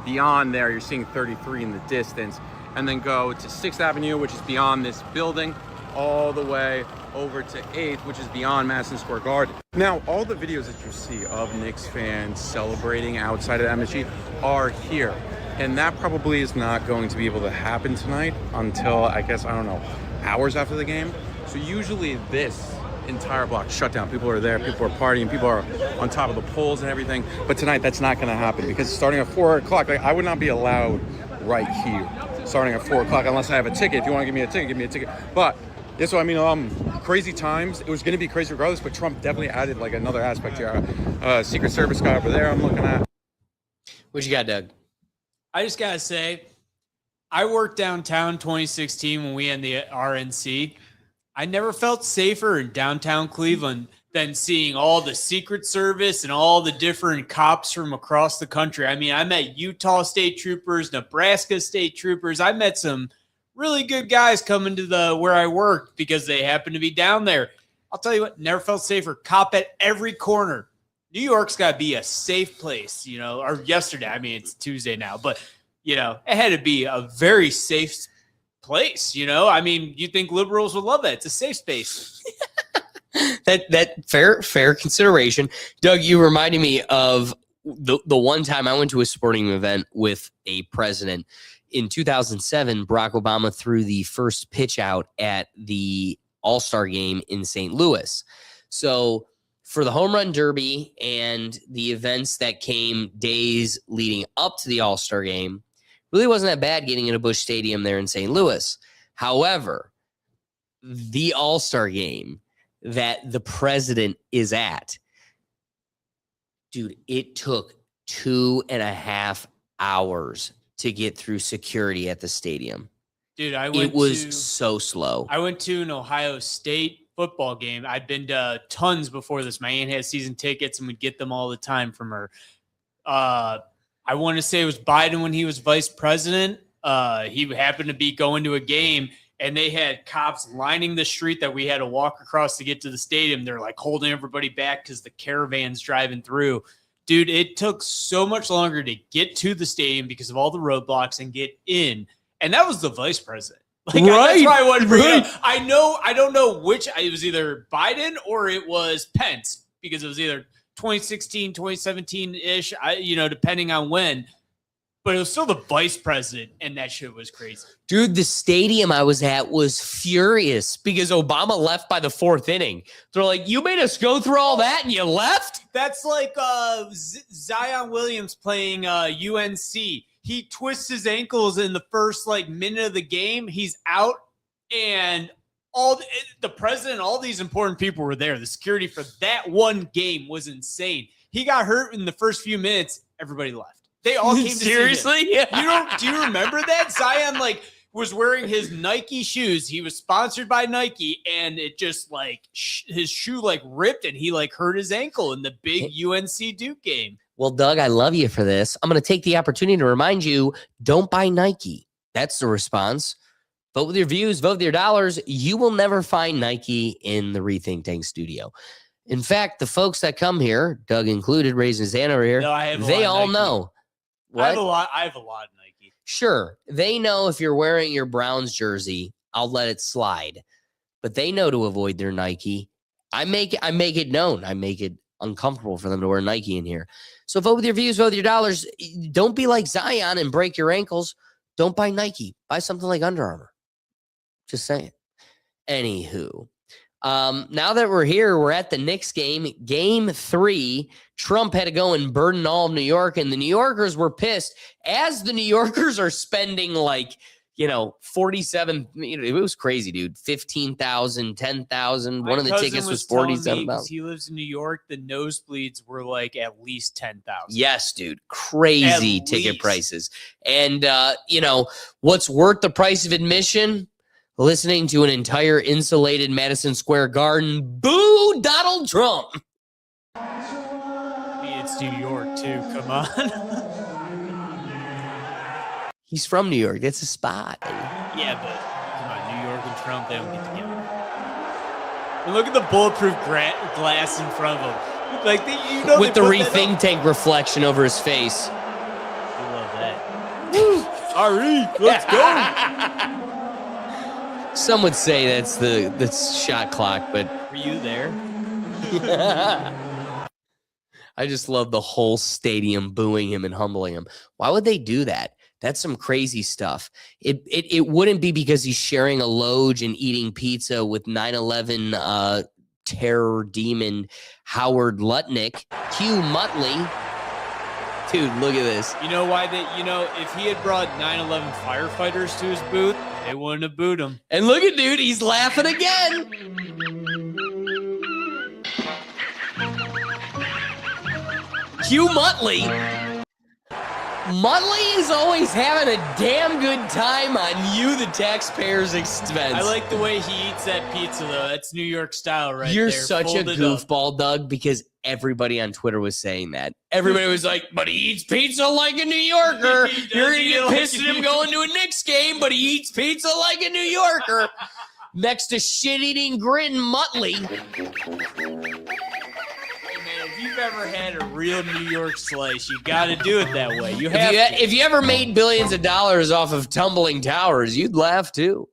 S2: beyond there. You're seeing 33 in the distance, and then go to 6th Avenue, which is beyond this building, all the way over to 8th, which is beyond Madison Square Garden. Now, all the videos that you see of Knicks fans celebrating outside of MSG are here, and that probably is not going to be able to happen tonight until, I guess, I don't know, hours after the game. So usually this entire block shut down. People are there, people are partying, people are on top of the poles and everything. But tonight that's not going to happen because starting at 4 o'clock, I would not be allowed right here starting at 4 o'clock unless I have a ticket. If you want to give me a ticket, give me a ticket. But yeah, so I mean, crazy times. It was going to be crazy regardless, but Trump definitely added like another aspect here. Secret Service guy over there I'm looking at.
S1: What you got, Doug?
S5: I just got to say, I worked downtown 2016 when we had the RNC. I never felt safer in downtown Cleveland than seeing all the Secret Service and all the different cops from across the country. I mean, I met Utah State Troopers, Nebraska State Troopers. I met some really good guys coming to where I worked because they happened to be down there. I'll tell you what, never felt safer. Cop at every corner. New York's got to be a safe place, or yesterday. I mean, it's Tuesday now, but, it had to be a very safe place, I mean, you think liberals would love that. It's a safe space.
S1: that fair consideration. Doug, you reminded me of the one time I went to a sporting event with a president. In 2007, Barack Obama threw the first pitch out at the All-Star game in St. Louis. So for the home run derby and the events that came days leading up to the All-Star game, really wasn't that bad getting into Busch Stadium there in St. Louis. However, the All-Star game that the president is at, dude, it took 2.5 hours to get through security at the stadium.
S5: Dude,
S1: it was so slow.
S5: I went to an Ohio State football game. I'd been to tons before this. My aunt had season tickets and would get them all the time from her. I want to say it was Biden when he was vice president. He happened to be going to a game, and they had cops lining the street that we had to walk across to get to the stadium. They're like holding everybody back because the caravan's driving through. Dude, it took so much longer to get to the stadium because of all the roadblocks and get in. And that was the vice president. Like,
S1: right,
S5: that's why I wanted to bring
S1: right.
S5: it up. I don't know which. It was either Biden or it was Pence because it was either 2016, 2017-ish, depending on when. But it was still the vice president, and that shit was crazy.
S1: Dude, the stadium I was at was furious because Obama left by the 4th inning. They're like, you made us go through all that and you left?
S5: That's like Zion Williams playing UNC. He twists his ankles in the first minute of the game. He's out, and the president, all these important people were there. The security for that one game was insane. He got hurt in the first few minutes. Everybody left. They all came to
S1: Seriously?
S5: see him. Do you remember that? Zion was wearing his Nike shoes. He was sponsored by Nike, and it just his shoe ripped, and he hurt his ankle in the big UNC Duke game.
S1: Well, Doug, I love you for this. I'm going to take the opportunity to remind you, don't buy Nike. That's the response. Vote with your views, vote with your dollars. You will never find Nike in the Rethink Tank studio. In fact, the folks that come here, Doug included, raising his hand over here, they all know. What?
S5: I have a lot of Nike.
S1: Sure. They know if you're wearing your Browns jersey, I'll let it slide. But they know to avoid their Nike. I make it known. I make it uncomfortable for them to wear Nike in here. So vote with your views, vote with your dollars. Don't be like Zion and break your ankles. Don't buy Nike. Buy something like Under Armour. Just saying. Anywho. Now that we're here, we're at the Knicks game. Game 3. Trump had to go and burden all of New York, and the New Yorkers were pissed. As the New Yorkers are spending 47, it was crazy, dude. 15,000, 10,000. One of the tickets was 47,000.
S5: He lives in New York. The nosebleeds were at least 10,000.
S1: Yes, dude. Crazy ticket prices. And, what's worth the price of admission? Listening to an entire insulated Madison Square Garden boo Donald Trump.
S5: It's New York, too. Come on.
S1: He's from New York. That's a spot.
S5: Yeah, but come on. New York and Trump, they don't get together. And look at the bulletproof glass in front of him.
S1: With the Rethink Tank reflection over his face.
S5: I love that. Ari, let's go.
S1: Some would say that's the shot clock, but
S5: were you there?
S1: I just love the whole stadium booing him and humbling him. Why would they do that? That's some crazy stuff. It wouldn't be because he's sharing a Loge and eating pizza with 9/11 terror demon Howard Lutnick. Hugh Muttley. Dude, look at this.
S5: You know why if he had brought 9/11 firefighters to his booth, they wouldn't have booed him.
S1: And look at dude, he's laughing again. Hugh Muttley. Muttley is always having a damn good time on you, the taxpayer's expense.
S5: I like the way he eats that pizza, though. That's New York style right
S1: You're
S5: there.
S1: such a goofball, Doug, because everybody on Twitter was saying that. Everybody was like, but he eats pizza like a New Yorker. You're going to get pissed at him going to a Knicks game, but he eats pizza like a New Yorker. Next to shit-eating grin Muttley.
S5: If you've ever had a real New York slice, you got to do it that way. If
S1: you ever made billions of dollars off of tumbling towers, you'd laugh too.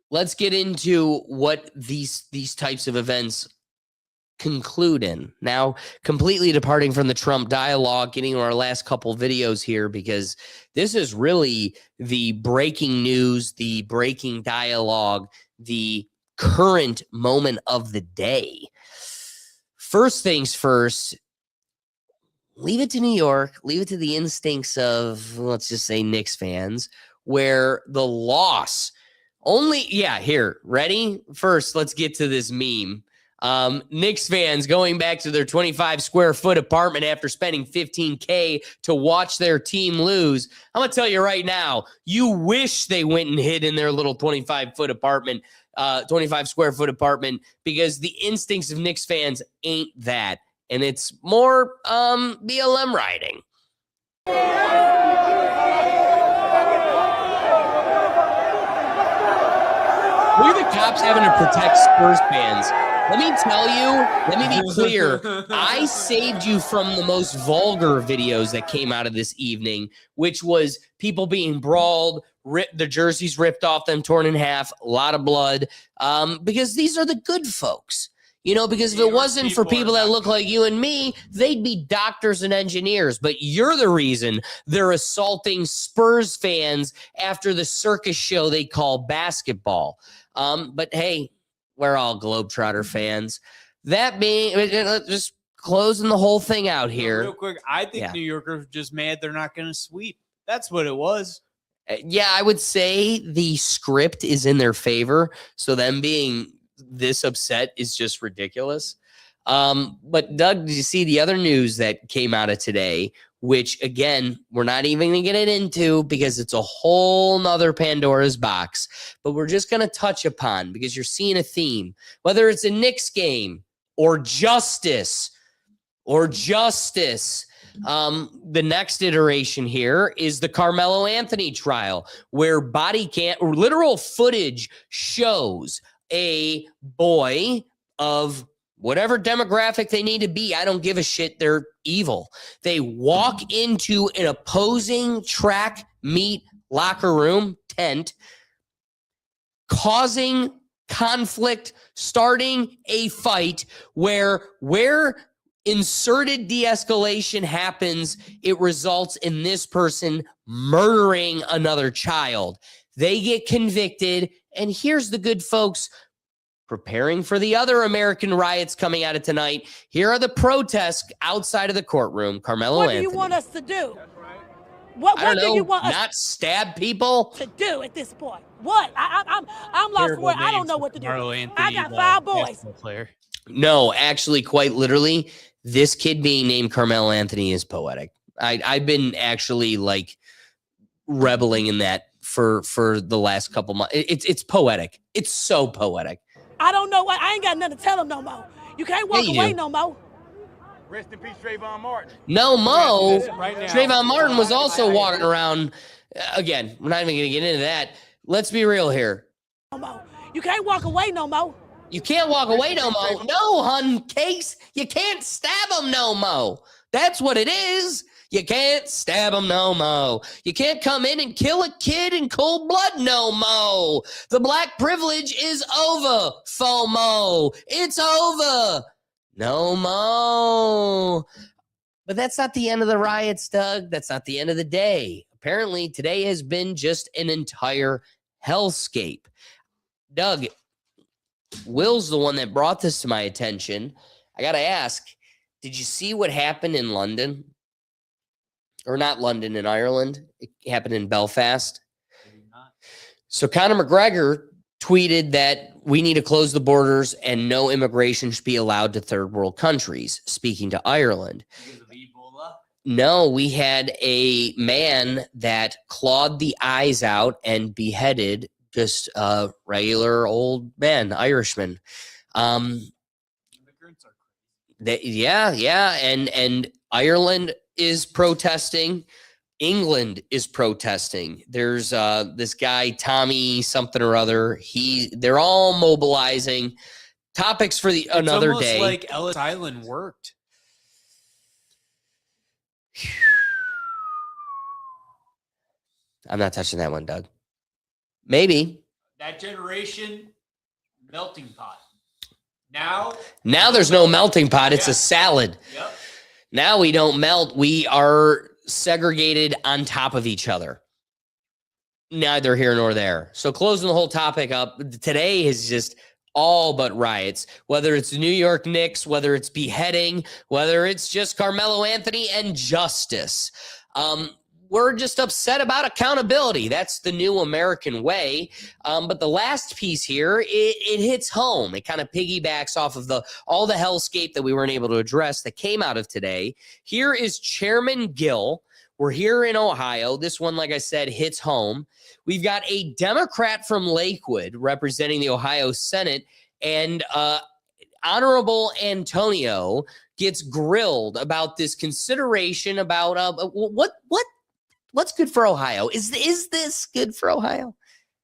S1: Let's get into what these types of events conclude in. Now, completely departing from the Trump dialogue, getting to our last couple videos here, because this is really the breaking news, the breaking dialogue, the current moment of the day. First things first, leave it to New York, leave it to the instincts of, let's just say, Knicks fans, where the loss here, ready? First, let's get to this meme. Knicks fans going back to their 25 square foot apartment after spending $15K to watch their team lose. I'm going to tell you right now, you wish they went and hid in their little 25 square foot apartment, because the instincts of Knicks fans ain't that. And it's more BLM riding. Look at the cops having to protect Spurs fans. Let me tell you, let me be clear. I saved you from the most vulgar videos that came out of this evening, which was people being brawled, the jerseys ripped off them, torn in half, a lot of blood, because these are the good folks. Because if it wasn't for people that look like you and me, they'd be doctors and engineers. But you're the reason they're assaulting Spurs fans after the circus show they call basketball. But hey, we're all Globetrotter fans. That being, just closing the whole thing out here.
S5: Real quick, I think New Yorkers are just mad they're not going to sweep. That's what it was.
S1: Yeah, I would say the script is in their favor. So them being this upset is just ridiculous. But Doug, did you see the other news that came out of today, which again, we're not even going to get it into because it's a whole nother Pandora's box, but we're just going to touch upon because you're seeing a theme, whether it's a Knicks game or justice. The next iteration here is the Carmelo Anthony trial, where body cam or literal footage shows a boy of whatever demographic they need to be. I don't give a shit. They're evil. They walk into an opposing track meet locker room tent, causing conflict, starting a fight where inserted de-escalation happens, it results in this person murdering another child. They get convicted, and here's the good folks preparing for the other American riots coming out of tonight. Here are the protests outside of the courtroom. Carmelo Anthony.
S3: What do you want us to do? What do you want us
S1: not stab people
S3: to do at this point? What? I'm lost for it. I don't know what to do. I got 5 boys.
S1: No, actually, quite literally, this kid being named Carmelo Anthony is poetic. I've been actually like rebelling in that for the last couple months. It's poetic. It's so poetic.
S3: I don't know what. I ain't got nothing to tell him no more. You can't walk away no more.
S16: Rest in peace, Trayvon Martin.
S1: No, Mo.
S16: Right now.
S1: Trayvon Martin was also walking around. Again, we're not even going to get into that. Let's be real here.
S3: No more. You can't walk away no more.
S1: You can't walk away no mo. No, hun, Case. You can't stab him no mo. That's what it is. You can't stab him no mo. You can't come in and kill a kid in cold blood no mo. The black privilege is over, FOMO. It's over. No mo. But that's not the end of the riots, Doug. That's not the end of the day. Apparently, today has been just an entire hellscape. Doug, Will's the one that brought this to my attention. I got to ask, did you see what happened in London? Or not London, in Ireland? It happened in Belfast. So Conor McGregor tweeted that we need to close the borders and no immigration should be allowed to third world countries, speaking to Ireland. No, we had a man that clawed the eyes out and beheaded just a regular old man, Irishman. And Ireland is protesting. England is protesting. There's this guy, Tommy something or other. They're all mobilizing. Topics for another day.
S5: It's almost like Ellis Island worked.
S1: I'm not touching that one, Doug. Maybe.
S5: That generation, melting pot. Now
S1: there's no melting pot. It's a salad.
S5: Yep.
S1: Now we don't melt. We are segregated on top of each other. Neither here nor there. So closing the whole topic up, today is just all but riots. Whether it's New York Knicks, whether it's beheading, whether it's just Carmelo Anthony and justice. We're just upset about accountability. That's the new American way. But the last piece here, it hits home. It kind of piggybacks off of all the hellscape that we weren't able to address that came out of today. Here is Chairman Gill. We're here in Ohio. This one, like I said, hits home. We've got a Democrat from Lakewood representing the Ohio Senate, and Honorable Antonio gets grilled about this consideration about what's good for Ohio. Is this good for Ohio?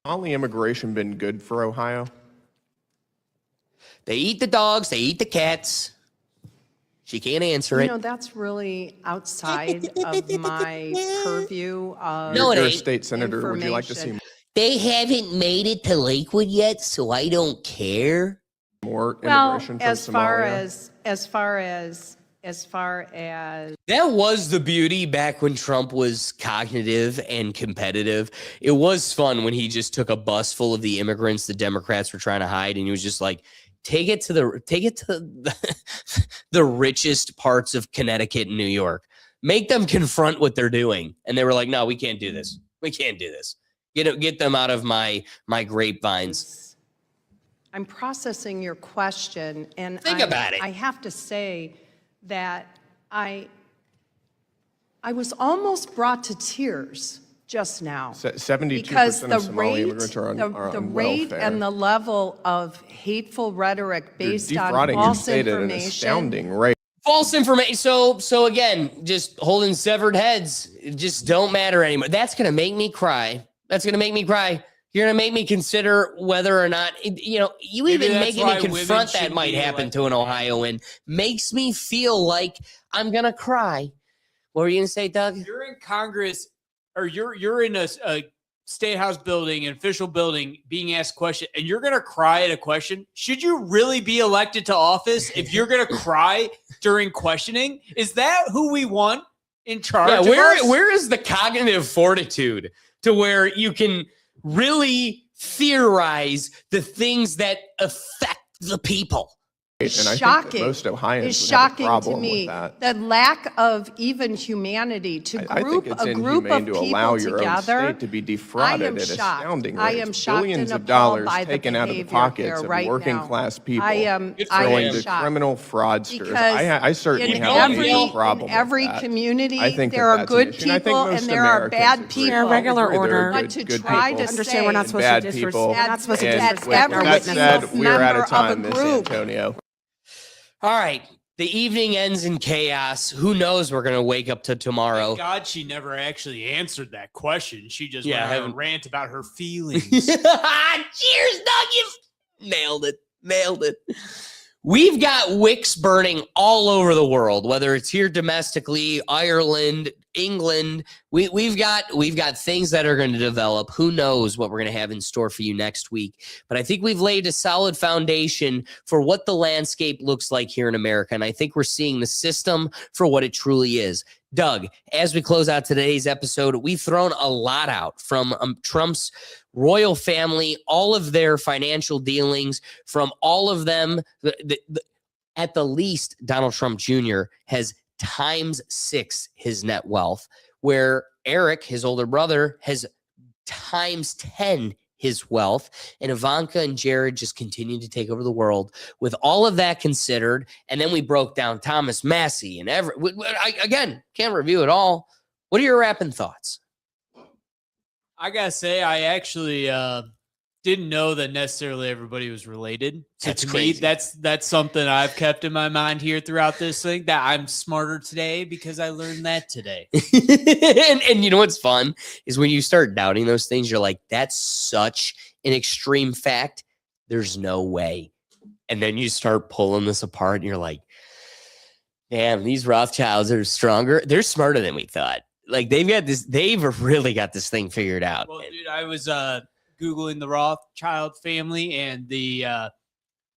S10: Only immigration been good for Ohio?
S1: They eat the dogs, they eat the cats. She can't answer it.
S12: You know, that's really outside of my purview of
S1: No, it
S10: You're a
S1: ain't.
S10: state senator. Would you like to see
S12: information.
S1: They haven't made it to Lakewood yet, so I don't care.
S10: more
S12: Well,
S10: immigration from
S12: as far
S10: Somalia?
S12: as far as
S1: That was the beauty back when Trump was cognitive and competitive. It was fun when he just took a bus full of the immigrants the Democrats were trying to hide, and he was just like, take it to the richest parts of Connecticut and New York. Make them confront what they're doing. And they were like, no, we can't do this. We can't do this. Get them out of my grapevines.
S12: I'm processing your question, and
S1: Think about it.
S12: I have to say that I was almost brought to tears just now.
S10: 72%
S12: Because
S10: of
S12: the
S10: Somali immigrants are on,
S12: the
S10: on
S12: rate
S10: welfare.
S12: and the level of hateful rhetoric based
S10: You're
S12: on
S10: defrauding your
S12: false
S10: state at an
S12: information.
S10: astounding rate.
S1: False information. So again, just holding severed heads just don't matter anymore. That's going to make me cry. That's going to make me cry. You're going to make me consider whether or not, you
S5: Maybe
S1: even
S5: that's
S1: making
S5: why
S1: me
S5: women
S1: confront that
S5: shouldn't
S1: might
S5: be
S1: happen
S5: elected.
S1: to an Ohioan makes me feel like I'm going to cry. What were you going to say, Doug?
S5: You're in Congress, or you're in a state house building, an official building, being asked a question, and you're going to cry at a question. Should you really be elected to office if you're going to cry during questioning? Is that who we want in charge?
S1: Yeah,
S5: of us?
S1: where is the cognitive fortitude to where you can really theorize the things that affect the people?
S10: And I think that
S12: Shocking.
S10: most Ohioans
S12: Is
S10: would have a
S12: shocking to
S10: problem
S12: me.
S10: with that.
S12: The lack of even humanity to
S10: I think
S12: group
S10: it's
S12: a group
S10: inhumane
S12: of
S10: to allow
S12: people
S10: your
S12: together.
S10: own state to be defrauded
S12: I am
S10: at
S12: shocked.
S10: astounding
S12: I
S10: rates.
S12: am shocked
S10: Billions
S12: and
S10: of
S12: appalled
S10: dollars
S12: by the
S10: taken out of the
S12: behavior
S10: pockets
S12: here
S10: of
S12: right
S10: working
S12: now.
S10: class people,
S12: I am
S10: going to
S12: shocked.
S10: criminal fraudsters.
S12: Because
S10: I certainly
S12: in
S10: have
S12: every,
S10: a problem
S12: in every
S10: with that.
S12: community,
S10: I think
S12: there
S10: that
S12: are
S10: that's an
S12: good
S10: issue. And I think
S12: people
S10: most
S12: and there are
S10: Americans
S12: bad
S10: agree.
S12: people.
S8: Chair, regular
S10: Agree there are
S8: order.
S12: But to
S10: good
S12: try
S10: people
S12: to
S8: Understand we're not
S12: say
S8: supposed to
S10: bad
S8: disrespect.
S10: people.
S8: We're not supposed to
S10: And
S12: that
S8: disrespect our
S10: with
S12: every
S10: that
S8: witnesses.
S10: said, we are out
S12: member
S10: of
S12: of a
S10: time, Miss
S12: group.
S10: Antonio.
S1: All right. The evening ends in chaos. Who knows? We're going to wake up to tomorrow.
S5: Thank God she never actually answered that question. She just
S1: Yeah, I
S5: went on a
S1: haven't-
S5: rant about her feelings.
S1: Cheers, Doug. You nailed it. Nailed it. We've got wicks burning all over the world, whether it's here domestically, Ireland, England. We've got things that are going to develop. Who knows what we're going to have in store for you next week? But I think we've laid a solid foundation for what the landscape looks like here in America. And I think we're seeing the system for what it truly is. Doug, as we close out today's episode, we've thrown a lot out from Trump's royal family, all of their financial dealings, from all of them. At the least, Donald Trump Jr. has ×6 his net wealth, where Eric, his older brother, has ×10 his wealth, and Ivanka and Jared just continue to take over the world. With all of that considered, and then we broke down Thomas Massey and again, can't review it all. What are your wrapping thoughts?
S5: I gotta say, I actually didn't know that necessarily everybody was related. So
S1: That's
S5: to
S1: crazy.
S5: me, that's something I've kept in my mind here throughout this thing, that I'm smarter today because I learned that today.
S1: and you know what's fun is when you start doubting those things, you're like, that's such an extreme fact. There's no way. And then you start pulling this apart and you're like, damn, these Rothschilds are stronger. They're smarter than we thought. Like they've really got this thing figured out.
S5: Well, dude, I was Googling the Rothschild family, and the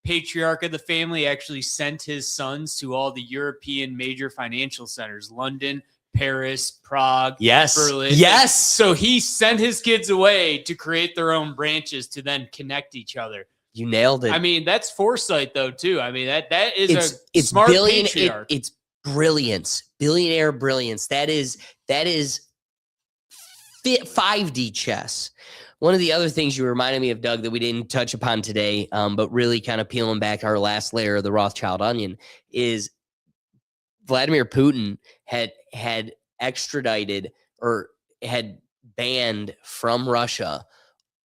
S5: patriarch of the family actually sent his sons to all the European major financial centers, London, Paris, Prague,
S1: Yes.
S5: Berlin.
S1: Yes.
S5: So he sent his kids away to create their own branches to then connect each other.
S1: You nailed it.
S5: I mean, that's foresight, though, too. I mean, that is
S1: it's
S5: smart
S1: billion.
S5: patriarch.
S1: It's brilliance, billionaire brilliance. That is 5D chess. One of the other things you reminded me of, Doug, that we didn't touch upon today, but really kind of peeling back our last layer of the Rothschild onion, is Vladimir Putin had extradited or had banned from Russia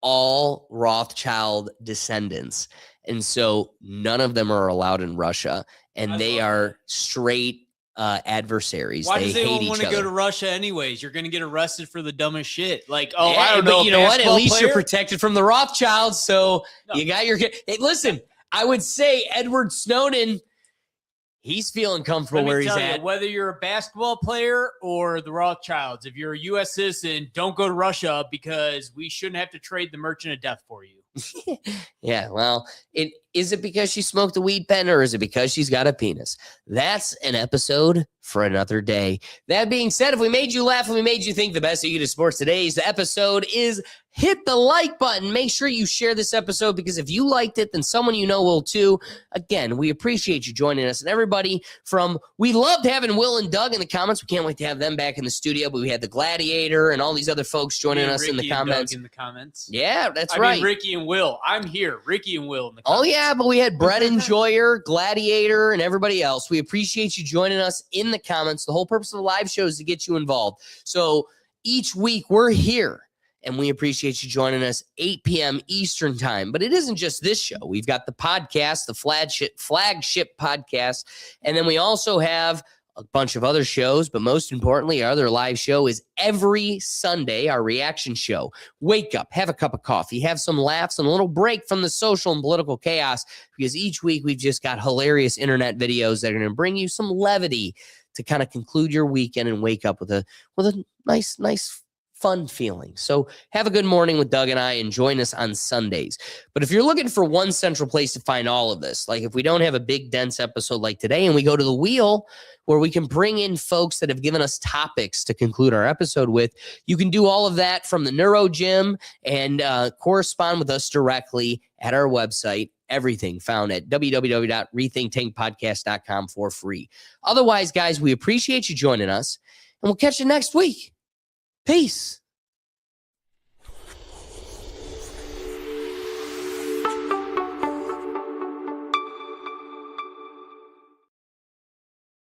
S1: all Rothschild descendants. And so none of them are allowed in Russia, and they are straight adversaries.
S5: Why
S1: they
S5: does
S1: hate
S5: anyone
S1: each
S5: want to
S1: other.
S5: go to Russia anyways? You're going to get arrested for the dumbest shit. Like, oh,
S1: Yeah,
S5: I don't
S1: but
S5: know.
S1: you know what? At
S5: basketball
S1: least you're
S5: player?
S1: protected from the Rothschilds, so
S5: No.
S1: you got your. Hey, listen, I would say Edward Snowden, he's feeling comfortable
S5: Let me
S1: where he's
S5: tell
S1: at.
S5: you, whether you're a basketball player or the Rothschilds, if you're a U.S. citizen, don't go to Russia because we shouldn't have to trade the merchant of death for you.
S1: Yeah, well, is it because she smoked a weed pen, or is it because she's got a penis? That's an episode for another day. That being said, if we made you laugh and we made you think, the best of you to sports today's episode is hit the like button. Make sure you share this episode, because if you liked it, then someone you know will too. Again, we appreciate you joining us. And everybody we loved having Will and Doug in the comments. We can't wait to have them back in the studio, but we had the Gladiator and all these other folks joining us in the comments.
S5: Doug in the comments.
S1: Yeah, that's
S5: I
S1: right.
S5: mean, Ricky and Will. I'm here. Ricky and Will in the comments.
S1: Oh, yeah, but we had Brett Enjoyer, Gladiator, and everybody else. We appreciate you joining us in the comments. The whole purpose of the live show is to get you involved. So each week we're here, and we appreciate you joining us 8 p.m. Eastern time. But it isn't just this show. We've got the podcast, the flagship podcast, and then we also have a bunch of other shows, but most importantly, our other live show is every Sunday, our reaction show. Wake up, have a cup of coffee, have some laughs, and a little break from the social and political chaos, because each week we've just got hilarious internet videos that are going to bring you some levity to kind of conclude your weekend and wake up with a nice fun feeling. So have a good morning with Doug and I, and join us on Sundays. But if you're looking for one central place to find all of this, like if we don't have a big dense episode like today and we go to the wheel where we can bring in folks that have given us topics to conclude our episode with, you can do all of that from the Neuro Gym and correspond with us directly at our website. Everything found at www.rethinktankpodcast.com for free. Otherwise, guys, we appreciate you joining us, and we'll catch you next week. Peace.